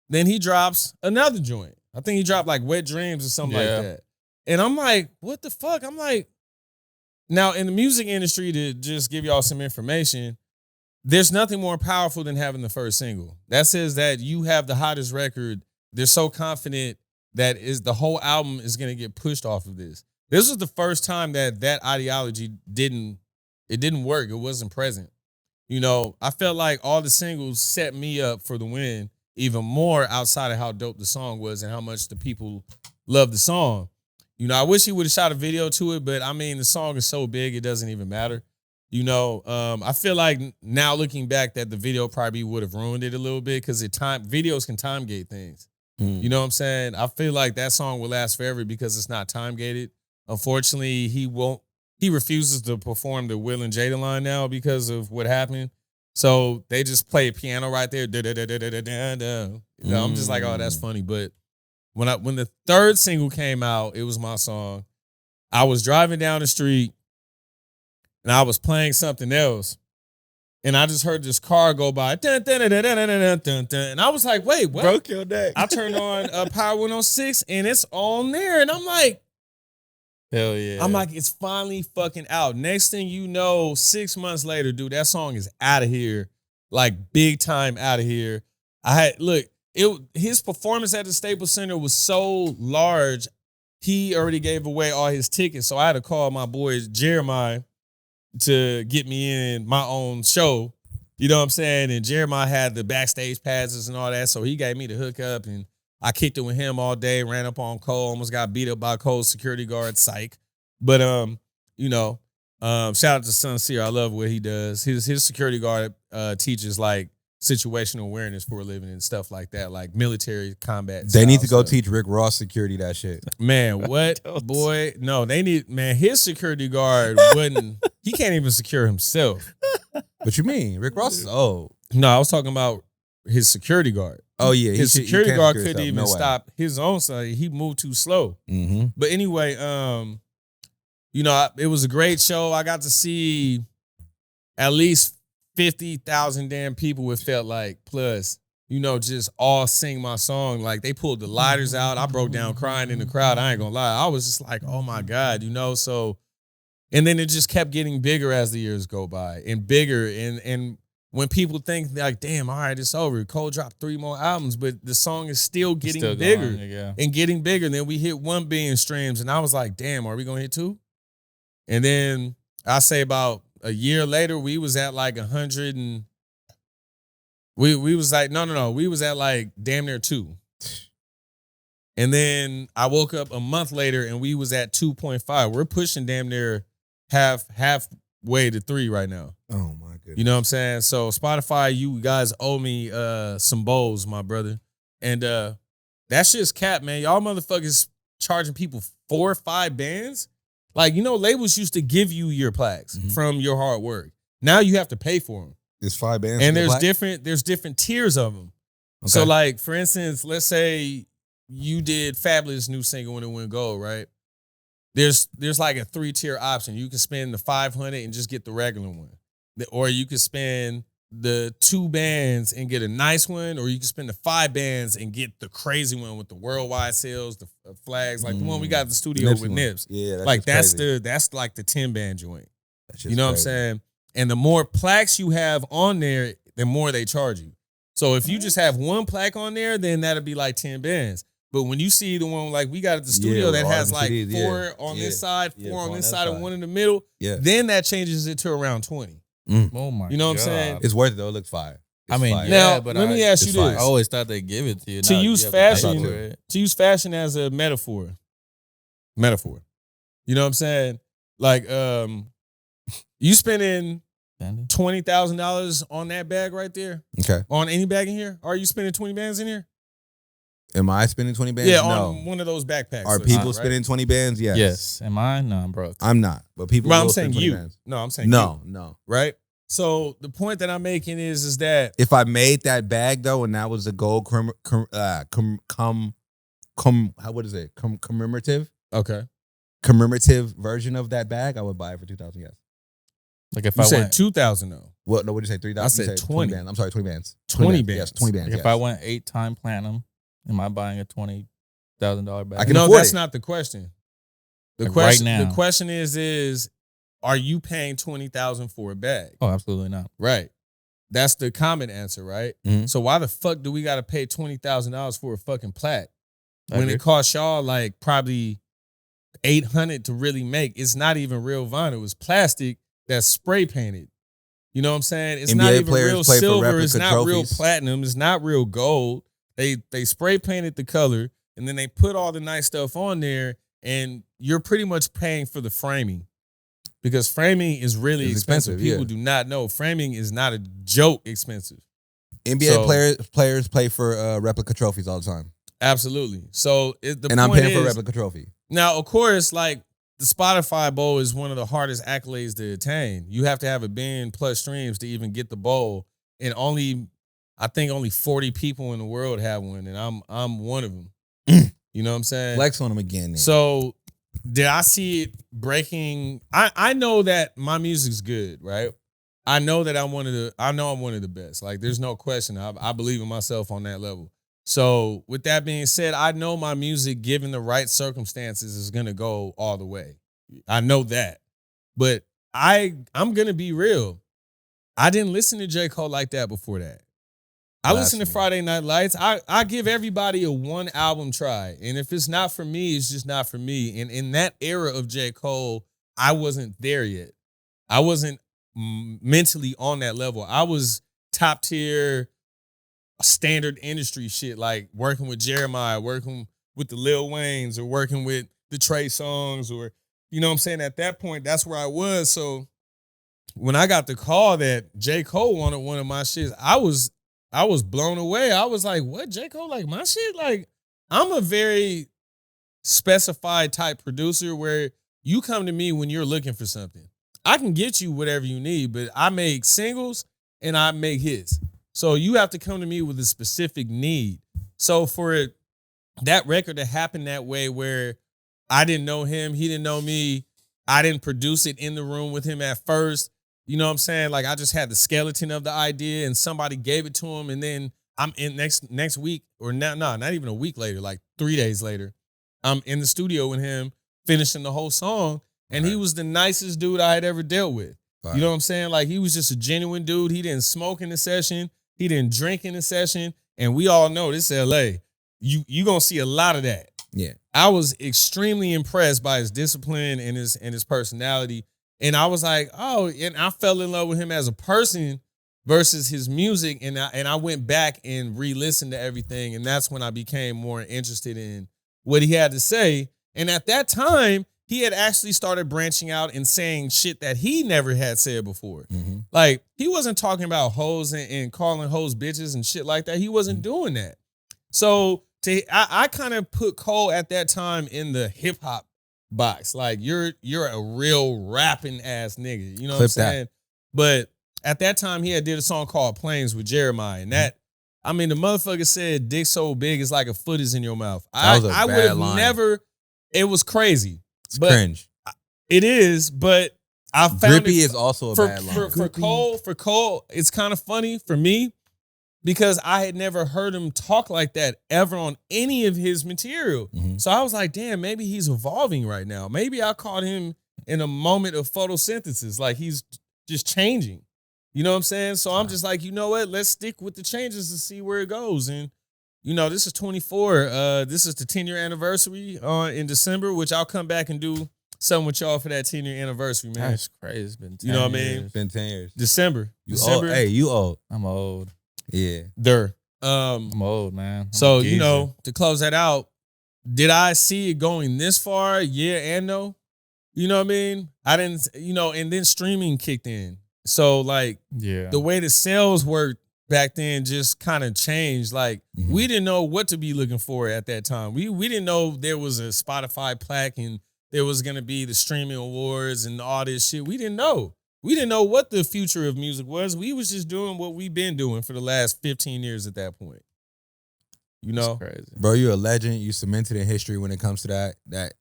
Then he drops another joint. I think he dropped like Wet Dreams or something like that. And I'm like, what the fuck? I'm like, now, in the music industry, to just give y'all some information, there's nothing more powerful than having the first single. That says that you have the hottest record. They're so confident that the whole album is going to get pushed off of this. This was the first time that ideology didn't work. It wasn't present. You know, I felt like all the singles set me up for the win even more outside of how dope the song was and how much the people loved the song. You know, I wish he would have shot a video to it, but I mean, the song is so big, it doesn't even matter. You know, I feel like now looking back that the video probably would have ruined it a little bit because videos can time gate things. You know what I'm saying? I feel like that song will last forever because it's not time gated. Unfortunately, he refuses to perform the Will and Jada line now because of what happened. So they just play a piano right there. You know, I'm just like, oh, that's funny. But when the third single came out, it was my song. I was driving down the street and I was playing something else. And I just heard this car go by. Dun, dun, dun, dun, dun, dun, dun, dun, and I was like, wait, what? Broke your neck. I turned on Power 106 and it's on there. And I'm like, hell yeah. I'm like, it's finally fucking out. Next thing you know, 6 months later, dude, that song is out of here. Like big time out of here. His performance at the Staples Center was so large, he already gave away all his tickets. So I had to call my boy Jeremiah to get me in my own show. You know what I'm saying? And Jeremiah had the backstage passes and all that. So he gave me the hookup and I kicked it with him all day, ran up on Cole, almost got beat up by Cole's security guard, psych. But, you know, shout out to Sincere. I love what he does. His security guard teaches like situational awareness for a living and stuff like that, like military combat. They need to go teach Rick Ross security that shit. Man, what? Boy, no, they need, man, his security guard he can't even secure himself. What you mean? Rick Ross is old. No, I was talking about his security guard. Oh, yeah. His security guard couldn't even stop his own side. He moved too slow. Mm-hmm. But anyway, you know, it was a great show. I got to see at least 50,000 damn people it felt like, plus, you know, just all sing my song. Like they pulled the lighters out. I broke down crying in the crowd. I ain't gonna lie. I was just like, oh my God, you know, so, and then it just kept getting bigger as the years go by and bigger. And when people think like, damn, all right, it's over. Cole dropped 3 more albums, but the song is still getting bigger and getting bigger. And then we hit 1 billion streams. And I was like, damn, are we gonna hit 2? And then I say about a year later, we was at like 100 and we was like, no. We was at like damn near 2. And then I woke up a month later and we was at 2.5. We're pushing damn near halfway to 3 right now. Oh my goodness. You know what I'm saying? So Spotify, you guys owe me some bowls, my brother. And that shit's cap, man. Y'all motherfuckers charging people 4 or 5 bands. Like, you know, labels used to give you your plaques from your hard work. Now you have to pay for them. There's 5 bands. And there's different tiers of them. Okay. So like, for instance, let's say you did Fabulous new single when it went gold, right? There's like a 3-tier option. You can spend the 500 and just get the regular one. Or you can spend the 2 bands and get a nice one, or you can spend the 5 bands and get the crazy one with the worldwide sales, the flags, like the one we got at the studio with Nips. Yeah, that's like the 10-band joint. You know what I'm saying? And the more plaques you have on there, the more they charge you. So if you just have 1 plaque on there, then that'll be like 10 bands. But when you see the one like we got at the studio that has like CDs, 4 on this side, 4 on this side, and 1 in the middle, then that changes it to around 20. Oh my! You know what I'm saying? It's worth it though. It looks fire. I mean, fire. Now but let me ask you this: I always thought they give it to you. To use fashion as a metaphor. You know what I'm saying? Like, you spending $20,000 on that bag right there. Okay. On any bag in here? Are you spending 20 bands in here? Am I spending 20 bands? Yeah, no. on one of those backpacks. Are people spending 20 bands? Yes. Yes. Am I? No, I'm broke. I'm not. But people But will I'm saying spend 20 you. bands. No, I'm saying No. Right? So the point that I'm making is that if I made that bag though, and that was the gold commemorative version of that bag, I would buy it for 2,000. Yes. Like if you I said went 2,000 though. What? No, what did you say? 3,000. I said 20 bands. I'm sorry, 20 bands. 20 bands. Yes, 20 bands. Like if I went 8-time platinum, am I buying a $20,000 bag? No, that's not the question. The like question, right now. The question is, are you paying $20,000 for a bag? Oh, absolutely not. Right. That's the common answer, right? Mm-hmm. So why the fuck do we got to pay $20,000 for a fucking plaque when it costs y'all like probably $800 to really make? It's not even real vinyl. It's plastic that's spray painted. You know what I'm saying? It's NBA not even players real play for silver. It's replica not real trophies. platinum. It's not real gold. They spray painted the color and then they put all the nice stuff on there, and you're pretty much paying for the framing. Because framing is really expensive. People do not know. Framing is not a joke expensive. NBA players play for replica trophies all the time. Absolutely. So I'm paying for a replica trophy. Now, of course, like the Spotify bowl is one of the hardest accolades to attain. You have to have 1 billion+ streams to even get the bowl, and I think only 40 people in the world have one, and I'm one of them. You know what I'm saying? Flex on them again. Then. So did I see it breaking? I know that my music's good, right? I know that I'm one of the best. Like, there's no question. I believe in myself on that level. So with that being said, I know my music, given the right circumstances, is gonna go all the way. I know that. But I'm gonna be real. I didn't listen to JCole like that before that. I listen to Friday Night Lights. I give everybody a 1 album try. And if it's not for me, it's just not for me. And in that era of JCole, I wasn't there yet. I wasn't mentally on that level. I was top tier standard industry shit, like working with Jeremiah, working with the Lil Waynes, or working with the Trey Songz, or, you know what I'm saying? At that point, that's where I was. So when I got the call that JCole wanted one of my shits, I was blown away. I was like, what, JCole like my shit? Like, I'm a very specified type producer where you come to me when you're looking for something. I can get you whatever you need, but I make singles and I make hits. So you have to come to me with a specific need. So for that record to happen that way, where I didn't know him, he didn't know me, I didn't produce it in the room with him at first, You know what I'm saying? Like I just had the skeleton of the idea and somebody gave it to him. And then I'm in next week or not even a week later, like 3 days later, I'm in the studio with him finishing the whole song. And he was the nicest dude I had ever dealt with. You know what I'm saying? Like he was just a genuine dude. He didn't smoke in the session. He didn't drink in the session. And we all know this LA. You gonna see a lot of that. Yeah. I was extremely impressed by his discipline and his personality. And I was like, oh, and I fell in love with him as a person versus his music. And I went back and re-listened to everything. And that's when I became more interested in what he had to say. And at that time, he had actually started branching out and saying shit that he never had said before. Mm-hmm. Like, he wasn't talking about hoes and calling hoes bitches and shit like that. He wasn't doing that. So I kind of put Cole at that time in the hip hop box. Like, you're a real rapping ass nigga. You know what I'm saying? But at that time, he had did a song called Planes with Jeremiah. And that, I mean, the motherfucker said, dick so big, it's like a foot is in your mouth. I would have never, it was crazy. It's cringe. It is, but I found Grippy is also a bad line. For Cole, it's kind of funny for me because I had never heard him talk like that ever on any of his material. Mm-hmm. So I was like, damn, maybe he's evolving right now. Maybe I caught him in a moment of photosynthesis, like he's just changing. You know what I'm saying? So I'm just like, you know what? Let's stick with the changes and see where it goes. And you know, this is 24. This is the 10-year anniversary in December, which I'll come back and do something with y'all for that 10-year anniversary, man. That's crazy. It's been 10 you know what I years. mean? It's been 10 years. December. Old. Hey, you old. I'm old. Yeah. I'm old, man. So, you know, to close that out, did I see it going this far? Yeah and no. You know what I mean? I didn't, you know, and then streaming kicked in. So, like, the way the sales worked back then just kind of changed. Like, we didn't know what to be looking for at that time. We didn't know there was a Spotify plaque and there was going to be the streaming awards and all this shit. We didn't know. We didn't know what the future of music was. We was just doing what we've been doing for the last 15 years at that point. You know? That's crazy. Bro, you're a legend. You cemented in history when it comes to that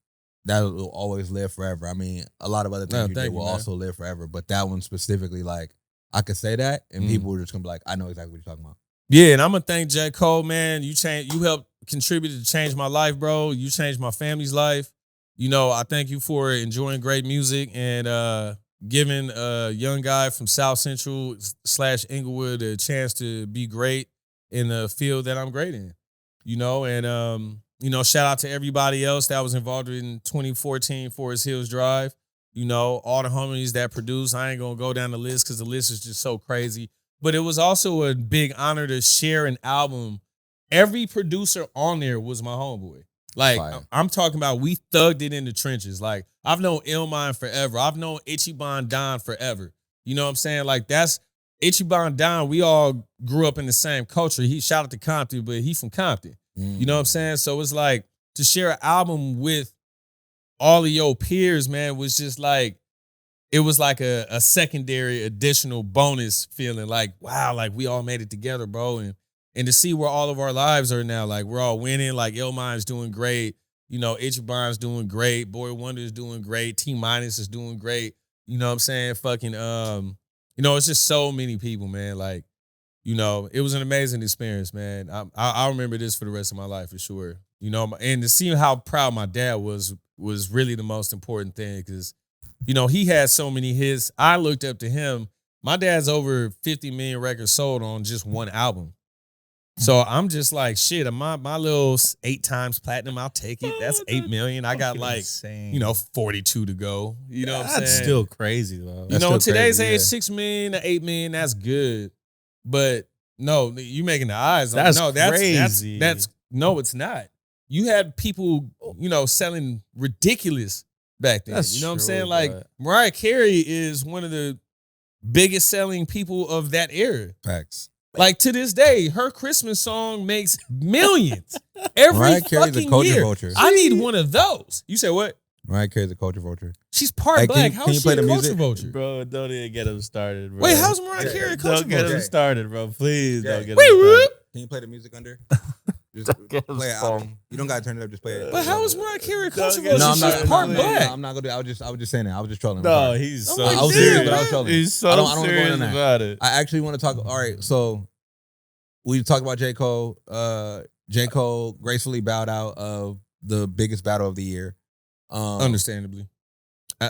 will always live forever. I mean, a lot of other things you did will also live forever, but that one specifically, like, I could say that, and people were just gonna be like, I know exactly what you're talking about. Yeah, and I'm gonna thank JCole, man. You helped contribute to change my life, bro. You changed my family's life. You know, I thank you for enjoying great music and giving a young guy from South Central / Inglewood a chance to be great in the field that I'm great in. You know, and you know, shout out to everybody else that was involved in 2014 Forest Hills Drive. You know, all the homies that produce. I ain't going to go down the list because the list is just so crazy. But it was also a big honor to share an album. Every producer on there was my homeboy. Like, I'm talking about we thugged it in the trenches. Like, I've known Illmind forever. I've known Ichiban Don forever. You know what I'm saying? Like, that's Ichiban Don. We all grew up in the same culture. He shout out to Compton, but he from Compton. You know what I'm saying? So it's like to share an album with all of your peers, man, was just like, it was like a secondary additional bonus feeling like, wow, like we all made it together, bro. And to see where all of our lives are now, like we're all winning, like Illmind's doing great. You know, Ichiban's doing great. Boy Wonder is doing great. T- is doing great. You know what I'm saying? Fucking, you know, it's just so many people, man. Like, you know, it was an amazing experience, man. I'll remember this for the rest of my life for sure. You know, and to see how proud my dad was really the most important thing because, you know, he had so many hits. I looked up to him. My dad's over 50 million records sold on just one album. So I'm just like, shit, my little 8 times platinum, I'll take it. That's 8 million. I got like, you know, 42 to go. You know what I'm saying? That's still crazy, though. You know, in today's age, 6 million to 8 million, that's good. But no, you making the eyes. That's no, crazy. That's no, it's not. You had people, you know, selling ridiculous back then. That's you know what I'm true, saying? Like Mariah Carey is one of the biggest selling people of that era. Facts. Like to this day, her Christmas song makes millions every Mariah Carey's fucking a culture year. vulture. I need one of those. You said what? Mariah Carey's a culture vulture. She's part Hey, black. can How's you she play a the culture music? vulture? Bro, don't even get him started, bro. Wait, how's Mariah Carey a culture Don't get vulture? him started, bro. Please don't get him Wait, started. Can you play the music under? Just play it out. You don't gotta turn it up. Just play it. But how is Mariah Carey No, controversial? I'm She's not- part no, black. I'm not gonna do. I was just saying that. I was just trolling. No, he's I'm so like, I was damn, serious, but I was man. trolling. He's so I don't wanna go serious into that. about it. I actually want to talk. All right, so we talked about JCole. JCole gracefully bowed out of the biggest battle of the year. Understandably.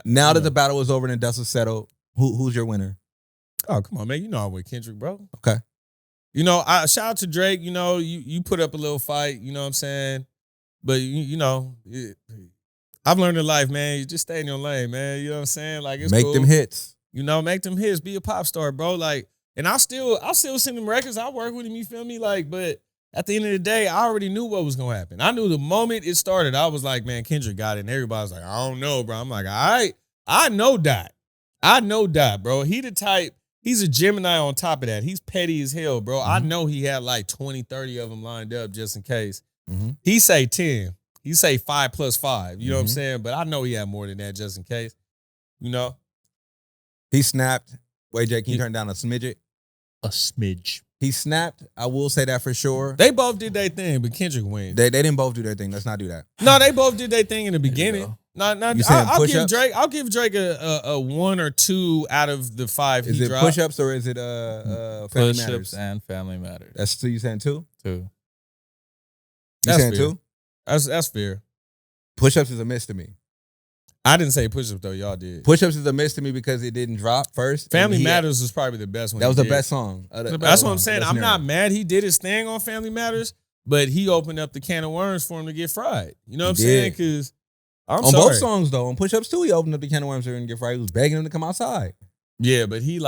Now that the battle was over and the dust was settled, who's your winner? Oh, come on, man. You know I went Kendrick, bro. Okay. You know, shout out to Drake. You know, you put up a little fight. You know what I'm saying? But, I've learned in life, man, you just stay in your lane, man. You know what I'm saying? Like, it's Make cool. them hits. You know, make them hits. Be a pop star, bro. Like, and I'll still send him records. I work with him, you feel me? Like, but at the end of the day, I already knew what was going to happen. I knew the moment it started, I was like, man, Kendrick got it. And everybody's like, I don't know, bro. I'm like, all right. I know Dot. Bro. He the type, he's a Gemini on top of that. He's petty as hell, bro. I know he had like 20, 30 of them lined up just in case. He say 10. He say 5 plus 5. You know what I'm saying? But I know he had more than that just in case. You know? He snapped. Wait, Jay, can you turn down a smidget? A smidge. He snapped. I will say that for sure. They both did their thing, but Kendrick wins. They didn't both do their thing. Let's not do that. No, they both did their thing in the beginning. go. Not You saying I'll give push-ups? Drake. I'll give Drake a 1 or 2 out of the 5 Is he it dropped. push-ups or is it Family Push-ups Matters? and Family Matters. That's two. You saying two? Too. You That's saying fair. two? That's fair. Push-ups is a miss to me. I didn't say push-ups though. Y'all did. Push-ups is a miss to me because it didn't drop first. Family And Matters was probably the best one. That was he the did. best song. That's what I'm saying. Best I'm not narrative. mad he did his thing on Family Matters, but he opened up the can of worms for him to get fried. You know what I'm He saying? did. Because I'm On sorry. both songs though, on Push-ups too, he opened up the can of worms and get fried. He was begging him to come outside. Yeah, but he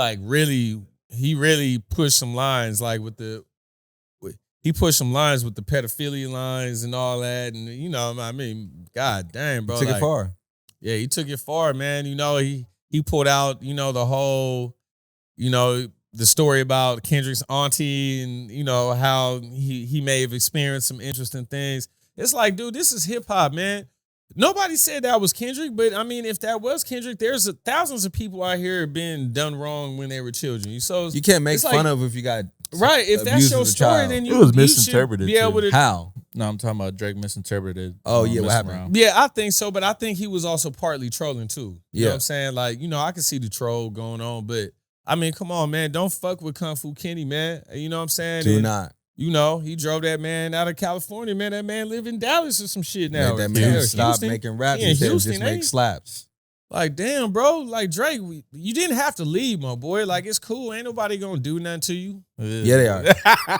really pushed some lines like he pushed some lines with the pedophilia lines and all that, and I mean, god damn, bro, He took like, it far. Yeah, he took it far, man. You know, he pulled out, the whole, the story about Kendrick's auntie and, how he may have experienced some interesting things. It's like, dude, this is hip hop, man. Nobody said that was Kendrick, but I mean, if that was Kendrick, there's thousands of people out here being done wrong when they were children. So You can't make it's fun like- of if you got right, if that's abused your as a story, child. then It was you should misinterpreted, be able to. How? No, I'm talking about Drake misinterpreted. Oh, yeah, what messing happened? around. Yeah, I think so, but I think he was also partly trolling too. You know Yeah. what I'm saying? Like, I can see the troll going on, but I mean, come on, man. Don't fuck with Kung Fu Kenny, man. You know what I'm saying? Do And, not. he drove that man out of California, man. That man live in Dallas or some shit now. Let that Yeah, man stop Houston. making raps He in instead of Houston, just ain't make he? slaps. Like, damn, bro. Like, Drake, you didn't have to leave, my boy. Like, it's cool. Ain't nobody gonna do nothing to you. Yeah, they are.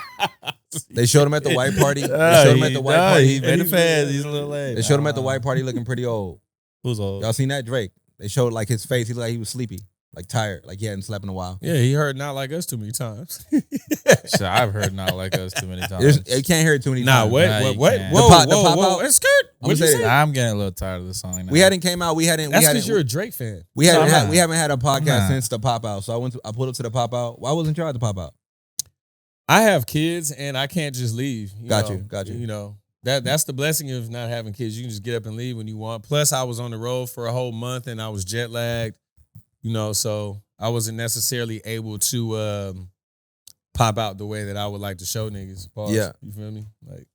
They showed him at the white party. They showed him at the white party. He made it fast. He's a little late. They showed him at the white party looking pretty old. Who's old? Y'all seen that? Drake. They showed like his face. He looked like he was sleepy, like tired, like he hadn't slept in a while. Yeah, he heard Not Like Us too many times. Shit, I've heard not like us too many times. You can't hear it too many Nah, times. what? Nah, What? you What? can't. Whoa, The pop whoa. out? It's skirt. I'ma What'd you say say? that. I'm getting a little tired of the song now. We hadn't came out. That's because you're a Drake fan. we haven't No, I'm had not. a podcast not. since the pop out. So I pulled up to the pop out. Why wasn't y'all at the pop out? I have kids and I can't just leave. Got you. You know, that's the blessing of not having kids. You can just get up and leave when you want. Plus, I was on the road for a whole month and I was jet lagged, so I wasn't necessarily able to pop out the way that I would like to show niggas. Pause. Yeah. You feel me? Like,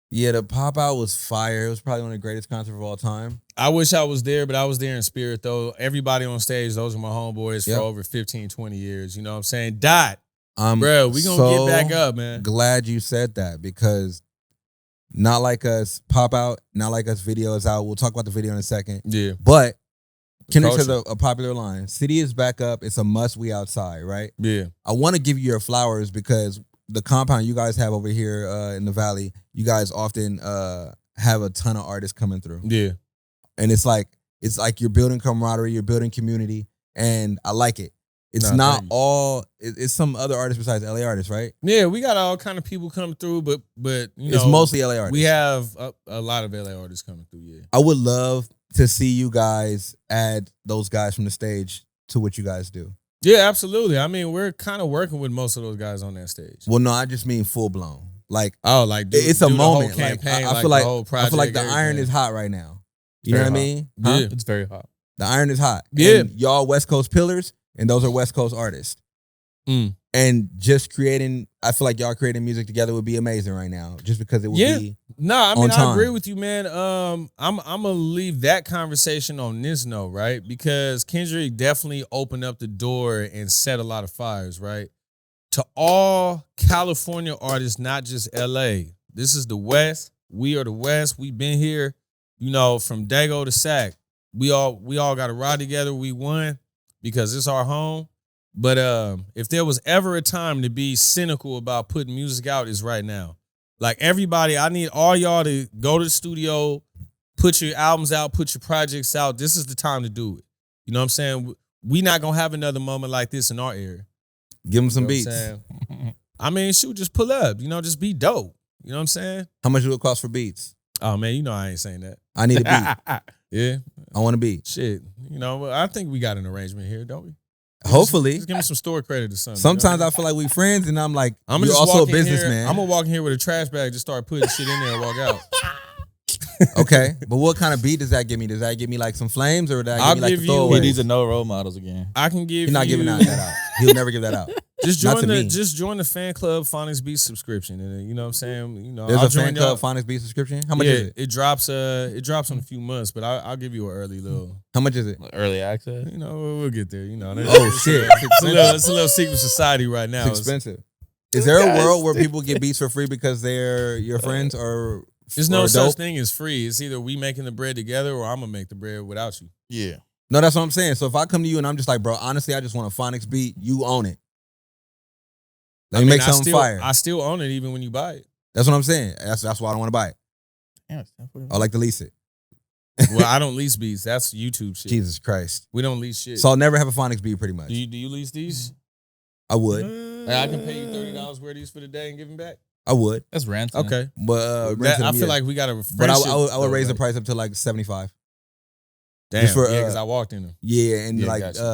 Yeah, the pop out was fire. It was probably one of the greatest concerts of all time. I wish I was there, but I was there in spirit, though. Everybody on stage, those are my homeboys Yep. for over 15, 20 years. You know what I'm saying? Dot. I'm Bro, we gonna so get back up, man. Glad you said that because Not Like Us pop out, Not Like Us video is out. We'll talk about the video in a second. Yeah. But Kendrick says Culture. a popular line. City is back up. It's a must. We outside, right? Yeah. I want to give you your flowers because the compound you guys have over here in the Valley, you guys often have a ton of artists coming through. Yeah. And it's like you're building camaraderie, you're building community, and I like it. It's Nah, not thank you. all. It's some other artists besides LA artists, right? Yeah, we got all kind of people coming through, but It's mostly LA artists. we have a lot of LA artists coming through. Yeah. I would love to see you guys add those guys from the stage to what you guys do. Yeah, absolutely. I mean, we're kind of working with most of those guys on that stage. Well, no, I just mean full blown. Like Oh, like it's a do the moment. whole Like, campaign, I feel like the whole I project, feel like the iron everything. is hot right now. You Very know what I hot. mean? Yeah. It's very hot. The iron is hot. Yeah. And y'all West Coast pillars, and those are West Coast artists. And just creating, I feel like y'all creating music together would be amazing right now, just because it would be. No, I mean, on time. I agree with you, man. I'm gonna leave that conversation on this note, right? Because Kendrick definitely opened up the door and set a lot of fires, right? To all California artists, not just LA. This is the West. We are the West. We've been here, from Dago to Sac. We all got to ride together. We won because it's our home. But if there was ever a time to be cynical about putting music out, it's right now. Like everybody, I need all y'all to go to the studio, put your albums out, put your projects out. This is the time to do it. You know what I'm saying? We not gonna have another moment like this in our era. Give them some beats. I mean, shoot, just pull up. Just be dope. You know what I'm saying? How much will it cost for beats? Oh man, I ain't saying that. I need a beat. Yeah, I want a beat. Shit, I think we got an arrangement here, don't we? Hopefully. Just give me some store credit or something. Sometimes I feel like we friends, and I'm like, I'm you're also a businessman. I'm gonna walk in here with a trash bag, just start putting shit in there and walk out. Okay, but what kind of beat does that give me? Does that give me like some flames, or does that give me like the throwaway? He needs to know role models again. I can give. He's not giving that out. He'll never give that out. Just join the fan club Phonix Beats subscription, and you know what I'm saying. There's a fan club Phonix Beats subscription. How much is it? It drops in a few months, but I'll give you an early little. How much is it? Early access. We'll get there. Oh shit! It's a little secret society right now. It's expensive. Is there a world where people get beats for free because they're your friends, or there's no such thing as free? It's either we making the bread together, or I'm gonna make the bread without you. Yeah. No, that's what I'm saying. So if I come to you and I'm just like, bro, honestly, I just want a Phonix beat, you own it. Let me make something fire. I still own it even when you buy it. That's what I'm saying. That's why I don't want to buy it. Yeah, I like to lease it. Well, I don't lease beats. That's YouTube shit. Jesus Christ. We don't lease shit. So I'll never have a Phonix beat pretty much. Do you lease these? I would. I can pay you $30 worth of these for the day and give them back? I would. That's rent. Okay. But I feel like we got to. But I would raise the price up to like 75. Damn, because I walked in them. Yeah, and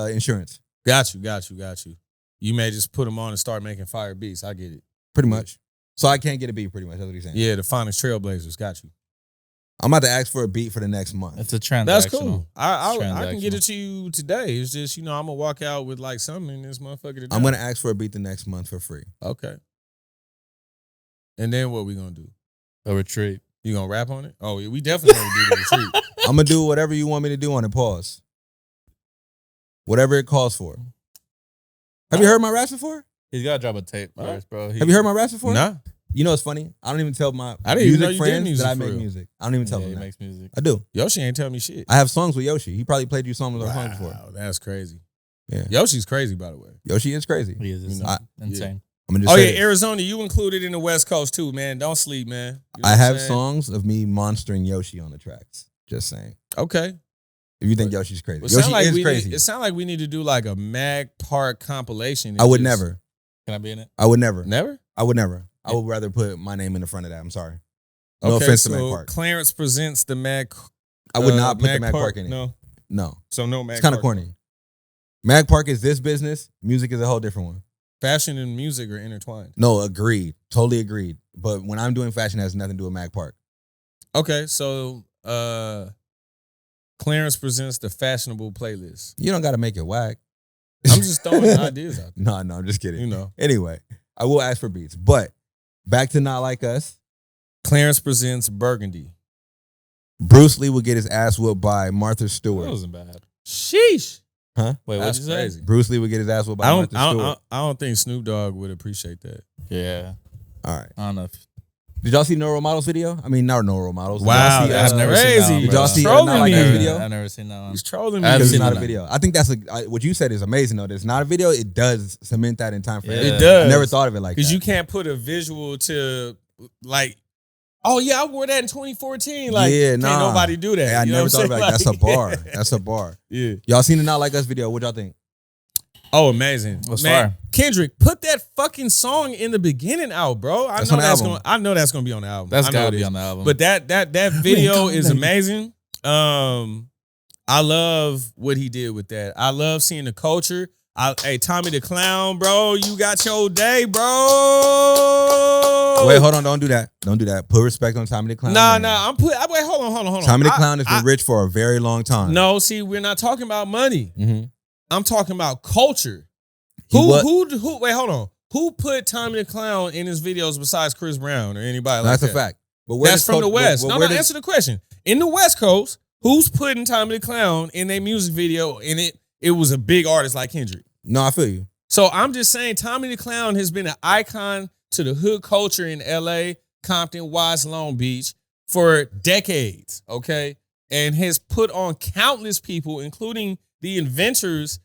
insurance. Got you. You may just put them on and start making fire beats. I get it. Pretty much. So I can't get a beat pretty much. That's what he's saying. Yeah, the Phonix Trailblazers. Got you. I'm about to ask for a beat for the next month. It's a transactional. That's cool. I can get it to you today. It's just, I'm going to walk out with like something in this motherfucker today. I'm going to ask for a beat the next month for free. Okay. And then what we going to do? A retreat. You going to rap on it? Oh, yeah, we definitely going to do the retreat. I'm going to do whatever you want me to do on it. Pause. Whatever it calls for. Have you heard my raps before? He's got to drop a tape first, bro. Have you heard my raps before? Nah. You know what's funny? I don't even tell my music friends that I make music. I don't even tell them he that. makes music. I do. Yoshi ain't tell me shit. I have songs with Yoshi. He probably played you songs with our songs before. Wow, that's crazy. Yeah. Yoshi's crazy, by the way. Yoshi is crazy. He is insane. I'm gonna just say Arizona, you included in the West Coast too, man. Don't sleep, man. You know I have songs of me monstering Yoshi on the tracks. Just saying. Okay. If you think Yoshi's crazy. Well, Yoshi is crazy. It sounds like we need to do like a Mag Park compilation. I would never. Can I be in it? I would never. Never? I would never. I would rather put my name in the front of that. I'm sorry. No offense to Mag Park. Clarence presents the Mag. I would not put the Mag Park in it. No. So no Mag. It's kind of corny. Mag Park is this business. Music is a whole different one. Fashion and music are intertwined. No, agreed. Totally agreed. But when I'm doing fashion, it has nothing to do with Mag Park. Okay, so Clarence presents the fashionable playlist. You don't got to make it whack. I'm just throwing ideas out there. No, I'm just kidding. You know. Anyway, I will ask for beats. But back to Not Like Us. Clarence presents Burgundy. Bruce Lee will get his ass whooped by Martha Stewart. That wasn't bad. Sheesh. Huh? Wait, what'd you say? Crazy. Bruce Lee would get his ass whooped by Martha Stewart. I don't think Snoop Dogg would appreciate that. Yeah. All right. I don't know. Did y'all see No Role Models video? I mean, not No Role Models. Wow, that's never crazy. seen that. Did y'all see Trolling Not Like me. Us video? I've never seen that one. He's trolling me. I haven't Because it's seen not a that. video. I think that's what you said is amazing though. It's not a video. It does cement that in time frame. Yeah. It does. I never thought of it like that. Because you can't put a visual to like, oh yeah, I wore that in 2014. Like, can't nobody do that. Hey, I You know never what thought I'm of it saying? like that's a Like, bar. That's a bar. Yeah. Y'all seen the Not Like Us video? What y'all think? Oh, amazing. What's Man, fire? Kendrick, put that fucking song in the beginning out, bro. I That's know on the that's album. gonna be on the album. That's I know gotta it be is. on the album. But that video is amazing. I love what he did with that. I love seeing the culture. Hey, Tommy the Clown, bro, you got your day, bro. Wait, hold on. Don't do that. Don't do that. Put respect on Tommy the Clown. Nah, man. wait, hold on. Tommy the Clown has been rich for a very long time. No, see, we're not talking about money. Mm-hmm. I'm talking about culture. Who? Wait, hold on. Who put Tommy the Clown in his videos besides Chris Brown or anybody like that? That's a fact. But where that's from the West. No, answer the question. In the West Coast, who's putting Tommy the Clown in their music video? And it was a big artist like Kendrick. No, I feel you. So I'm just saying, Tommy the Clown has been an icon to the hood culture in L.A., Compton, Watts, Long Beach for decades. Okay, and has put on countless people, including the inventors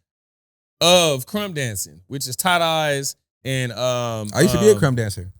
of crump dancing, which is Tight Eyes and I used to be a crump dancer.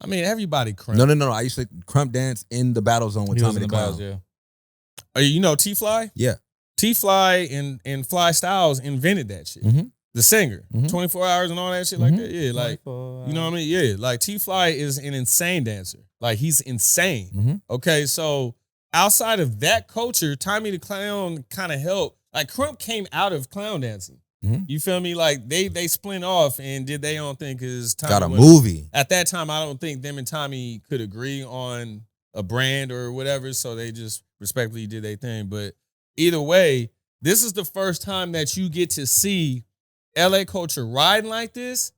I mean, everybody crump. No. I used to crump dance in the battle zone with Tommy the Clown. Yeah. You know T-Fly? Yeah. T-Fly and Fly Styles invented that shit. Mm-hmm. The singer. 24 hours and all that shit like that. Yeah, like, you know what I mean? Yeah, like T-Fly is an insane dancer. Like, he's insane. Mm-hmm. Okay, so outside of that culture, Tommy the Clown kind of helped. Like, crump came out of clown dancing. Mm-hmm. You feel me? Like they split off and did their own thing because got a movie. At that time, I don't think them and Tommy could agree on a brand or whatever, so they just respectfully did their thing. But either way, this is the first time that you get to see LA culture riding like this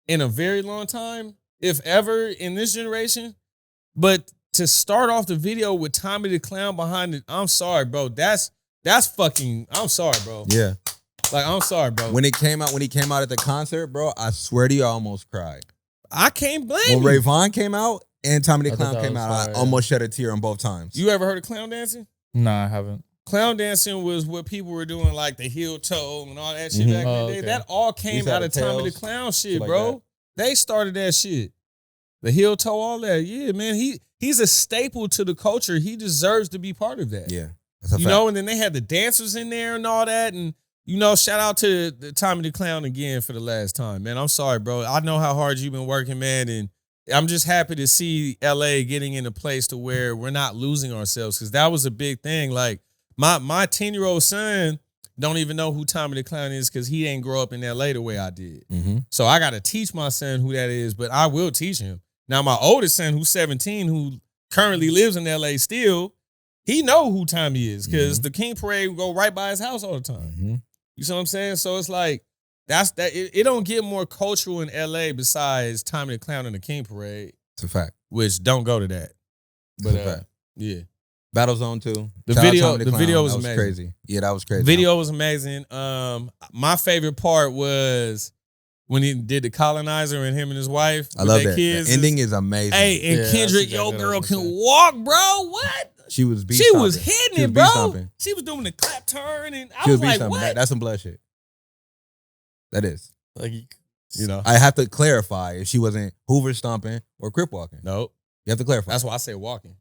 in a very long time, if ever in this generation. But to start off the video with Tommy the Clown behind it, I'm sorry, bro. That's fucking. I'm sorry, bro. Yeah. Like, I'm sorry, bro. When he came out at the concert, bro, I swear to you, I almost cried. I can't blame when you. Ray Vaughn came out and Tommy the Clown came out, fire, I almost shed a tear on both times. You ever heard of clown dancing? Nah, I haven't. Clown dancing was what people were doing, like the heel toe and all that shit back in the day. Okay. That all came out of Tommy the Clown shit, like bro. that. They started that shit. The heel toe, all that. Yeah, man. He's a staple to the culture. He deserves to be part of that. Yeah. That's a You fact. know, and then they had the dancers in there and all that. And, you know, shout out to the Tommy the Clown again for the last time, man. I'm sorry, bro. I know how hard you've been working, man. And I'm just happy to see LA getting in a place to where we're not losing ourselves, because that was a big thing. Like, my 10-year-old son don't even know who Tommy the Clown is because he didn't grow up in LA the way I did. Mm-hmm. So I got to teach my son who that is, but I will teach him. Now, my oldest son, who's 17, who currently lives in LA still, he know who Tommy is because the King Parade will go right by his house all the time. Mm-hmm. You see what I'm saying? So it's like, it don't get more cultural in LA besides Tommy the Clown and the King Parade, It's a fact. which don't go to that. It's But a fact. yeah. Battle Zone 2. The Shout out video- Tommy the Clown. video was That amazing. crazy. Yeah, that was crazy. Video was amazing. My favorite part was when he did the colonizer and him and his wife. I with love their that. kids. The ending is amazing. Hey, and Yeah, Kendrick, that's your exactly what I girl was can gonna say. walk, bro. What? She was beat She stomping. was hitting She it, was bro. beat stomping. She was doing the clap turn, and I She was was beat like, stomping. what? That's some blood shit. That is. Like, You know? I have to clarify if she wasn't Hoover stomping or Crip walking. Nope. You have to clarify. That's why I said walking.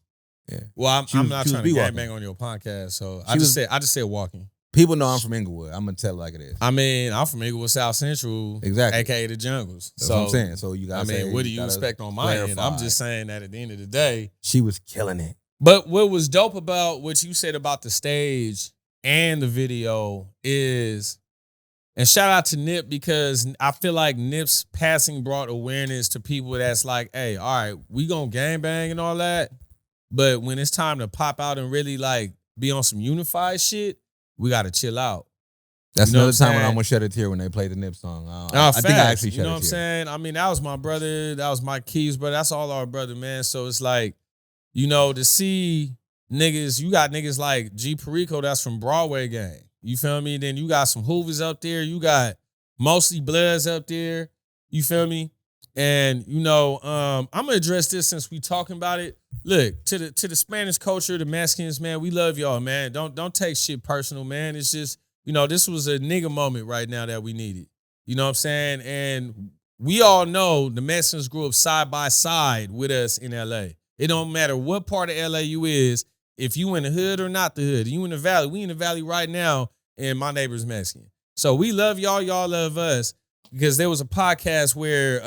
Yeah. Well, I'm She was- not she was trying to be-walking. gangbang on your podcast, so She was- I just said walking. People know I'm from Inglewood. I'm gonna tell it like it is. I mean, I'm from Inglewood, South Central, Exactly. aka the Jungles. That's so what I'm saying. So you I gotta mean, say, what do you gotta expect on my end? I'm clarify. just saying that at the end of the day. She was killing it. But what was dope about what you said about the stage and the video is, and shout out to Nip, because I feel like Nip's passing brought awareness to people that's like, hey, all right, we gonna gangbang and all that, but when it's time to pop out and really like be on some unified shit, we gotta chill out. That's You know another what I'm time when I saying? almost shed a tear when they played the Nip song. Nah, I think I facts. actually You shed know a what I'm tear. saying? I mean, that was my brother, that was Mike Keys' brother. That's all our brother, man. So it's like, you know, to see niggas, you got niggas like G Perico that's from Broadway gang. You feel me? Then you got some Hoovers up there. You got mostly Bloods up there. You feel me? And, you know, I'm gonna address this since we talking about it. Look, to the Spanish culture, the Mexicans, man, we love y'all, man. Don't take shit personal, man. It's just, you know, this was a nigga moment right now that we needed. You know what I'm saying? And we all know the Mexicans grew up side by side with us in LA. It don't matter what part of LA you is, if you in the hood or not the hood. You in the valley. We in the valley right now, and my neighbor's Mexican. So we love y'all. Y'all love us. Because there was a podcast where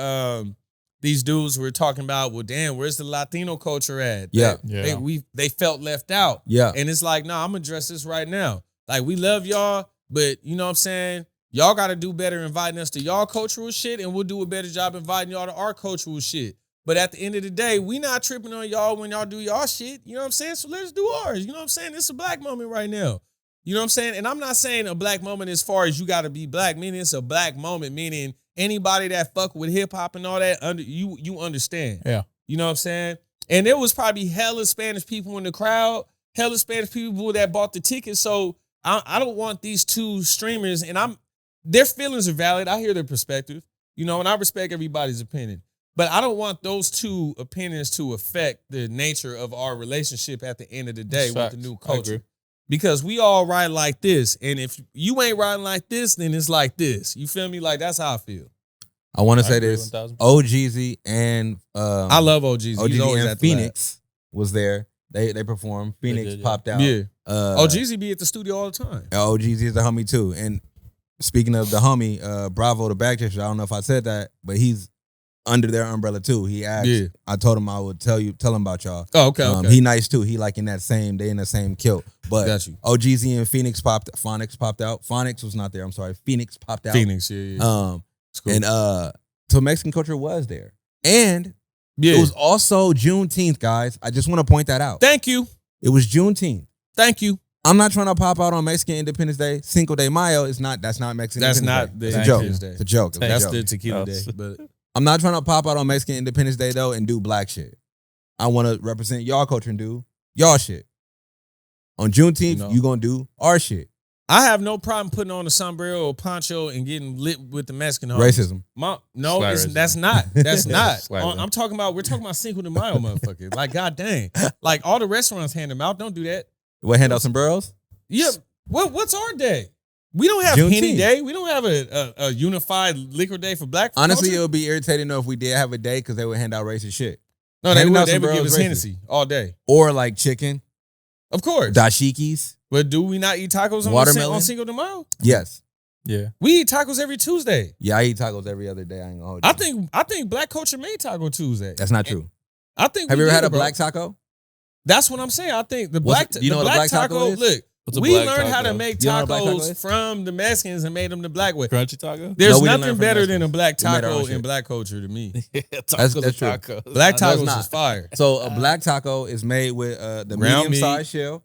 these dudes were talking about, well, damn, where's the Latino culture at? Yeah. They felt left out. Yeah. And it's like, nah, I'm gonna address this right now. Like, we love y'all, but you know what I'm saying? Y'all got to do better inviting us to y'all cultural shit, and we'll do a better job inviting y'all to our cultural shit. But at the end of the day, we not tripping on y'all when y'all do y'all shit. You know what I'm saying? So let's do ours. You know what I'm saying? It's a black moment right now. You know what I'm saying? And I'm not saying a black moment as far as you got to be black, meaning it's a black moment, meaning anybody that fuck with hip hop and all that, you understand. Yeah. You know what I'm saying? And there was probably hella Spanish people in the crowd, hella Spanish people that bought the tickets. So I don't want these two streamers, and their feelings are valid. I hear their perspective, you know, and I respect everybody's opinion. But I don't want those two opinions to affect the nature of our relationship at the end of the day with the new culture. Because we all ride like this. And if you ain't riding like this, then it's like this. You feel me? Like, that's how I feel. I want to say this. 1000%. OGZ and I love OGZ. OGZ and Phonix was there. They performed. Phonix popped out. Yeah. OGZ be at the studio all the time. OGZ is the homie too. And speaking of the homie, Bravo the Backchaser, I don't know if I said that, but he's under their umbrella too. He asked. Yeah. I told him I would tell him about y'all. Oh, okay. He nice too. He like in that same, they in the same kilt. But got you. OGZ and Phonix popped out. Phonix was not there. I'm sorry. Phonix popped out. Phonix, yeah. Cool. And so Mexican culture was there. And yeah. It was also Juneteenth, guys. I just want to point that out. Thank you. It was Juneteenth. Thank you. I'm not trying to pop out on Mexican Independence Day. Cinco de Mayo is not. That's not Mexican. That's Independence not Day. the It's a joke. Independence Day. It's a joke. That's the tequila day. But I'm not trying to pop out on Mexican Independence Day though and do black shit. I want to represent y'all culture and do y'all shit. On Juneteenth, you gonna do our shit. I have no problem putting on a sombrero or poncho and getting lit with the Mexican homies. Racism. That's not. That's not. I'm talking about. We're talking about Cinco de Mayo, motherfucker. Like, god dang. Like, all the restaurants hand them out. Don't do that. What, hand out sombreros? Yeah. What's our day? We don't have Henny Day. We don't have a unified liquor day for black. Honestly, culture. it would be irritating though if we did have a day because they would hand out racist shit. No, they would give us Hennessy all day. Or like chicken. Of course. Dashikis. But do we not eat tacos on Cinco de Mayo? Yes. Yeah. We eat tacos every Tuesday. Yeah, I eat tacos every other day. I ain't gonna hold you. I think black culture made Taco Tuesday. That's not true. I think. Have you ever had a black taco? That's what I'm saying. I think the black taco. Look, we learned how to make tacos from the Mexicans and made them the black way. Crunchy taco? There's nothing better than a black taco in black culture to me. That's true. Black tacos is fire. So a black taco is made with the medium-sized shell.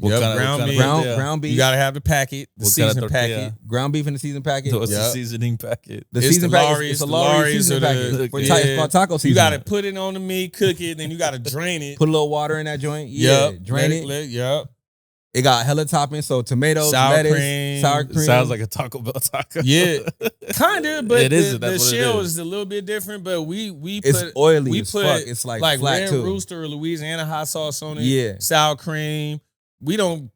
Ground beef. You gotta have the packet, the seasoned packet. Ground beef in the seasoned packet. So it's the seasoning packet. The seasoned packet. It's a Lawry's seasoning packet. It's called taco seasoning. You gotta put it on the meat, cook it, then you gotta drain it. Put a little water in that joint. Yeah, drain it. Yep. It got hella toppings, so tomatoes, lettuce, sour cream. Sounds like a Taco Bell taco. Yeah, kind of, but the shell is a little bit different. But we it's put oily. We as put fuck. It's like flat Red too. Rooster or Louisiana hot sauce on it. Yeah, sour cream. We don't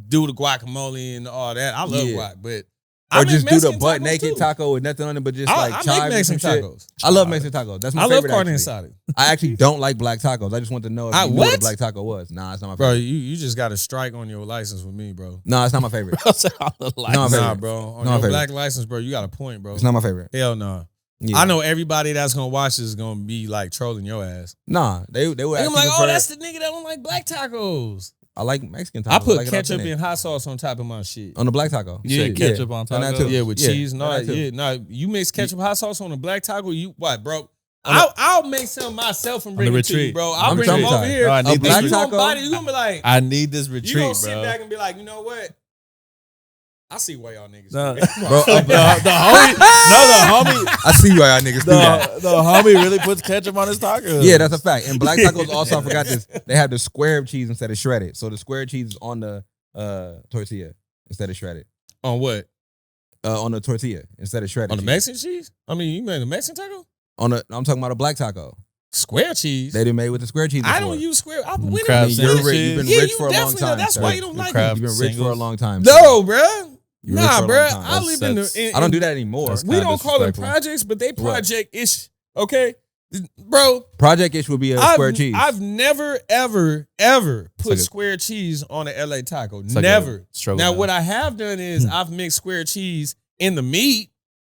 do the guacamole and all that. I love guac, but or just do the butt naked taco with nothing on it, but just like chives and shit. Tacos. I love Mexican tacos. That's my favorite. I love carne asada. I actually don't like black tacos. I just want to know if you knew what a black taco was. Nah, it's not my favorite. Bro, you just got a strike on your license with me, bro. No, it's not my favorite. Nah, bro. On your black license, bro, you got a point, bro. It's not my favorite. Hell no. Yeah. I know everybody that's gonna watch this is gonna be like trolling your ass. Nah, they were. I'm like, oh, that's the nigga that don't like black tacos. I like Mexican tacos. I put ketchup and hot sauce on top of my shit. On the black taco? Yeah, ketchup on top. Yeah, with cheese and all that. Yeah, nah, you mix ketchup, hot sauce on a black taco, you what, bro? I'll make some myself and bring it to you, bro. I'll bring them over here. I need this taco. You gonna be like, I need this retreat, bro. You gonna sit back and be like, you know what? I see why y'all niggas bro, the homie. I see why y'all niggas do that. The homie really puts ketchup on his tacos. Yeah, that's a fact. And black tacos also, I forgot this. They have the square cheese instead of shredded. So the square cheese is on the tortilla instead of shredded. On what? On the tortilla instead of shredded. On the Mexican cheese? I mean, you made a Mexican taco? I'm talking about a black taco. Square cheese? They done made with the square cheese before. I don't use square. You've been rich for a long time. That's why you don't like it. You've been rich for a long time. No, bro. Nah, bro. I live in I don't do that anymore. We don't call them projects, but they project-ish. Okay? Bro. Project-ish would be a square cheese. I've never, ever put square cheese on an LA taco. Never. Now, what I have done is I've mixed square cheese in the meat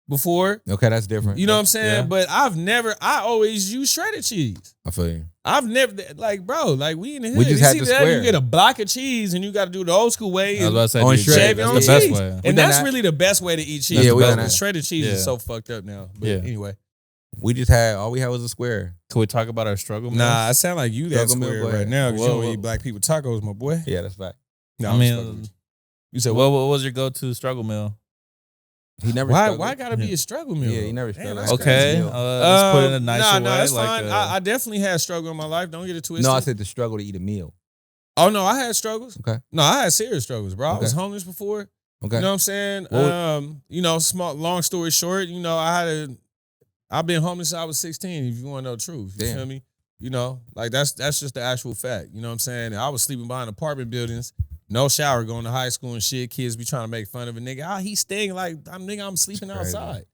before. Okay, that's different. You know what I'm saying? Yeah. But I always use shredded cheese. I feel you. I've never, bro, we in the hood. We just had the square. You get a block of cheese and you got to do the old school way. I was and about to say, shave your own that's the best cheese. way. And that's really the best way to eat cheese. Yeah, shredded cheese is so fucked up now. But anyway. We just had, all we had was a square. Can we talk about our struggle meals? Nah, I sound like you that square right now because you don't eat black people tacos, my boy. Yeah, that's fact. No, I mean, You said what was your go-to struggle meal? He never. Why gotta be a struggle meal? Yeah, he never Damn, struggled. that's Okay, crazy. let's put it in a nicer way. that's like fine. I definitely had struggle in my life. Don't get it twisted. No, I said the struggle to eat a meal. Oh no, I had struggles. Okay. No, I had serious struggles, bro. I Okay. was homeless before. Okay. You know what I'm saying? Long story short, I've been homeless since I was 16, if you want to know the truth. You feel me? That's just the actual fact. You know what I'm saying? I was sleeping behind apartment buildings, no shower, going to high school and shit. Kids be trying to make fun of a nigga. He's staying like, I'm sleeping outside.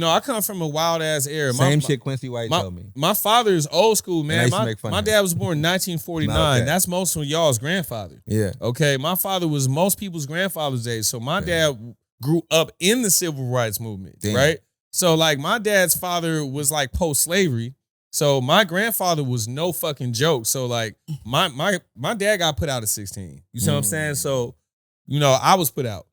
I come from a wild ass era. Same shit Quincy White told me. My father is old school, I man. used to make fun My of dad was born in 1949. Okay. That's most of y'all's grandfather. Yeah. Okay, my father was most people's grandfather's age. So my dad grew up in the civil rights movement, right? So like my dad's father was like post-slavery. So my grandfather was no fucking joke. So like my dad got put out at 16. You see what I'm saying? So, I was put out.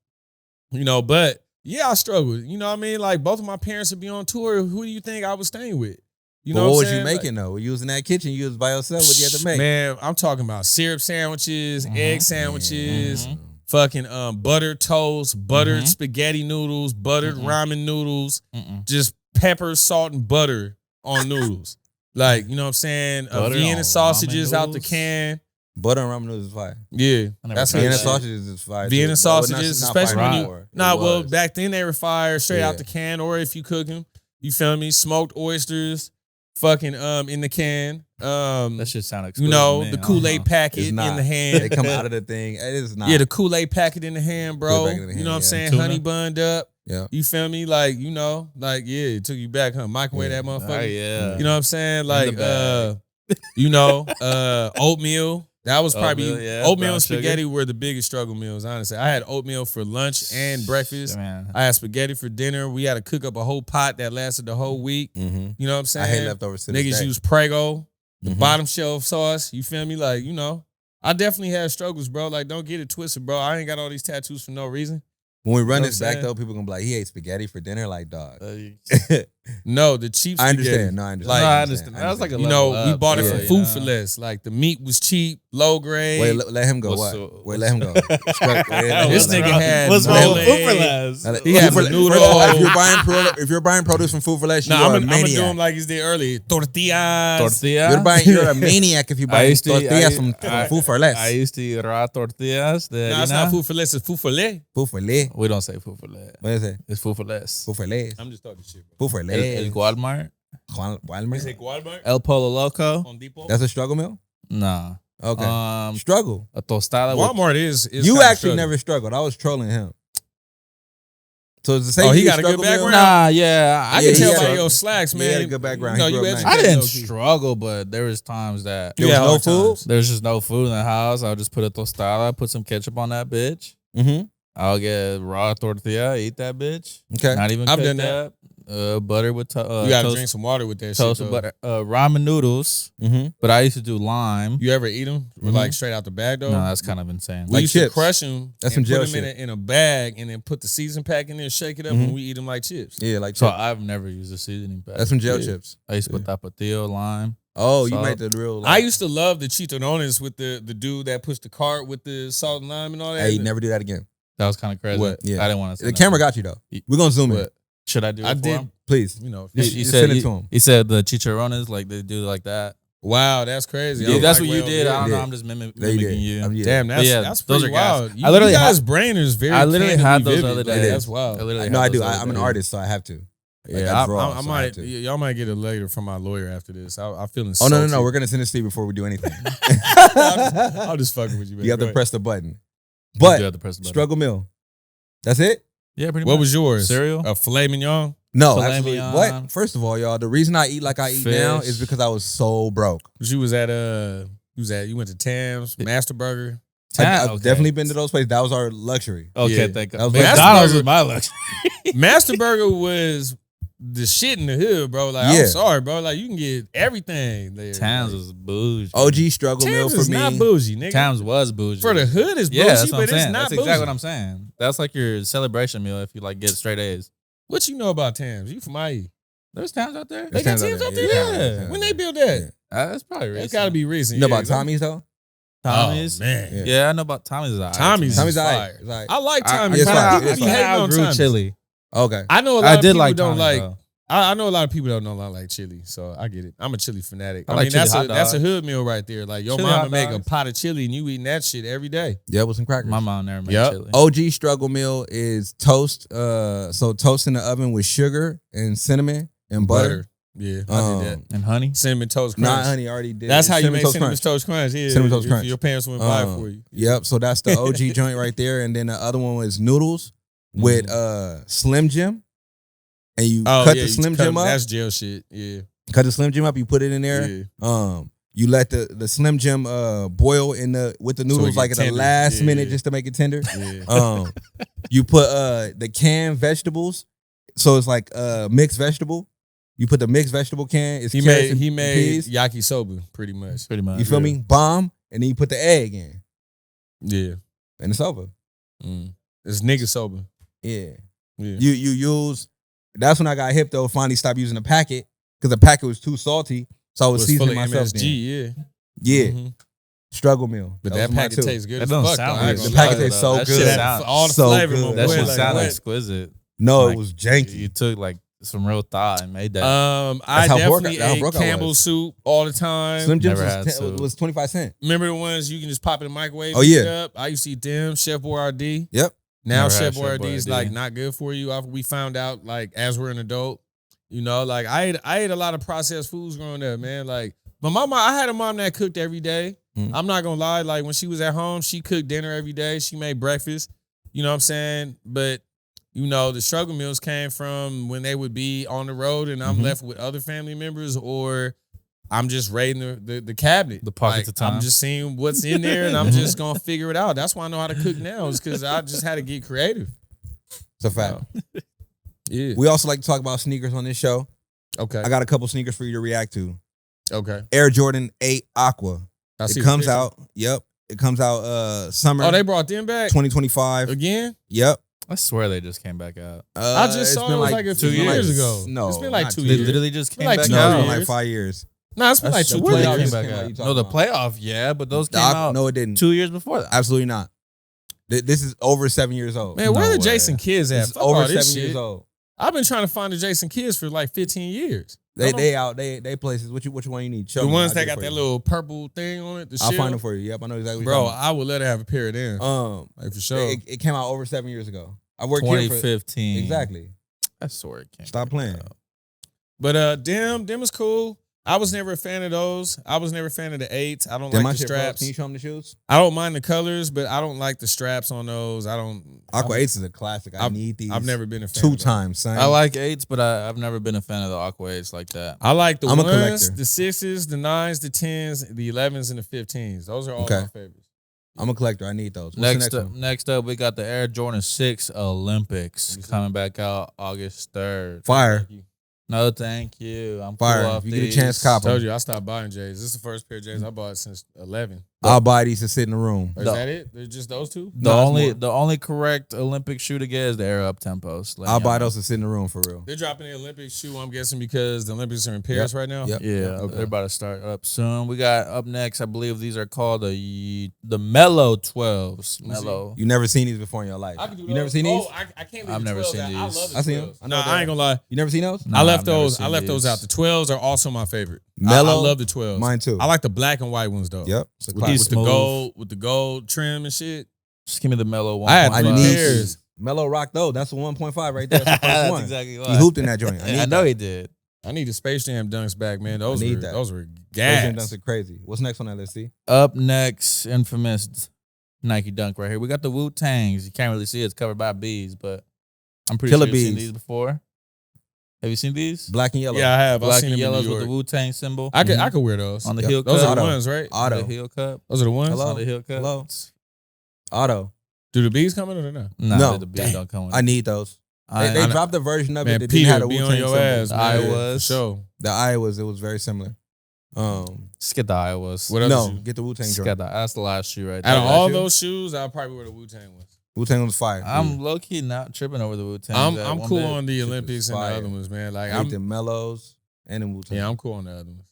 But yeah, I struggled. You know what I mean? Like both of my parents would be on tour. Who do you think I was staying with? You know what was saying? you making though? You was in that kitchen, you was by yourself. What you had to make? Man, I'm talking about syrup sandwiches, egg sandwiches, fucking buttered toast, buttered spaghetti noodles, buttered ramen noodles, just pepper, salt, and butter on noodles. Like, you know what I'm saying? Vienna sausages out the can. Butter and ramen noodles is fire. Yeah, that's Vienna sausages is fire. Vienna sausages, especially when you. back then they were fire straight out the can, or if you cook them, you feel me? Smoked oysters, fucking in the can. That shit sound exquisite. The Kool-Aid packet in the hand. They come out of the thing. It is not. Yeah, the Kool-Aid packet in the hand, bro. In the hand, you know what I'm saying? Tuna. Honey bunned up. Yeah. You feel me? Like, it took you back, huh? Microwave that motherfucker. Yeah. You know what I'm saying? Like, oatmeal. That was probably oatmeal and spaghetti were the biggest struggle meals, honestly. I had oatmeal for lunch and breakfast. Man. I had spaghetti for dinner. We had to cook up a whole pot that lasted the whole week. Mm-hmm. You know what I'm saying? I hate leftovers to this Niggas day. use Prego, the bottom shelf sauce. You feel me? Like, I definitely had struggles, bro. Like, don't get it twisted, bro. I ain't got all these tattoos for no reason. When we run know this what I'm back saying? though, people gonna be like, he ate spaghetti for dinner, like dog. No, the cheap I spaghetti. understand. No, I understand. Like, I understand. That was like a we level bought it up, for yeah, food for less. Like, the meat was cheap, low grade. Wait, let him go. Wait, let him go. This nigga had what's wrong with Food food for less? He had menudo. If you're buying produce from Food for Less, you No, are I'm a gonna do maniac. him like he's did earlier. Tortillas. You're a maniac if you buy tortillas from Food for Less. I used to eat raw tortillas. No, it's not food for less. It's food for less. Food for Less. We don't say food for less. What is it? It's food for less. Food for Less. I'm just talking shit, bro. Food for El Less. Walmart. Walmart. Walmart? El Polo Loco. Home Depot? That's a struggle meal? Nah. Okay. Struggle. A tostada. with- Walmart is You kinda actually struggle. never struggled. I was trolling him. So it's the same. Oh, he got a good background? Nah, yeah. I I Yeah, can he tell had by a- your slacks, man. he had a good background. No, He you grew up educated I didn't low-key. struggle, but there was times that There was Yeah, no hard food? times. there's just no food in the house. I'll just put a tostada, put some ketchup on that bitch. Mm-hmm. I'll get raw tortilla, eat that bitch. Okay. Not even I've cooked done that. up. Butter with You gotta toast, drink some water with that toast shit. with Though. butter. Ramen noodles, Mm-hmm. but I used to do lime. You ever eat them like straight out the bag though? No, that's kind of insane. We Like used chips. to crush them That's and some put jail them in a bag and then put the season pack in there, shake it up, and we eat them like chips. Yeah, like So chips. I've never used a seasoning pack. That's some jail Yeah. chips. I used to put tapatio, lime. Oh, you Salt. made the real. I used to love the chitonones with the dude that pushed the cart with the salt and lime and all that. Hey, never do that again. That was kind of crazy. What? Yeah. I didn't want to. The camera got you though. We're gonna zoom in. What? Should I do it I for did. him? Please. You know, You Just said send it to him. He said the chicharrones like they do like that. wow, that's crazy. Yeah, I'm that's like, what you well, did. I don't know. Yeah. I'm just They mimicking did. you. Yeah. Damn, But yeah, that's those pretty are gas. wild. I literally you guys' brain is very. I literally had those vivid. other Like, days. that's wild. I literally No, had I do. those other I'm an days. artist, so I have to. Like, Yeah, I draw. I so might. have to. Y'all might get a letter from my lawyer after this. I'm feeling. Oh no, salty. We're gonna send this to you before we do anything. I'm just fucking with you, man. You have Go to ahead. press the button. You do But have to press the button. struggle meal. That's it. Yeah, pretty What much. was yours? Cereal? A filet mignon. No, Filet absolutely. mignon. What? First of all, y'all, the reason I eat like I eat now Fish. is because I was so broke. You was at you went to Tam's, Master Burger. I've Okay. definitely been to those places. That was our luxury. Okay, Yeah. thank That God. was like- McDonald's is my luxury. Master Burger was the shit in the hood, bro. Like, Yeah. I'm sorry, bro. Like, you can get everything there. Tams like, was bougie. OG struggle meal Tams for is me. not bougie, nigga. Tams was bougie. For the hood is bougie, yeah, that's what but I'm it's saying. not That's bougie. exactly what I'm saying. That's like your celebration meal if you like get straight A's. What you know about Tams? You from IE? There's Tams out there. They got Tams Tams out out there. there? Yeah, Yeah. Tams when out they there. built that? Yeah. That's probably It's recent. got to be recent. You know yeah, about Tommy's though? Tommy's. Oh, man. Yeah, I know about Tommy's. Tommy's Tommy's is alright. fire. It's alright. I like I Tommy's. It's but fire. people It's be fire. hating I on grew Tommy's. chili. Okay. I know a lot I of did people like don't Tommy's, like. though. I know a lot of people don't like chili, so I get it. I'm a chili fanatic. I I like mean, chili that's hot a dogs. hood meal right there. Like your Chili mama hot make a dogs. pot of chili and you eating that shit every day. Yeah, with some crackers. My mom never made Yep. chili. OG struggle meal is toast. So toast in the oven with sugar and cinnamon and butter. Yeah, I did that. And honey. Cinnamon toast crunch. Nah, honey, I already did. That's how you make Toast cinnamon crunch. toast crunch. Yeah, Cinnamon Toast if Crunch. Your parents wouldn't buy it for you. Yep. So that's the OG joint right there, and then the other one was noodles with Slim Jim, and you cut the Slim Jim up. That's jail shit. Yeah. Cut the Slim Jim up. You put it in there. Yeah. You let the Slim Jim boil with the noodles get like at the tender. last Yeah, minute yeah. just to make it tender. Yeah. You put the canned vegetables, so it's like mixed vegetable. You put the mixed vegetable can. It's He carrots made and peas. yakisoba pretty much. Pretty much. You feel me? Bomb, and then you put the egg in, Yeah. and it's over. It's nigga soba. Yeah. Yeah. You use. That's when I got hip though. Finally stopped using the packet because the packet was too salty. So I was It's full seasoning of myself. MSG. Then. Yeah. Yeah. Mhm. Struggle meal. But was that mine packet too. tastes good That as don't fuck. sound though. I ain't good. gonna The packet lie. tastes so That good. shit That- sound- all the so flavor. good. my That boy, shit like, sound what? exquisite. No, Like, it was janky. You took like some real thought and made that. I how definitely broke I ate was. Campbell's soup all the time. Slim Jims Never had was, soup. was 25 cents. Remember the ones you can just pop in the microwave? Oh, and heat yeah. Up? I used to eat them. Chef Boyardee. Yep. Now Never Chef had Chef Boyardee is Boyardee. like not good for you. After we found out, like as we're an adult, you know, like I ate a lot of processed foods growing up, man. Like, but I had a mom that cooked every day. I'm not gonna lie. Like when she was at home, she cooked dinner every day. She made breakfast. You know what I'm saying? But you know, the struggle meals came from when they would be on the road and I'm left with other family members, or I'm just raiding the cabinet. The pockets of time. I'm just seeing what's in there and I'm just gonna figure it out. That's why I know how to cook now, is because I just had to get creative. It's a fact. Yeah. We also like to talk about sneakers on this show. Okay. I got a couple sneakers for you to react to. Okay. Air Jordan 8 Aqua. I see It the comes picture. out. Yep. It comes out summer Oh, they brought them back 2025. again? Yep. I swear they just came back out. I just it's saw been it was like a few it's been years like- ago. No, It's been like not 2 They years. literally just It's came like back 2 No, it's out. been like years. 5 years. No, it's been like That's two the What playoff years came years. back came out, out. you No, the talking playoff, yeah, but those The came Aqua- out No, it didn't. 2 years before that. Absolutely not. This is over 7 years old. Man, where No the way. Jason kids at? It's Fuck over all this 7 years shit. old. I've been trying to find the Jason kids for like 15 years. They places. Which one you need? Show The me. ones I'll that get it got for that you. little purple thing on it. The I'll shell. find them for you. Yep, I know exactly. What Bro, you're talking I would let her have a pair of them. about. Like for sure. It came out over 7 years ago. I worked here for 2015. exactly. I swear it came. Stop back playing. out. But them was cool. I was never a fan of those. I was never a fan of the 8s. I don't Then like my the shit, bro. straps. Can you show them the shoes? I don't mind the colors, but I don't like the straps on those. Aqua 8s is a classic. I need these. I've never been a fan. two of those. times, son. I like 8s, but I've never been a fan of the Aqua 8s like that. I like the I'm a ones, collector. the 6s, the 9s, the 10s, the 11s, and the 15s. Those are all Okay. my favorites. I'm a collector. I need those. What's Next the up, next one? next up, we got the Air Jordan 6 Olympics Let me see. coming back out August 3rd. Fire. No, thank you. I'm Fire. cool off If you get a these. chance, cop 'em. Told you I stopped buying J's. This is the first pair of J's I bought since 11. I'll buy these to sit in the room. Or is No. that it? They're just those two? The No, it's only more. the only correct Olympic shoe to get is the Air Up Tempos. Let I'll me buy know. those to sit in the room for real. They're dropping the Olympic shoe, I'm guessing, because the Olympics are in Paris right now. Yep. Yeah, Okay. they're about to start up soon. We got up next, I believe these are called the Mellow 12s. Let me see. Mellow. You never seen these before in your life. I can do you those. never seen these? Oh, I can't leave I've the never 12s seen out. these. I love the I seen 12s. them. No, I know I ain't gonna lie. You never seen those? Nah, I left I've never those. I seen left those these. out. The 12s are also my favorite. Mellow? I love the 12s. Mine too. I like the black and white ones though. Yep. It's a With, classic. with the Smooth. with the gold trim and shit. Just give me the Mellow one. I had I three need pairs. these. Mellow Rock though. That's the 1.5 right there. That's the first That's one. exactly He why. hooped in that joint. I, need I know that. he did. I need the Space Jam dunks back, man. Those need were that. those were Space Jam gas. dunks are crazy. What's next on that list? See? Up next, infamous Nike Dunk right here. We got the Wu Tangs. You can't really see it. It's covered by bees, but I'm pretty Killer sure you've seen bees. these before. Have you seen these? Black and yellow. Yeah, I have. I've Black seen and them in yellows New with the York. Wu Tang symbol I could wear those. on the Yep. heel Those cup. are the Auto. ones, right? Auto. The heel cup. Those are the ones. Hello? On the heel cup. Hello? Auto. Do the bees come in or no? Nah, No. the bees Damn. don't come with I it. need those. I They know. dropped the version of it Man, that didn't have Peter, the be Wu-Tang on your symbol. ass, man. Iowas. For sure. The Iowas, it was very similar. Just get the Iowas. What other No, shoe? get the Wu-Tang Just joint. get the, that's the last shoe right Out there. of that all shoe? those shoes, I'll probably wear the Wu-Tang ones. Wu-Tang was fire. I'm low key not tripping over the Wu Tang. I'm cool on the Shit was Olympics and the fire. other ones, man. Like I hate I'm the mellows and the Wu-Tang. I'm cool on the other ones.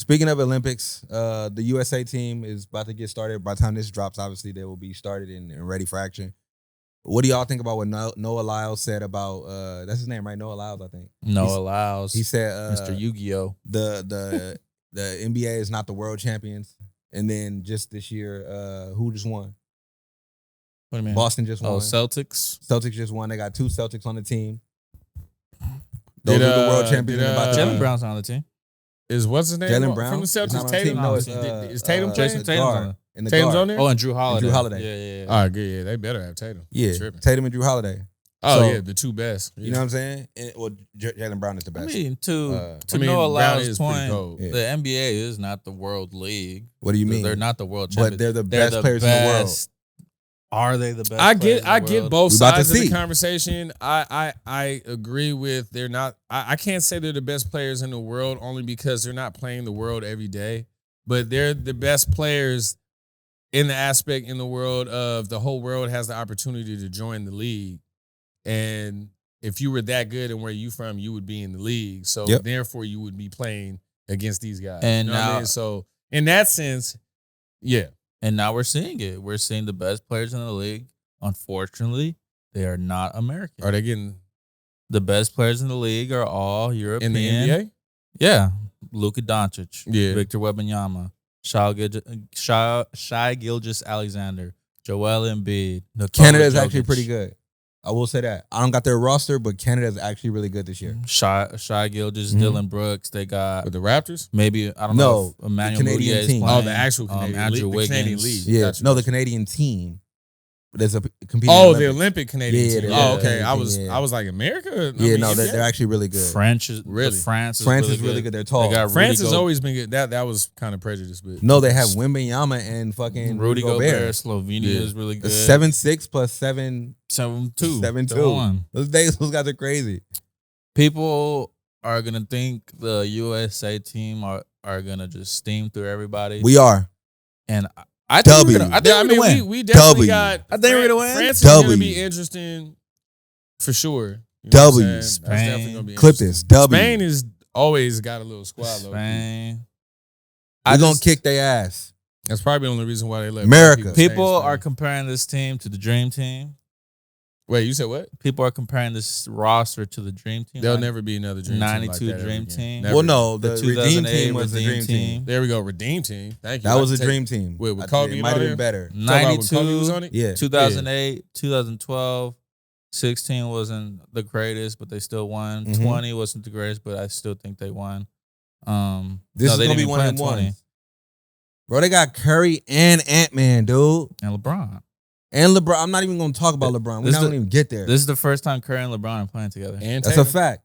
Speaking of Olympics, the USA team is about to get started. By the time this drops, obviously they will be started and ready for action. What do y'all think about what Noah Lyles said about that's his name, right? Noah Lyles, I think. Noah Lyles. He said Mr. Yu-Gi-Oh. The NBA is not the world champions. And then just this year, who just won? What do you mean? Boston just won. Oh, Celtics. Celtics just won. They got 2 Celtics on the team. Those are the world champions. Jalen Brown's on the team. Is what's his name? Jalen Brown From the He's not Celtics? on the Tatum? team. No, Is Tatum playing? Jason Tatum's on it. In the Tatum's guard. on there? Oh, and Drew Holiday. Drew Holiday. Yeah. All right, good. Yeah, they better have Tatum. Yeah, Tripping. Tatum and Drew Holiday. Oh, So, yeah, the 2 best. You know what I'm saying? Well, Jalen Brown is the I best. mean, to I mean, Noah Brown Lyles' is pretty point, cold. Yeah. the NBA is not the world league. What do you mean? They're not the world champions. But they're the best players in the world. Are they the best? I players get in the world? both We about to sides of the see. conversation. I agree with they're not. I can't say they're the best players in the world only because they're not playing the world every day, but they're the best players in the aspect in the world of the whole world has the opportunity to join the league, and if you were that good and where you from, you would be in the league. So Yep. therefore, you would be playing against these guys. And you know what I now- mean? So in that sense, yeah. And now we're seeing it. We're seeing the best players in the league. Unfortunately, they are not American. Are they getting The best players in the league are all European. in the NBA? Yeah. Luka Doncic. Yeah. Victor Wembanyama. Shai Gilgeous-Alexander. Joel Embiid. Nikola Canada's actually Jokic. pretty good. I will say that. I don't got their roster, but Canada's actually really good this year. Shai Gilgeous, Mhm. Dylan Brooks. They got With the Raptors? maybe, I don't No, know if Emmanuel the Canadian Mudiay is team. playing. Oh, the actual Canadian Andrew league. The Wiggins. Canadian league. Yeah. Got you, No, got the you. Canadian team. There's a competing. Oh, in the Olympics. Olympic Canadian Yeah, team. the Oh, Olympic okay. Canadian, yeah. I was like America. I Yeah, mean, no, NBA? they're actually really good. France is Really? France is France really is really good. They're tall. They got France Rudy has always been good. That was kind of prejudiced, but No, they have Wembanyama and fucking Rudy Gobert. Gobert. Slovenia Yeah. is really good. 7'6" plus 7'2". 7-2. 7'2". 7-1. Those guys are crazy. People are gonna think the USA team are gonna just steam through everybody. We are. And I think W. we're gonna, I think yeah, I we're mean, gonna win. we definitely W. got. I think we're gonna win. France is going to W. be interesting for sure. You know what I'm W. saying? That's definitely gonna be Clip interesting. this. W. Spain is always got a little squad. Low. Spain. We're going to kick their ass. That's probably the only reason why they let America. People are comparing this team to the Dream Team. Wait, you said what? People are comparing this roster to the Dream Team. There'll Like never be another dream 92 team like that Dream ever again. Team. Never. Well, no, the, the Redeem 2008 team was the Redeem dream team. There we go. Redeem team. Thank you. That was I a take- dream team. With I Kobe think it and might all have been them? better. Talking about when Kobe 92, was on it? Yeah. 2008, 2012, 16 wasn't the greatest, but they still won. Mhm. 20 wasn't the greatest, but I still think they won. This no, is they going to didn't be even one play and in 20. one. Bro, they got Curry and Ant-Man, dude. And LeBron. And LeBron. I'm not even going to talk about LeBron. We're This not the- going to even get there. This is the first time Curry and LeBron are playing together. And That's Tatum? a fact.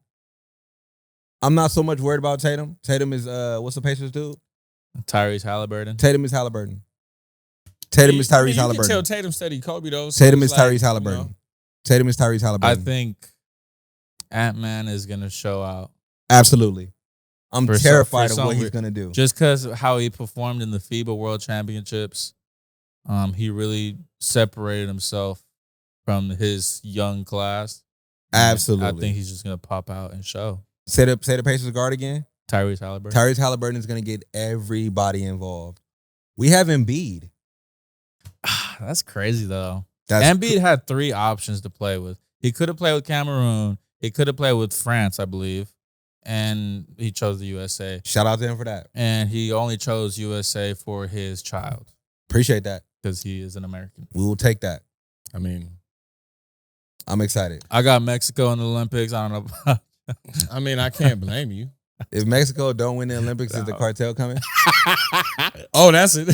I'm not so much worried about Tatum. Tatum is, what's the Pacers do? Tyrese Halliburton. Tatum is Halliburton. Tatum is I mean, Tyrese you can Halliburton. tell Tatum studied Kobe though. so Tatum it's is like, Tyrese Halliburton. you know, Tatum is Tyrese I Halliburton. think Ant-Man is going to show out. Absolutely. I'm For some- terrified for of what some he's re- going to do. Just because of how he performed in the FIBA World Championships, he really separated himself from his young class. Absolutely. I think he's just going to pop out and show. Say the Pacers guard again. Tyrese Halliburton. Tyrese Halliburton is going to get everybody involved. We have Embiid. That's crazy, though. That's Embiid had 3 options to play with. He could have played with Cameroon. He could have played with France, I believe. And he chose the USA. Shout out to him for that. And he only chose USA for his child Appreciate that. because he is an American. We will take that. I mean, I'm excited. I got Mexico in the Olympics. I don't know. I can't blame you. If Mexico don't win the Olympics, is the cartel coming? Oh, that's it.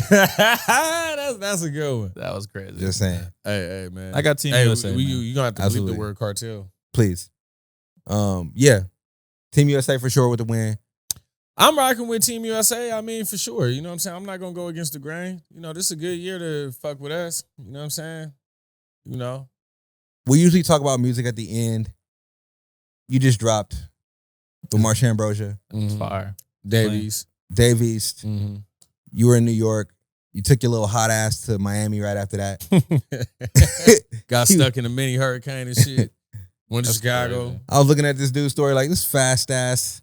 that's a good one. That was crazy. Just saying. Hey, man. I got Team Hey, USA. man. you gonna have to Absolutely. bleep the word cartel. Please. Yeah. Team USA for sure with the win. I'm rocking with Team USA. I mean, for sure. You know what I'm saying? I'm not gonna go against the grain. You know, this is a good year to fuck with us. You know what I'm saying? You know. We usually talk about music at the end. You just dropped with Marsha Ambrosius, It's fire. Davies. Dave East. Mm-hmm. You were in New York. You took your little hot ass to Miami right after that. Got stuck in a mini hurricane and shit. Went to That's Chicago. crazy. I was looking at this dude's story like this fast ass.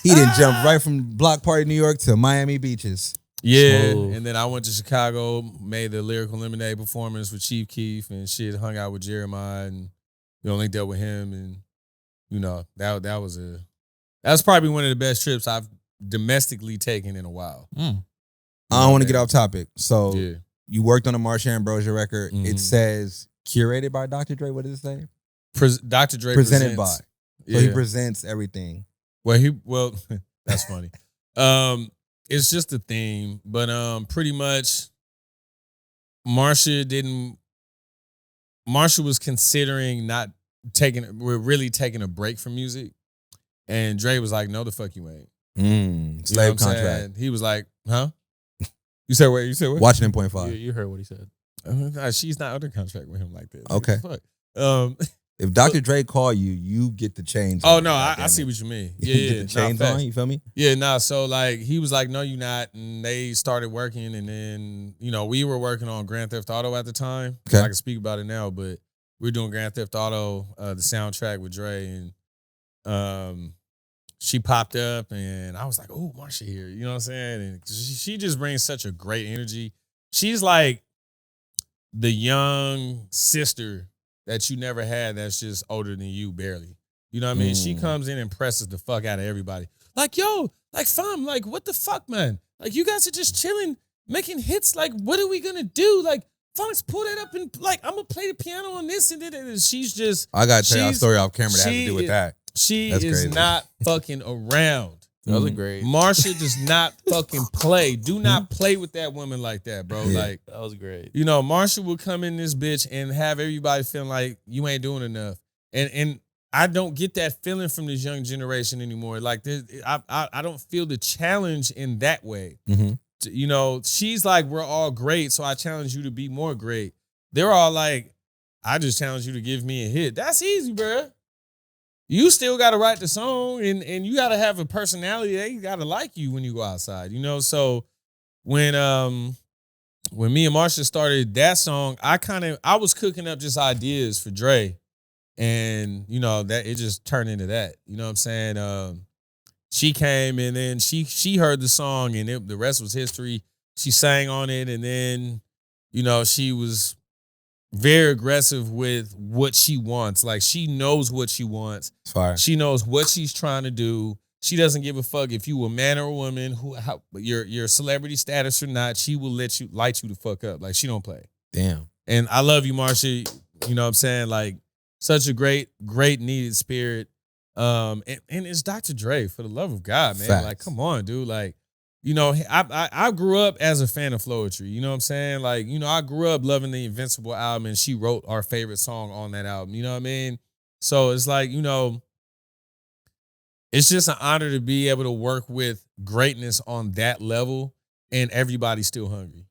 He didn't jump right from Block Party, New York to Miami beaches. Yeah, Smooth. and then I went to Chicago, made the Lyrical Lemonade performance with Chief Keef and shit, hung out with Jeremiah and linked up with him, and that was probably one of the best trips I've domestically taken in a while. Mm. I don't want to get off topic. So Yeah. you worked on a Marsha Ambrosius record. Mhm. It says curated by Dr. Dre. What does it say? Dr. Dre Presented presents, by. So he presents everything. Well, that's funny. It's just a theme, but pretty much Marsha was considering we're really taking a break from music. And Dre was like, no, the fuck you ain't. Slave contract. Saying? He was like, huh? You said what? Watching in .5. You heard what he said. She's not under contract with him like that. Okay. Like, fuck. If Dr. Dre call you, you get the chains. Oh, on. no, God I damn see it. what you mean. You Yeah, get the chains facts. on. You feel me? Yeah, nah. So like he was like, no, you not. And they started working, and then we were working on Grand Theft Auto at the time. Okay. I can speak about it now, but we were doing Grand Theft Auto, the soundtrack with Dre, and she popped up, and I was like, oh, Marsha here. You know what I'm saying? And she just brings such a great energy. She's like the young sister that you never had that's just older than you barely. You know what I mean? She comes in and presses the fuck out of everybody. Like, yo, like, fam, like, what the fuck, man? Like, you guys are just chilling, making hits. Like, what are we going to do? Like, Phonix, pull that up and, like, I'm going to play the piano on this. And she's just. I got to tell you a story off camera that has to she do with that. She That's is crazy. not fucking around. That was great. Marsha does not fucking play. Do not play with that woman like that, bro. Yeah. Like, That was great. Marsha will come in this bitch and have everybody feeling like you ain't doing enough. And I don't get that feeling from this young generation anymore. Like, I don't feel the challenge in that way. Mm-hmm. She's like, we're all great, so I challenge you to be more great. They're all like, I just challenge you to give me a hit. That's easy, bro. You still got to write the song, and you got to have a personality. They got to like you when you go outside, So when me and Marsha started that song, I was cooking up just ideas for Dre, and that it just turned into that. You know what I'm saying? She came, and then she heard the song, and the rest was history. She sang on it, and then she was very aggressive with what she wants. Like, she knows what she wants. It's fire. She knows what she's trying to do. She doesn't give a fuck if you a man or a woman, your celebrity status or not. She will light you the fuck up. Like, she don't play. Damn. And I love you, Marsha. You know what I'm saying? Like, such a great needed spirit. And it's Dr. Dre, for the love of God, man. Facts. Like, come on, dude. Like, I grew up as a fan of Floetry. You know what I'm saying? Like, I grew up loving the Invincible album, and she wrote our favorite song on that album. You know what I mean? So it's like, it's just an honor to be able to work with greatness on that level, and everybody's still hungry.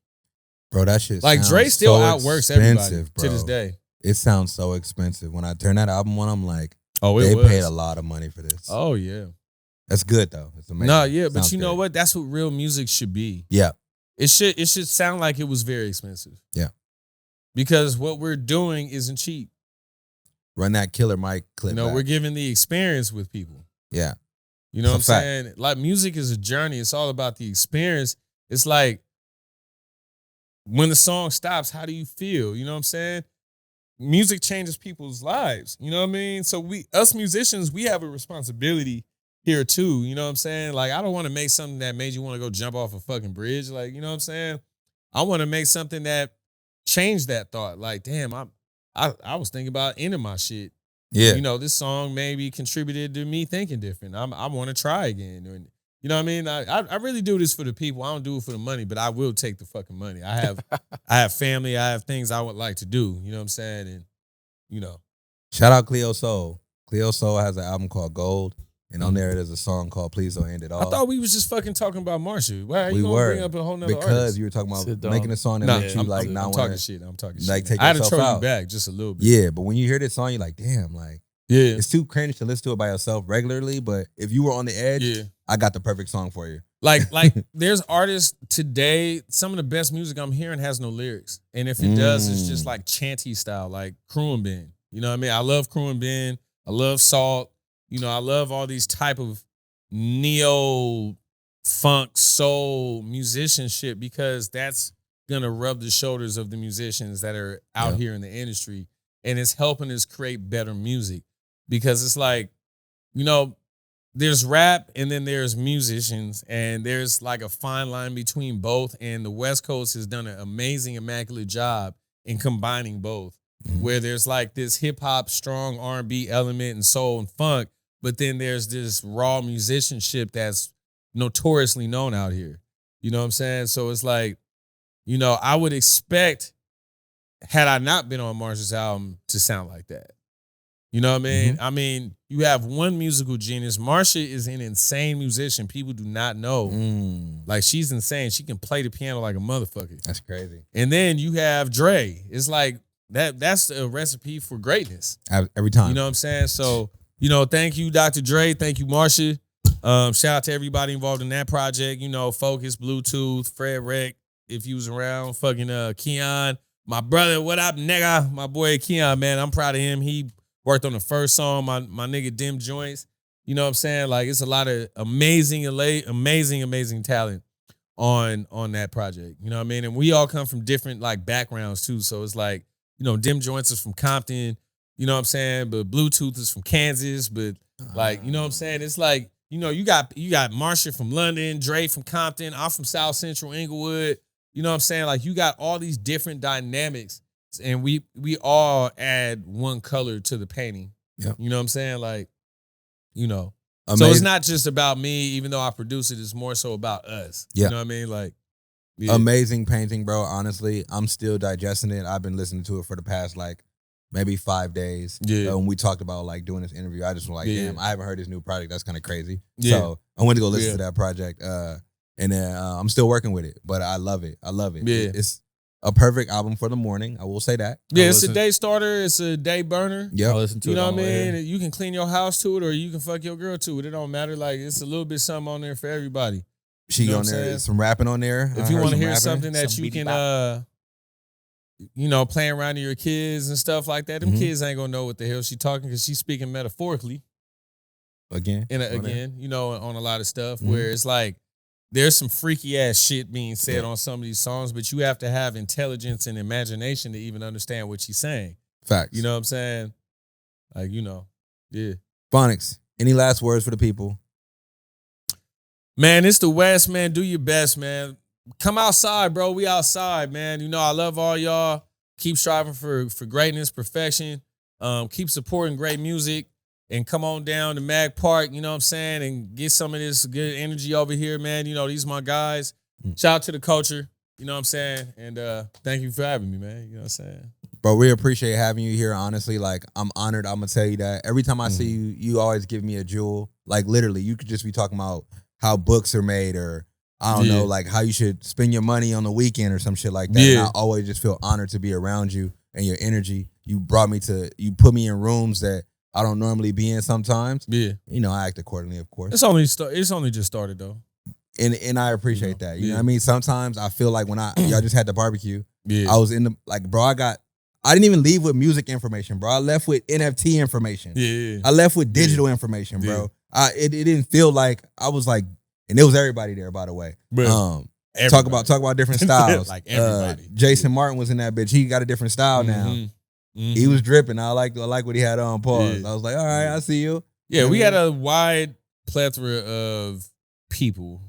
Bro, that shit Like, sounds Dre still so outworks everybody expensive, to this bro. day. It sounds so expensive. When I turn that album on, I'm like, Oh, they paid a lot of money for this. Oh, yeah. That's good, though. It's amazing. No, yeah, but Sounds you know good. what? That's what real music should be. Yeah. It should sound like it was very expensive. Yeah. Because what we're doing isn't cheap. Run that Killer Mike clip back. We're giving the experience with people. Yeah. You know what I'm It's a fact. saying? Like, music is a journey. It's all about the experience. It's like, when the song stops, how do you feel? You know what I'm saying? Music changes people's lives. You know what I mean? So us musicians, we have a responsibility here too. You know what I'm saying? Like, I don't want to make something that made you want to go jump off a fucking bridge. Like, you know what I'm saying? I want to make something that changed that thought. Like, damn, I was thinking about ending my shit. Yeah. This song maybe contributed to me thinking different. I want to try again. And, you know what I mean? I really do this for the people. I don't do it for the money, but I will take the fucking money. I have family. I have things I would like to do. You know what I'm saying? And, Shout out Cleo Soul. Cleo Soul has an album called Gold. And on there, there's a song called Please Don't End It All. I thought we was just fucking talking about Marsha. Why are you we gonna were. bring up a whole nother Because artist? you were talking Sit about down. making a song that Nah, makes you I'm like not talking want to. shit. I'm talking like, shit. take I had to yourself throw out. you back just a little bit. Yeah, but when you hear this song, you're like, damn, like, Yeah. it's too cringe to listen to it by yourself regularly. But if you were on the edge, Yeah. I got the perfect song for you. Like there's artists today, some of the best music I'm hearing has no lyrics. And if it does, it's just like chanty style, like Cruin Band. You know what I mean? I love Crew and Ben. I love Salt. You know, I love all these type of neo funk soul musicianship because that's gonna rub the shoulders of the musicians that are out here in the industry, and it's helping us create better music because it's like, you know, there's rap and then there's musicians, and there's like a fine line between both, and the West Coast has done an amazing, immaculate job in combining both, where there's like this hip hop, strong R&B element and soul and funk, but then there's this raw musicianship that's notoriously known out here. You know what I'm saying? So it's like, you know, I would expect, had I not been on Marsha's album, to sound like that. You know what I mean? I mean, you have one musical genius. Marsha is an insane musician. People do not know. Like, she's insane. She can play the piano like a motherfucker. That's crazy. And then you have Dre. It's like, that's a recipe for greatness. Every time. You know what I'm saying? So, you know, thank you, Dr. Dre. Thank you, Marsha. Shout out to everybody involved in that project. You know, Focus, Bluetooth, Fred Rec, if you was around, fucking Keon. My brother, what up, nigga? My boy Keon, man, I'm proud of him. He worked on the first song, my nigga Dim Joints. You know what I'm saying? Like, it's a lot of amazing talent on that project. You know what I mean? And we all come from different like backgrounds too. So it's like, you know, Dim Joints is from Compton, you know what I'm saying? But Bluetooth is from Kansas. But like, you know what I'm saying? It's like, you know, you got Marsha from London, Dre from Compton, I'm from South Central Inglewood. You know what I'm saying? Like, you got all these different dynamics, and we all add one color to the painting. Yep. You know what I'm saying? Like, you know. Amazing. So it's not just about me, even though I produce it, it's more so about us. Yeah. You know what I mean? Like, amazing painting, bro. Honestly, I'm still digesting it. I've been listening to it for the past like maybe 5 days. Yeah. When we talked about like doing this interview, I just was like, Yeah. damn, I haven't heard his new project. That's kind of crazy. Yeah. So I went to go listen to that project. And then I'm still working with it, but I love it. I love it. Yeah. It's a perfect album for the morning. I will say that. Yeah, it's a day starter. It's a day burner. Yeah. I'll listen to You it know on what I the way mean? here. You can clean your house to it, or you can fuck your girl to it. It don't matter. Like, it's a little bit something on there for everybody. She You know on what I'm there, saying? some rapping on there. If I you heard want to some hear rapping. something that Some you beady can, you know, playing around to your kids and stuff like that, them Mhm. kids ain't gonna know what the hell she talking, because she's speaking metaphorically. again, You know, on a lot of stuff Mhm. where it's like, there's some freaky ass shit being said on some of these songs, but you have to have intelligence and imagination to even understand what she's saying. facts. You know what I'm saying? Like, you know, yeah. Phonix, any last words for the people? Man, it's the West, man. Do your best, man. Come outside, bro. We outside, man. You know, I love all y'all. Keep striving for greatness, perfection. Keep supporting great music. And come on down to Mag Park, you know what I'm saying, and get some of this good energy over here, man. You know, these are my guys. Shout out to the culture, you know what I'm saying? And thank you for having me, man. You know what I'm saying? Bro, we appreciate having you here, honestly. Like, I'm honored. I'm going to tell you that. Every time I see you, you always give me a jewel. Like, literally, you could just be talking about how books are made, or, I don't know, like, how you should spend your money on the weekend or some shit like that. Yeah. And I always just feel honored to be around you and your energy. You put me in rooms that I don't normally be in sometimes. Yeah. You know, I act accordingly, of course. It's only just started, though. And I appreciate that. You know Yeah. what I mean? Sometimes I feel like when y'all just had the barbecue, Yeah. I was in the, like, bro, I didn't even leave with music information, bro. I left with NFT information. Yeah. I left with digital information, bro. It didn't feel like I was like, and there was everybody there, by the way. Bro, Talk about different styles. Like everybody. Jason Martin was in that bitch. He got a different style now. Mhm. Mhm. He was dripping. I like what he had on. Pause. Yeah. I was like, all right, I see you. Yeah, we Yeah. had a wide plethora of people.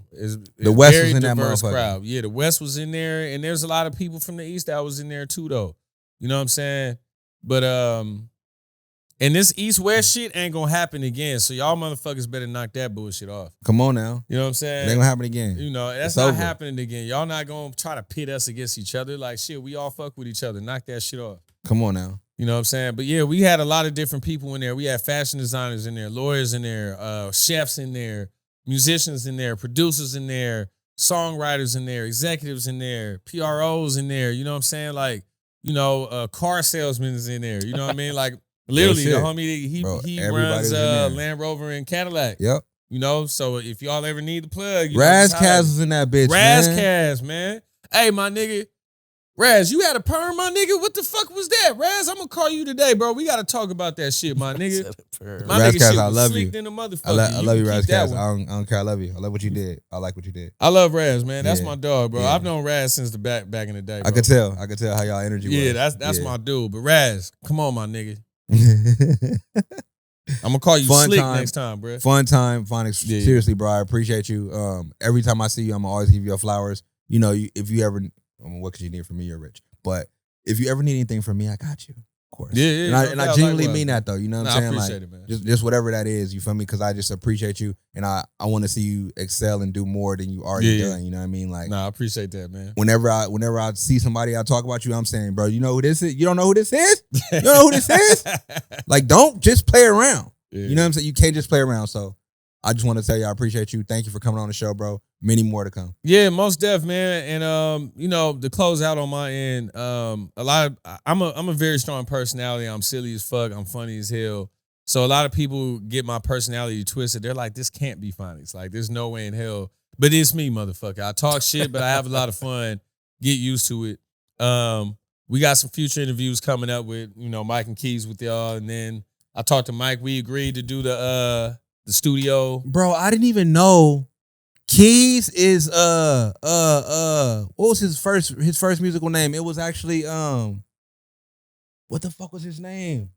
The West very was in that diverse motherfucker. crowd. Yeah, the West was in there, and there's a lot of people from the East that was in there too, though. You know what I'm saying? But and this East-West shit ain't gonna happen again. So y'all motherfuckers better knock that bullshit off. Come on now. You know what I'm It saying? ain't gonna happen again. You know, that's It's not over. happening again. Y'all not gonna try to pit us against each other. Like, shit, we all fuck with each other. Knock that shit off. Come on now. You know what I'm saying? But yeah, we had a lot of different people in there. We had fashion designers in there, lawyers in there, chefs in there, musicians in there, producers in there, songwriters in there, executives in there, PROs in there. You know what I'm saying? Like, you know, car salesmen is in there. You know what I mean? Like, literally, the shit. homie, Bro, he everybody's runs in there. Land Rover and Cadillac. Yep. You know, so if y'all ever need the plug, you know, just Razzcast holler. was in that bitch, man. Razzcast, man. Hey, my nigga, Raz, you had a perm, my nigga? What the fuck was that? Raz, I'm gonna call you today, bro. We gotta talk about that shit, my nigga. My nigga Razcast, shit I was love sleeked you. in the motherfucker. I love you, can keep that Razcast. one. I don't care. I love you. I love what you did. I like what you did. I love Raz, man. That's Yeah. my dog, bro. Yeah. I've known Raz since the back in the day, bro. I could tell. I could tell how y'all energy was. Yeah, that's my dude. But Raz, come on, my nigga. my. I'm gonna call you Fun slick time. next time, bro. Fun time, Phonix. Yeah. Seriously, bro. I appreciate you. Every time I see you, I'm gonna always give you your flowers. You know, if you ever, what could you need from me? You're rich. But if you ever need anything from me, I got you. Of course. Yeah. And I genuinely mean that though. You know what I'm saying? I appreciate Like, it, man. just whatever that is, you feel me? Because I just appreciate you, and I want to see you excel and do more than you already done. You know what I mean? Like, I appreciate that, man. whenever I see somebody I talk about you, I'm saying, bro, you know who this is? You don't know who this is? You don't know who this is? Like, don't just play around. Yeah. You know what I'm saying? You can't just play around. So I just want to tell you I appreciate you. Thank you for coming on the show, bro. Many more to come. Yeah, most def, man. And you know, to close out on my end, I'm a very strong personality. I'm silly as fuck. I'm funny as hell. So a lot of people get my personality twisted. They're like, this can't be Phonix. Like, there's no way in hell. But it's me, motherfucker. I talk shit, but I have a lot of fun. Get used to it. We got some future interviews coming up with, you know, Mike and Keys with y'all. And then I talked to Mike. We agreed to do the studio. Bro, I didn't even know Keys is what was his first musical name? It was actually what the fuck was his name?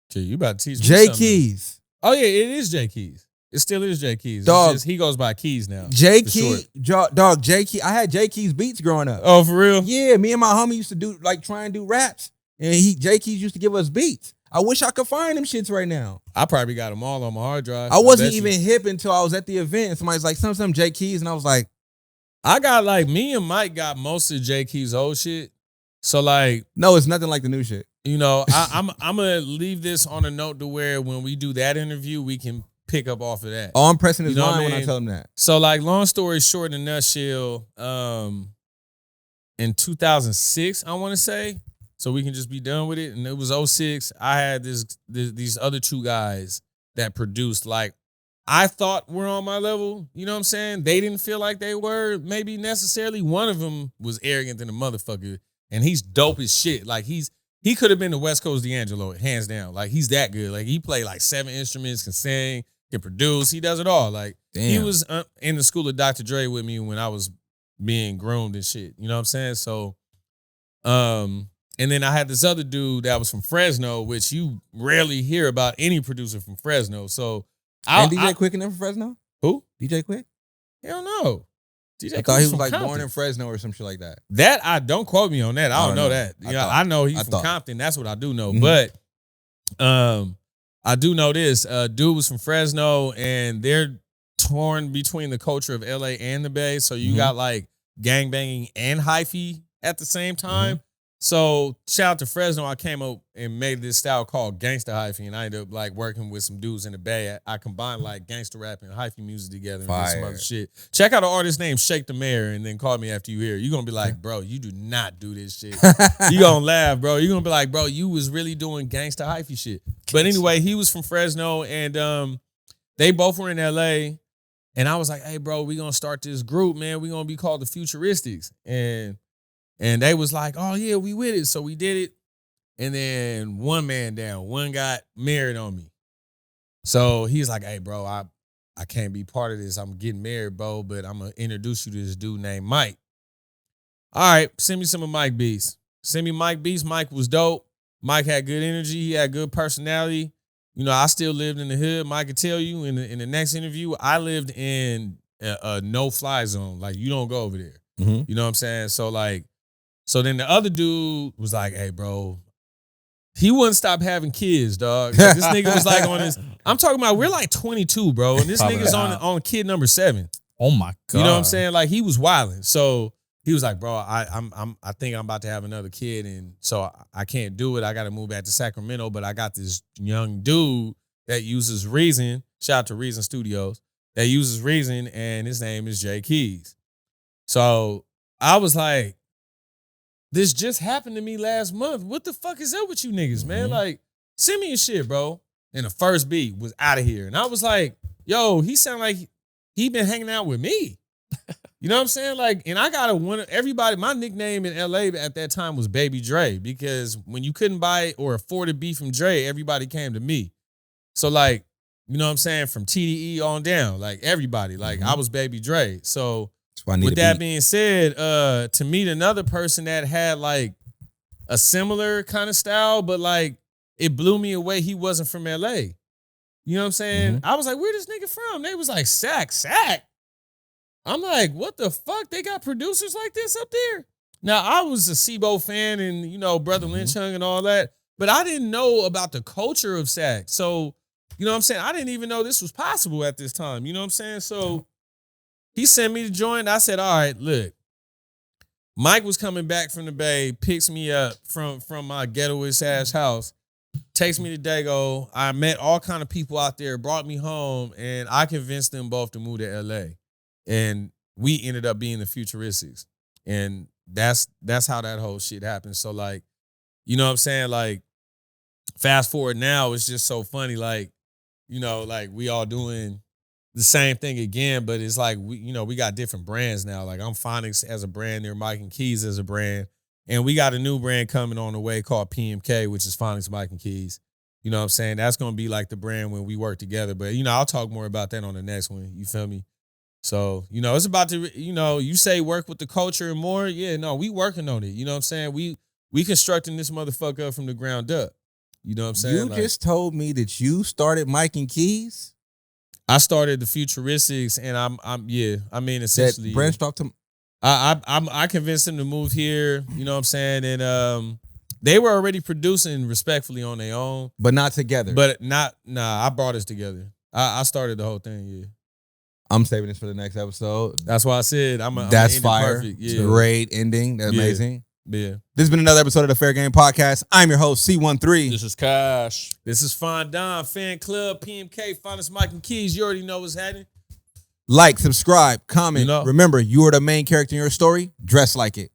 Gee, you about to teach me J something. Keys. Oh yeah, it is J Keys. It still is J Keys. Dog. It's just, he goes by Keys now. J for Keys, short. dog. J Keys. I had J Keys beats growing up. Oh, for real? Yeah, me and my homie used to do try and do raps, and J Keys used to give us beats. I wish I could find them shits right now. I probably got them all on my hard drive. I wasn't bet even you. hip until I was at the event, and somebody's like, some J Keys, and I was like, I got like me and Mike got most of J Keys old shit. So like, no, it's nothing like the new shit. you know, I'm gonna leave this on a note to where when we do that interview, we can pick up off of that. Oh, I'm pressing his You know what line I when I mean? tell him that. So like, long story short, in a nutshell, in 2006, I want to say, so we can just be done with it. And it was 06. I had these other two guys that produced, like, I thought were on my level. You know what I'm saying? They didn't feel like they were maybe necessarily. One of them was arrogant than a motherfucker, and he's dope as shit. Like, he could have been the West Coast D'Angelo, hands down. Like, he's that good. Like, he played like 7 instruments, can sing, can produce. He does it all. Like, he Damn. was in the school of Dr. Dre with me when I was being groomed and shit. You know what I'm saying? So, and then I had this other dude that was from Fresno, which you rarely hear about any producer from Fresno. So, And DJ Quick in there from Fresno? Who? DJ Quick? Hell no. DJ I thought he was from like Compton. born in Fresno or some shit like that. That don't quote me on that. I don't know that. I Yeah, thought. I know he's I from thought. Compton. That's what I do know. Mhm. But I do know this. Dude was from Fresno, and they're torn between the culture of LA and the Bay. So you Mhm. got like gangbanging and hyphy at the same time. So shout out to Fresno. I came up and made this style called gangsta hyphy, and I ended up like working with some dudes in the Bay. I combined like gangsta rap and hyphy music together and did some Fire. other shit. Check out an artist named Shake the Mayor, and then call me after you hear it. You're gonna be like, bro, you do not do this shit. You gonna laugh, bro. You're gonna be like, bro, you was really doing gangsta hyphy shit. But anyway, he was from Fresno, and they both were in LA. And I was like, hey, bro, we gonna start this group, man. We gonna be called the Futuristics. And they was like, oh yeah, we with it. So we did it. And then one man down, one got married on me. So he's like, hey, bro, I can't be part of this. I'm getting married, bro, but I'm gonna introduce you to this dude named Mike. All right, send me some of Mike beats. Send me Mike beats. Mike was dope. Mike had good energy. He had good personality. You know, I still lived in the hood. Mike could tell you in the next interview, I lived in a no-fly zone. Like, you don't go over there. Mhm. You know what I'm saying? So then the other dude was like, hey, bro, he wouldn't stop having kids, dog. Like, this nigga was like on his, I'm talking about, we're like 22, bro. And this Popping nigga's it on out. on kid number 7. Oh my god. You know what I'm saying? Like, he was wilding. So he was like, bro, I think I'm about to have another kid, and so I can't do it. I got to move back to Sacramento, but I got this young dude that uses Reason. Shout out to Reason Studios. That uses Reason, and his name is J Keys. So I was like, this just happened to me last month. What the fuck is up with you niggas, man? Like, send me your shit, bro. And the first beat was out of here. And I was like, yo, he sound like he been hanging out with me. You know what I'm saying? Like, and I got everybody, my nickname in LA at that time was Baby Dre, because when you couldn't buy or afford a beat from Dre, everybody came to me. So like, you know what I'm saying? From TDE on down, like everybody, like I was Baby Dre. So with that being said, to meet another person that had like a similar kind of style, but like it blew me away. He wasn't from LA. You know what I'm saying? I was like, where this nigga from? They was like, Sack. I'm like, what the fuck? They got producers like this up there? Now, I was a Sibo fan and, you know, Brother Lynch Hung and all that, but I didn't know about the culture of Sack. So, you know what I'm saying? I didn't even know this was possible at this time. You know what I'm saying? So he sent me to join. I said, all right, look. Mike was coming back from the Bay, picks me up from my ghetto-ish ass house, takes me to Dago. I met all kind of people out there, brought me home, and I convinced them both to move to LA. And we ended up being the Futuristics. And that's how that whole shit happened. So like, you know what I'm saying? Like, fast forward now, it's just so funny. Like, you know, like we all doing the same thing again, but it's like we got different brands now. Like I'm Phonix as a brand, they're Mike and Keys as a brand. And we got a new brand coming on the way called PMK, which is Phonix, Mike and Keys. You know what I'm saying? That's gonna be like the brand when we work together. But you know, I'll talk more about that on the next one. You feel me? So, you know, it's about to, you know, you say work with the culture and more. Yeah, no, we working on it. You know what I'm saying? We constructing this motherfucker up from the ground up. You know what I'm saying? You just told me that you started Mike and Keys? I started the Futuristics, and I mean, essentially. That branched off to... I convinced them to move here, you know what I'm saying? And they were already producing respectfully on their own. But not together. But I brought us together. I started the whole thing, yeah. I'm saving this for the next episode. That's why I said that's fire. Perfect. Yeah. Great ending. That's amazing. Yeah. This has been another episode of the Fair Game Podcast. I'm your host, C13. This is Cash. This is Fondon, Fan Club, PMK, Phonix, Mike and Keys. You already know what's happening. Like, subscribe, comment. You know. Remember, you are the main character in your story. Dress like it.